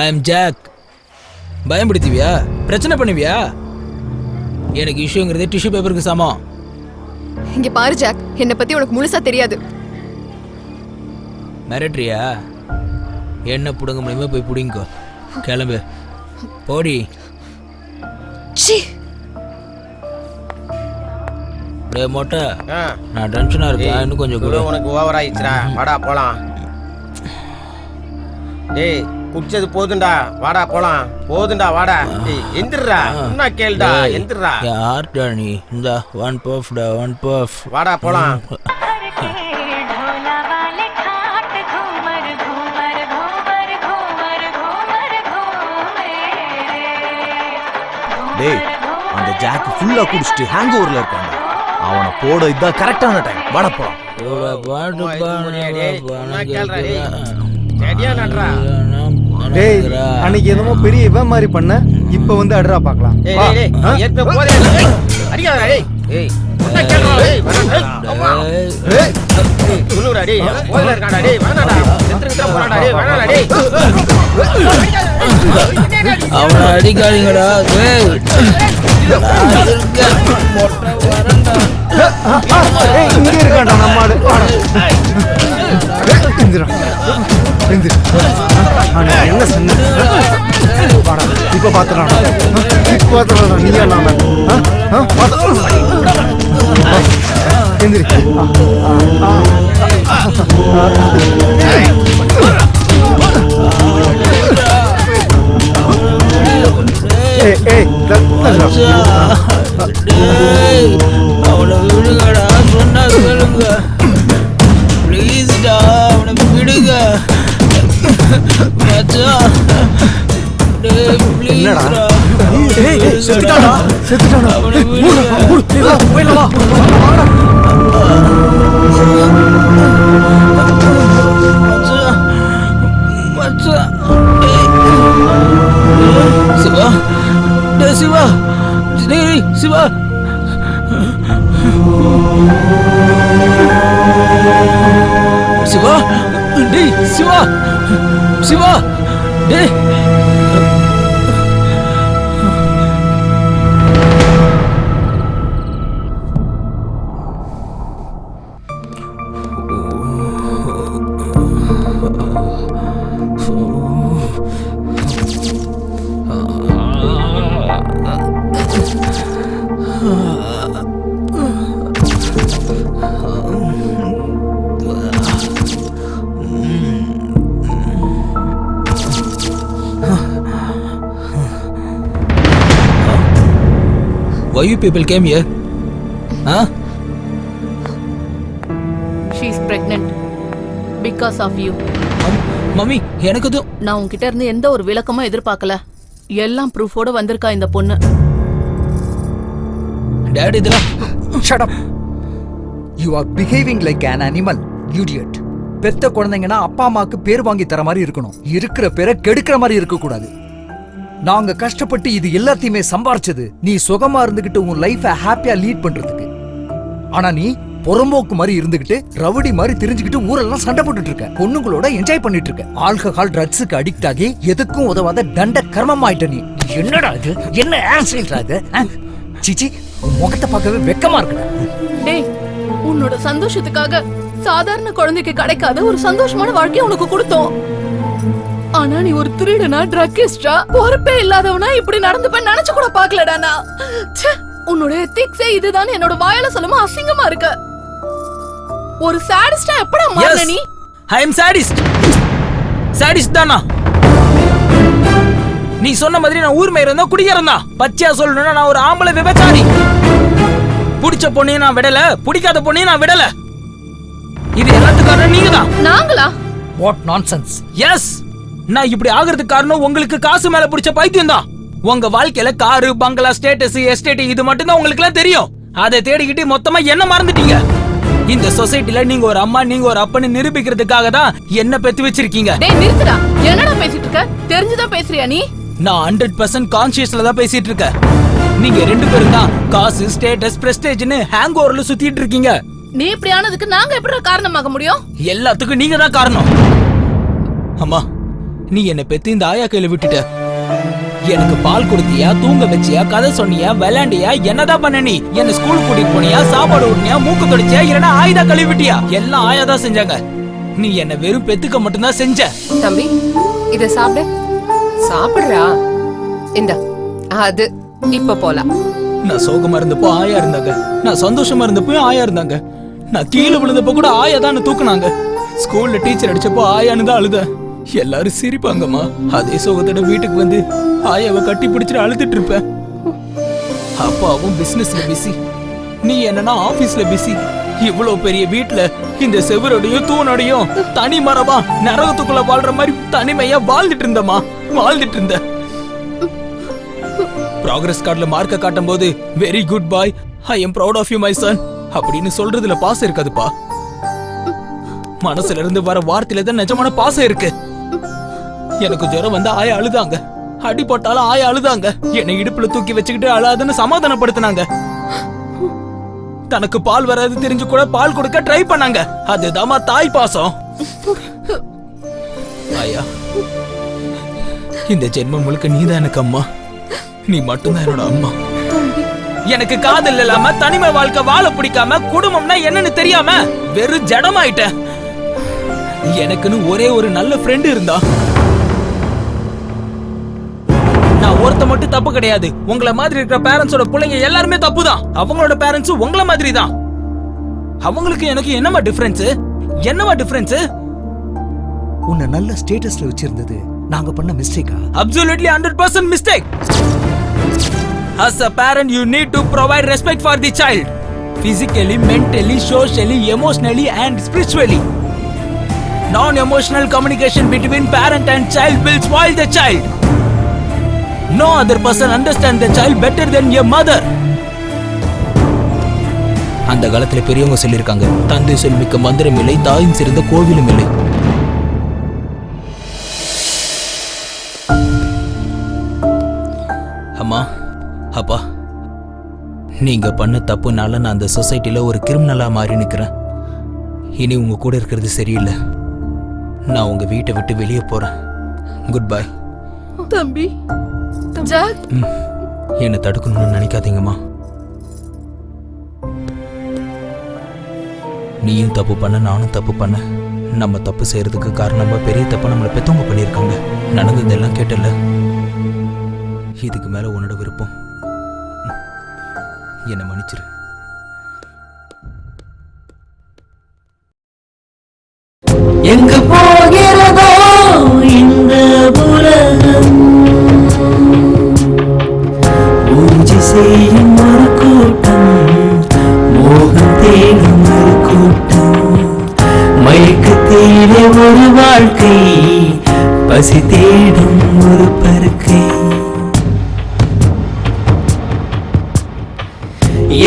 I am Jack. பயன்படுத்துவியா? பிரச்சனை பண்ணுவியா? எனக்கு இஷ்யூங்கிறது டிஷ்யூ பேப்பருக்கு சமம். இங்க பாரு ஜாக், என்னை பத்தி உனக்கு முழுசா தெரியாது. மிரட்ரியா? என்ன புடுங்க முடியுமோ போய் புடிங்கோ. கிளம்பு, போடி. டே மொட்டை, நான் டென்ஷனா இருக்கேன். இன்னும் கொஞ்சம் கூட. உனக்கு ஓவர் ஆயிடுச்சுடா. வாடா போலாம். டேய், குடிச்சது போதுண்டா. வாடா போலாம். போதுண்டா, வாடா. டேய், எந்திரடா. என்ன கேளுடா, எந்திரடா. யார்டா நீ? இந்த ஒன் பஃப்டா, ஒன் பஃப். வாடா போலாம். டேய், அந்த ஜாக் ஃபுல்லா குடிச்சிட்டு ஹேங் ஓவர்ல இருக்காங்க. அவனை போட இதான் கரெக்டான டைம். வாட போலாம். டேய், அன்னைக்கு என்னமோ பெரிய இவன் மாதிரி பண்ண, இப்ப வந்து அடரா பார்க்கலாம். அவனை அடிக்காதீங்கடா. இங்க இருக்காண்டா நம்ம ஆடு. என்ன சொன்ன? இப்ப பாத்துறான். இப்ப பாத்துறான். நீயா நாம எந்திரி. அவனை விடுங்கடா. சொன்னா சொல்லுங்க ப்ளீஸ்டா. அவனை விடுங்க மச்சான். டேய் ப்ளீஸ்டா. செத்துட்டானா? செத்துட்டானா? அவனை விடுங்க. போயிடலாம். மச்சான், சிவா. டேய் சிவா. டேய் சிவா. சிவா. டேய் சிவா. சிவா. டேய். Why you people came here? Huh? She is pregnant because of you. Mummy, எனக்கு அது நான் உன்கிட்ட இருந்து எந்த ஒரு விளக்கமும் எதிர்பார்க்கல. எல்லாம் ப்ரூஃபோட வந்திருக்கா இந்த பொண்ணு. டாடி இதெல்லாம். Shut up. You are behaving like an animal, idiot. பெத்த குழந்தைங்கன்னா அப்பா அம்மாக்கு பேர் வாங்கி தர மாதிரி இருக்கணும், இருக்கிற பேரை கெடுக்கிற மாதிரி இருக்க கூடாது. நாங்க கஷ்டப்பட்டு இது எல்லாத்தையுமே சம்பாரிச்சது நீ சுகமா இருந்துகிட்டு உன் லைஃப ஹாப்பியா லீட் பண்றதுக்கு. ஆனா நீ புறம்போக்கு மாதிரி இருந்துகிட்டு ரவுடி மாதிரி தெரிஞ்சுக்கிட்டு ஊரெல்லாம் சண்டை போட்டுட்டு இருக்க, பொண்ணுங்களோட என்ஜாய் பண்ணிட்டு இருக்க, ஆல்கஹால் ட்ரக்ஸுக்கு அடிக்ட் ஆகி எதுக்கும் உதவாத தண்ட கர்மம் ஆயிட்ட நீ. என்னடா இது, என்ன ஆக்சிடென்ட் இது? சிச்சி, முகத்தை பார்க்கவே வெக்கமா இருக்குடா. டேய், உன்னோட சந்தோஷத்துக்காக சாதாரண குழந்தைக்கு கிடைக்காத ஒரு சந்தோஷமான வாழ்க்கையை உனக்கு கொடுத்தோம். ஆனா நீ ஒரு திருடனா, ட்ரக்கிஸ்டா, பொறுப்பே இல்லாதவனா இப்படி நடந்துப்ப நினைச்சு கூட பாக்கலடா நான். உன்னோட எத்திக்ஸே இதுதான் என்னோட வாயால சொல்லுமா அசிங்கமா இருக்கு. ஒரு சாடிஸ்டா எப்படா மாறன நீ? ஐ அம் சாடிஸ்ட். சாடிஸ்ட் தானா? நீ சொன்ன மாதிரி நான் ஊர் மேயர் இருந்தா குடிக்கிறேன் தான். பச்சையா சொல்லணும்னா நான் ஒரு ஆம்பளை விபச்சாரி. பிடிச்ச பொண்ணையும் நான் விடல, பிடிக்காத பொண்ணையும் நான் விடல. இது எல்லாத்துக்காரனும் நீங்க தான். நாங்களா? What nonsense. எஸ், நான் இப்படி ஆகிறதுக்கு காரணம் உங்களுக்கு காசு மேல பிடிச்ச பைத்தியம் தான். உங்க வாழ்க்கையில காரு, பங்களா, ஸ்டேட்டஸ், எஸ்டேட் இது மட்டும் தான் உங்களுக்கு எல்லாம் தெரியும். அதை தேடிக்கிட்டு மொத்தமா என்ன மறந்துட்டீங்க. இந்த சொசைட்டில நீங்க ஒரு அம்மா, நீங்க ஒரு அப்பன்னு நிரூபிக்கிறதுக்காக தான் என்ன பெத்து வச்சிருக்கீங்க. டேய் நிறுத்துடா. என்னடா பேசிட்டு இருக்க? தெரிஞ்சுதான் பேசுறியா நீ? நான் 100% கான்ஷியஸ்ல தான் பேசிட்டு இருக்கேன். நீங்க ரெண்டு பேரும் தான் காசு, ஸ்டேட்டஸ், பிரஸ்டேஜ்னு ஹேங் ஓவர்ல சுத்திட்டு இருக்கீங்க. நீ இப்படி ஆனதுக்கு நாங்க எப்படி காரணமாக முடியும்? எல்லாத்துக்கும் நீங்க தான் காரணம். அம்மா, நீ என்ன பெத்து இந்த ஆயா கையில விட்டுட்ட. எனக்கு பால் கொடுத்தியா, தூங்க வச்சியா, கதை சொன்னியா, விளையாண்டியா, என்னதான் பண்ண? நீ என்ன ஸ்கூல் கூட்டிட்டு போனியா, சாப்பாடு ஊட்டினியா, மூக்கு தொடிச்சியா, இல்லனா ஆயுதா கழுவி விட்டியா? எல்லாம் ஆயா தான் செஞ்சாங்க. நீ என்ன வெறும் பெத்துக்க மட்டும் தான் செஞ்ச. தம்பி, இத சாப்பிடு. சாப்பிடுறா. இந்த அது இப்ப போலாம். நான் சோகமா இருந்தப்போ ஆயா இருந்தாங்க, நான் சந்தோஷமா இருந்தப்போ ஆயா இருந்தாங்க, நான் கீழே விழுந்தப்போ கூட ஆயா தான் தூக்குனாங்க, ஸ்கூல்ல டீச்சர் அடிச்சப்போ ஆயான்னு தான் அழுத. எல்லாரும் சிரிப்பாங்கம்மா. அதே சோகத்தோட வீட்டுக்கு வந்து ஆயாவை கட்டி பிடிச்சிட்டு அழுதுட்டு இருப்பேன். அப்பாவும் பிசினஸ்ல பிஸி, நீ என்னன்னா ஆபீஸ்ல பிஸி. இவ்வளவு பெரிய வீட்டுல இந்த செவரோடையும் தூணோடையும் தனி மரமா நரகத்துக்குள்ள வாழ்ற மாதிரி தனிமையா வாழ்ந்துட்டு இருந்தமா, வாழ்ந்துட்டு இருந்த. ப்ராக்ரஸ் கார்டுல மார்க்க காட்டும் போது very good boy, I am proud of you my son அப்படின்னு சொல்றதுல பாசம் இருக்காதுப்பா. மனசுல இருந்து வர வார்த்தையில தான் நிஜமான பாசம் இருக்கு. எனக்கு ஜுரம் வந்து ஆயா அழுதாங்க, அடிபட்டாலும் ஆயா அழுதாங்க, என்னை இடுப்புல தூக்கி வச்சுக்கிட்டு அழாதுன்னு சமாதானப்படுத்தினாங்க. தனக்கு பால் வராது தெரிஞ்சு கூட பால் கொடுக்க ட்ரை பண்ணாங்க. அதுதாமா தாய் பாசம். ஆயா, இந்த ஜென்மம் முழுக்க நீதான் எனக்கு அம்மா, நீ மட்டும்தான் என்னோட அம்மா. எனக்கு காதல் இல்லாம தனிமை வாழ்க்கை வாழ பிடிக்காம குடும்பம்னா என்னன்னு தெரியாம வெறும் ஜடமாயிட்டேன். எனக்குன்னு ஒரே ஒரு நல்ல ஃப்ரெண்ட் இருந்தா. நான் ஒருத்த மட்டும் தப்பு கிடையாது. உங்களை மாதிரி இருக்கிற பேரண்ட்ஸோட பிள்ளைங்க எல்லாருமே தப்பு தான். அவங்களோட பேரண்ட்ஸ் உங்கள மாதிரி தான். அவங்களுக்கு எனக்கு என்னமா டிஃபரன்ஸ்? என்னமா டிஃபரன்ஸ்? உன்னை நல்ல ஸ்டேட்டஸ்ல வச்சிருந்தது நாங்க பண்ண மிஸ்டேக்கா? Absolutely 100% mistake. As a parent, you need to provide respect for the child, physically, mentally, socially, emotionally, and spiritually. Non-emotional communication between parent and child will spoil the child. No other person understands the child better than your mother. அந்த காலத்துல பெரியவங்க சொல்லிருக்காங்க, தந்தை சொல்மிக்க மந்திரம் இல்லை, தாயும் சிறந்த கோவிலும் இல்லை. அம்மா, அப்பா, நீங்க பண்ண தப்புனால நான் அந்த சொசைட்டில ஒரு கிரிமினலா மாறி நிக்கிறேன். இனி உங்க கூட இருக்கிறது சரியில்லை. நான் உங்க வீட்டை விட்டு வெளியே போறேன். Good bye. தம்பி, ஜாக், என்ன தடுக்கணும்னு நினைக்காதீங்கம்மா. நீயும் தப்பு பண்ண, நானும் தப்பு பண்ண. நம்ம தப்பு செய்யறதுக்கு காரணமா பெரிய தப்ப நம்மளை பெத்தவங்க பண்ணியிருக்காங்க. நடந்ததெல்லாம் கேட்டல. இதுக்கு மேல உன்னோட விருப்பம். என்ன மன்னிச்சிரு. எங்கு போகிறதோ இந்த உலகம், பூஜை செய்யும் ஒரு கூட்டம், மோகம் தேடும் ஒரு கூட்டம், மயக்கத்திலே ஒரு வாழ்க்கை, பசி தேடும் ஒரு பருக்கை.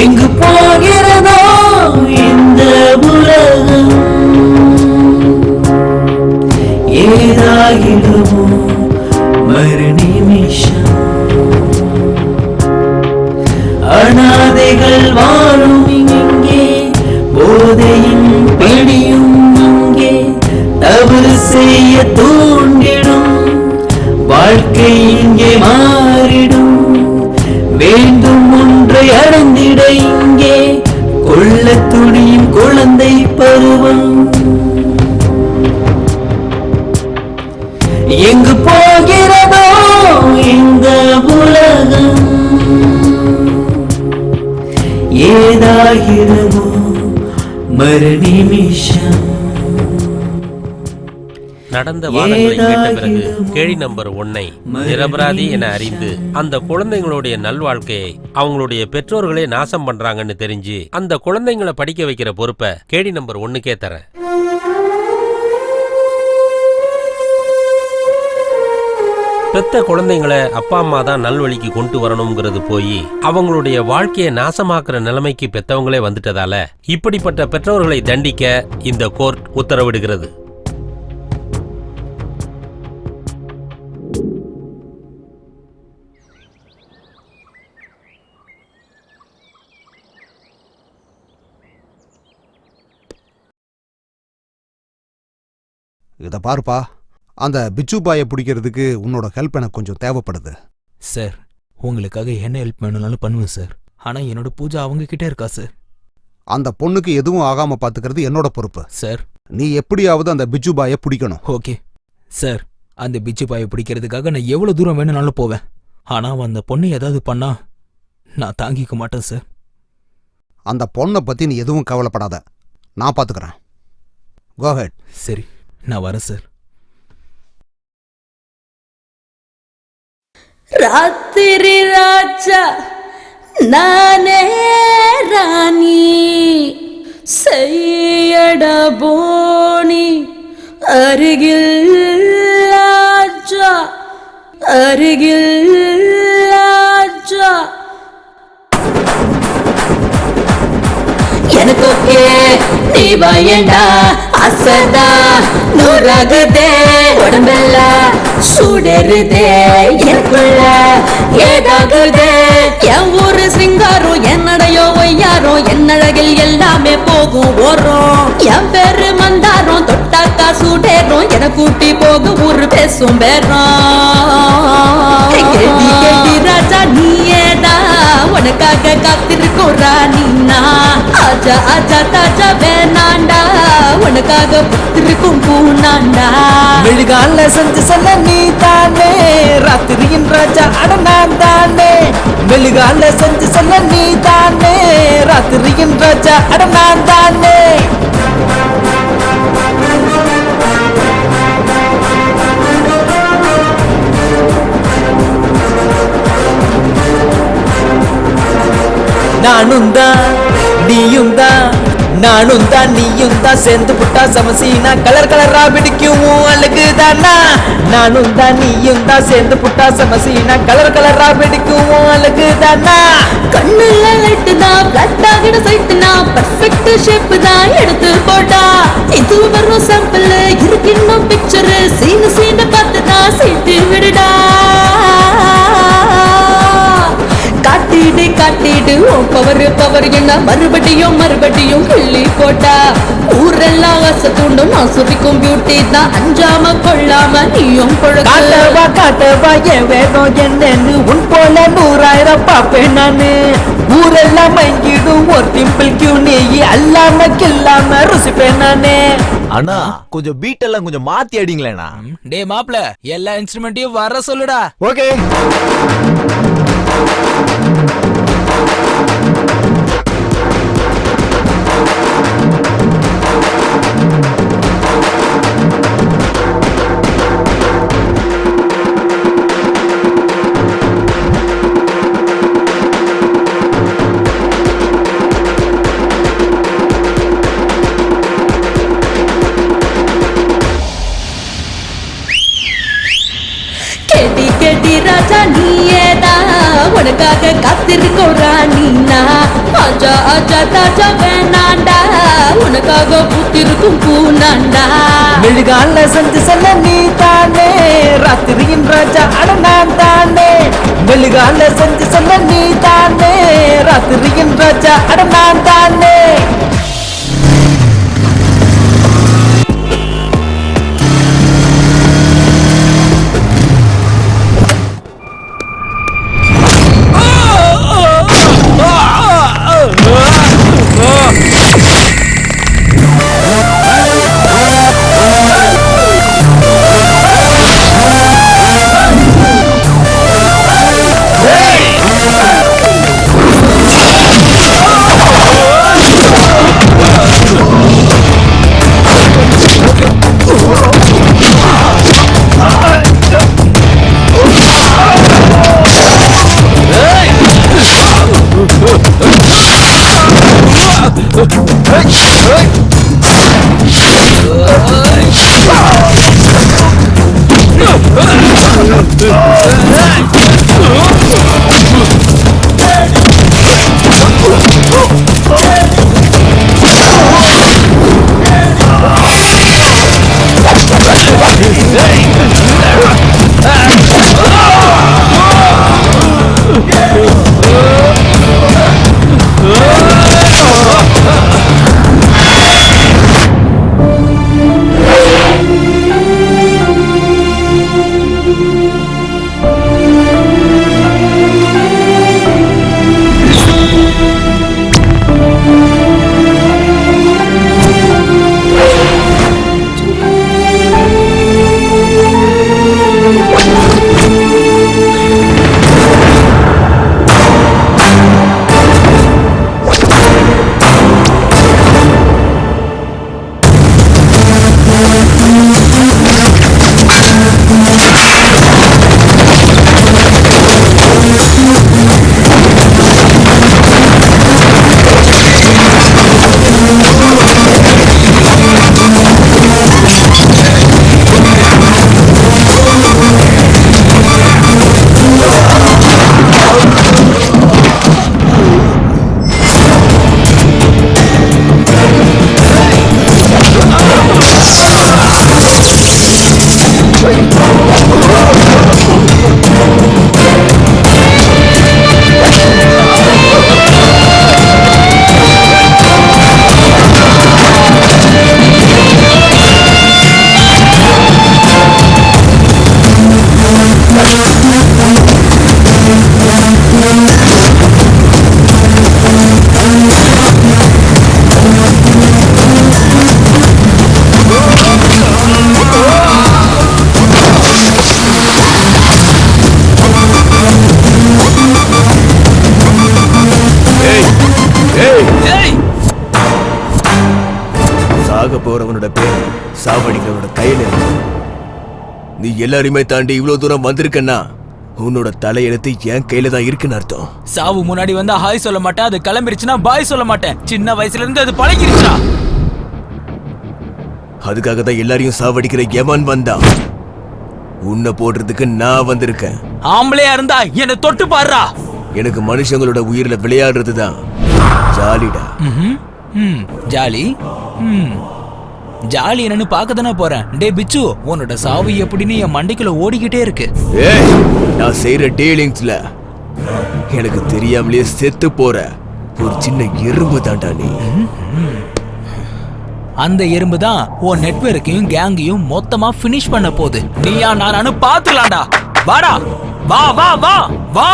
எங்கு போகிறதோ இந்த உலகம், மறு நிமிஷம் அனாதைகள் வாழும் இங்கே போதையின் பிடியும் இங்கே தவறு செய்ய தூண்டிடும் வாழ்க்கை இங்கே மாறிடும் வேண்டும் ஒன்றை அடைந்திட இங்கே கொள்ள துணியும் குழந்தை பருவம் எங்கு போகிறதோ இந்த உலகம் ஏதாகிறதோ மறு நிமிஷம் நடந்த வாதங்களை கேட்ட பிறகு கேள்வி நம்பர் 1 நிரபராதி என அறிந்து அந்த குழந்தைங்களுடைய நல்வாழ்க்கையை அவங்களுடைய பெற்றோர்களே நாசம் பண்றாங்கன்னு தெரிஞ்சு அந்த குழந்தைங்களை படிக்க வைக்கிற பொறுப்பை கேள்வி நம்பர் 1க்கே தரேன். பெத்த குழந்தைங்களை அப்பா அம்மா தான் நல்வழிக்கு கொண்டு வரணுங்கிறது போய் அவங்களுடைய வாழ்க்கையை நாசமாக்குற நிலைமைக்கு பெத்தவங்களே வந்துட்டதால இப்படிப்பட்ட பெற்றோர்களை தண்டிக்க இந்த கோர்ட் உத்தரவிடுகிறது. இதை பாருப்பா, அந்த பிச்சு பாயை பிடிக்கிறதுக்கு உன்னோட ஹெல்ப் எனக்கு கொஞ்சம் தேவைப்படுது. சார், உங்களுக்காக என்ன ஹெல்ப் வேணும்னாலும் பண்ணுவேன் சார். ஆனால் என்னோட பூஜா அவங்க கிட்டே இருக்கா சார். அந்த பொண்ணுக்கு எதுவும் ஆகாம பாத்துக்கிறது என்னோட பொறுப்பு சார். நீ எப்படியாவது அந்த பிச்சு பாயை பிடிக்கணும். ஓகே சார், அந்த பிச்சு பாயை பிடிக்கிறதுக்காக நான் எவ்வளோ தூரம் வேணும்னாலும் போவேன். ஆனால் அந்த பொண்ணு ஏதாவது பண்ணா நான் தாங்கிக்க மாட்டேன் சார். அந்த பொண்ணை பத்தி நீ எதுவும் கவலைப்படாத, நான் பாத்துக்கிறேன். கோ ஹெட். சரி, நான் வரேன் சார். ராத்திரி ராஜா நானே ராணி செய்யட போனி அருகில் ராஜா அருகில் ராஜா எனக்கு ஓகே நீ பயண்டா அசதா நூறாகுதே உடம்பெல்லாம் சூடருதே எனக்குள்ள ஏதாகுதே என் ஊரு சிங்காரம் என்னடையோ ஒய்யாரோ என்னழகில் எல்லாமே போகும் ஓரம் என் பேரு மந்தாரம் தொட்டாக்கா சூடேறும் என கூட்டி போகும் ஊரு பேசும் பேரம் கேடி ராஜா நீயேடா உனக்காக காத்திருக்கும் ராணினா ஆஜா ஆஜா தாஜா வேணாண்டா உனக்காக புத்திருக்கும் பூனாண்டா மெழுகால செஞ்சு சொல்ல நீ தானே ராத்திரியின் ராஜா அட நான் தானே மெழுகால செஞ்சு சொல்ல நீ தானே ராத்திரியின் ராஜா அட நான் தானே நானும் தான் நீயும் தான் நானும் தான் நீயும் தான் சேர்ந்து புட்டா சமசீனா கலர் கலரா பிடிக்கும் அழகுதானா நானும் தான் நீயும் தான் சேர்ந்து புட்டா சமசீனா கலர் கலரா பிடிக்கும் அழகுதானா கண்ணுல லைட்டு தான் பிளட் ஆகிட சைட்டு தான் பர்ஃபெக்ட் ஷேப் தான் எடுத்து போட்டா இது வரும் சாம்பிள் இருக்கு இன்னும் பிக்சர் சீனு சீன பார்த்து தான் சீட்டு விடுடா காட்டிடு காட்டிடு உன் பவர் என்ன மறுபடியும் மறுபடியும் கிள்ளி போட்டா ஊரெல்லாம் ஆசை தூண்டும் நான் சுதிக்கும் பியூட்டி தான் அஞ்சாம கொள்ளாம நீயும் காட்டவா காட்டவா என் வேகம் என்னன்னு உன் போல 100,000 பாப்பேன் நானு ஊரெல்லாம் மயங்கிடும் ஒரு டிம்பிள் கியூ நீ அல்லாம கில்லாம ருசிப்பேன் நானே. அண்ணா கொஞ்சம் பீட் எல்லாம் கொஞ்சம் மாத்தி அடிங்களேண்ணா. டே மாப்ள, எல்லா இன்ஸ்ட்ருமெண்ட்டையும் வர சொல்லுடா. ஓகே. கேடி கேடி ராஜா நீயேடா உனக்காக காத்திருக்கோம் ராணினா ஆஜா ஆஜா தாஜா வேணாண்டா உனக்காக பூத்திருக்கும் பூனாண்டா மெழுகால செஞ்சு சொல்ல நீ தானே ராத்திரியின் ராஜா அட மெழுகால செஞ்சு சொன்ன நீ தானே ராத்திரியின் ராஜா அட நான் தானே சாக போறவனோட பேர் சாவடிக்கிறவனோட கையில இருக்கு. நீ எல்லாருமே தாண்டி இவ்வளவு தூரம் வந்திருக்கன்னா உன்னோட தலையெழுத்து என் கையில தான் இருக்குன்னு அர்த்தம். சாவு முன்னாடி வந்தா ஹாய் சொல்ல மாட்டேன், அது கிளம்பிருச்சுன்னா பாய் சொல்ல மாட்டேன். சின்ன வயசுல இருந்து அது பழகிருச்சா. அதுக்காக தான் எல்லாரையும் சாவடிக்கிற எவன் வந்தா உன்னை போடுறதுக்கு நான் வந்திருக்கேன். ஆம்பளையா இருந்தா என்ன தொட்டு பாருடா. எனக்கு மனுஷங்களோட உயிரில விளையாடுறது தான் ஜாலிடா. ஜாலி ஜாலி என்னன்னு பார்க்க தானே போறேன். டே பிச்சு, உன்னோட சாவு எப்படின்னு என் மண்டைக்குள்ள ஓடிக்கிட்டே இருக்கு. ஏய், நான் செய்யற டீலிங்ஸ்ல எனக்கு தெரியாமலே செத்து போற ஒரு சின்ன எறும்பு தாண்டா நீ. அந்த எறும்பு தான் உன் நெட்வொர்க்கையும் கேங்கையும் மொத்தமா ஃபினிஷ் பண்ண போகுது. நீயா நானு பாத்துலாம்டா. வாடா, வா வா வா வா.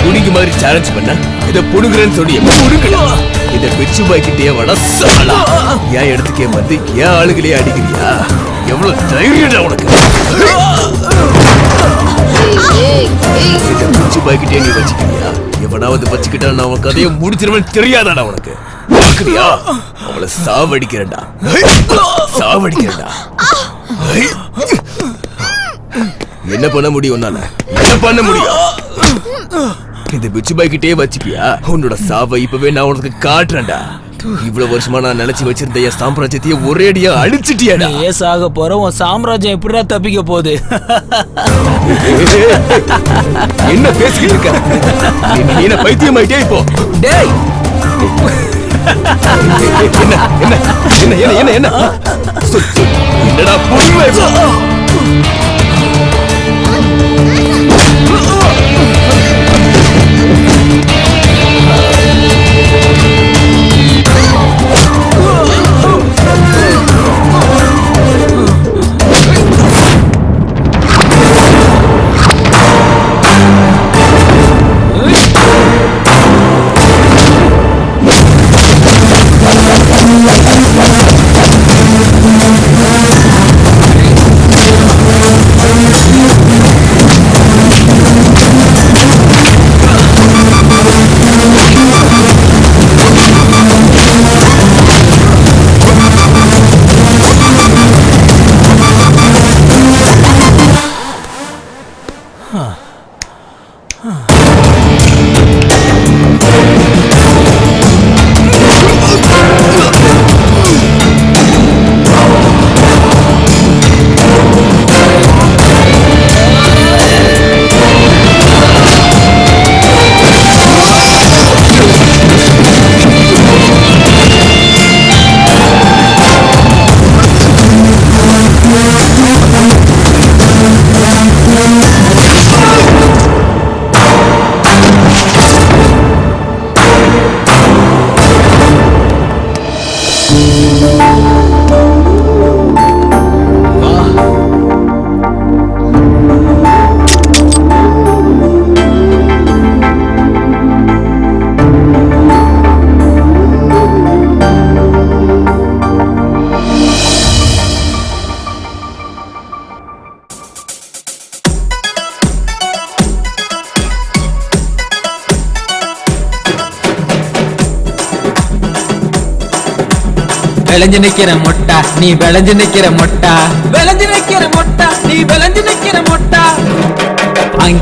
குடிக்கு மாதிரி சேலஞ்ச் பண்ண இதை புடுங்குறேன்னு சொல்லி புடுங்கலாம். இதை பிச்சு பாய்க்கிட்டே வட சாலா என் இடத்துக்கே வந்து என் ஆளுகளே அடிக்கிறியா? எவ்வளவு தைரியடா உனக்கு? இதை பிச்சு பாய்க்கிட்டே நீ வச்சுக்கிறியா? எவனாவது வச்சுக்கிட்டா நான் உன் கதையை முடிச்சிருவேன் தெரியாதாடா உனக்கு? பாக்குறியா? அவளை சாவடிக்கிறேன்டா, சாவடிக்கிறேன்டா. என்ன பண்ண முடியும் உன்னால? என்ன பண்ண முடியும்? இந்த பிச்சு பாய்க்கிட்டே வச்சுப்பியா? உன்னோட சாவை இப்பவே நான் உனக்கு காட்டுறேன்டா. இவ்வளவு வருஷமா நான் நினைச்சு வச்சிருந்த என் சாம்ராஜ்யத்தையே ஒரே அடியா அழிச்சிட்டியாடா. நீ சாக போற உன் சாம்ராஜ்யம் எப்படிடா தப்பிக்க போகுது? என்ன பேசிக்கிட்டு இருக்க? நீ என்ன பைத்தியமாயிட்டே இப்போ? டேய் என்ன என்ன என்ன என்ன என்ன என்ன என்னடா புரியுமே? விளைஞ்சு நிக்கிற மொட்டா நீ விளைஞ்சு நிக்கிற மொட்டா விளைஞ்சு நிக்கிற மொட்டா நீ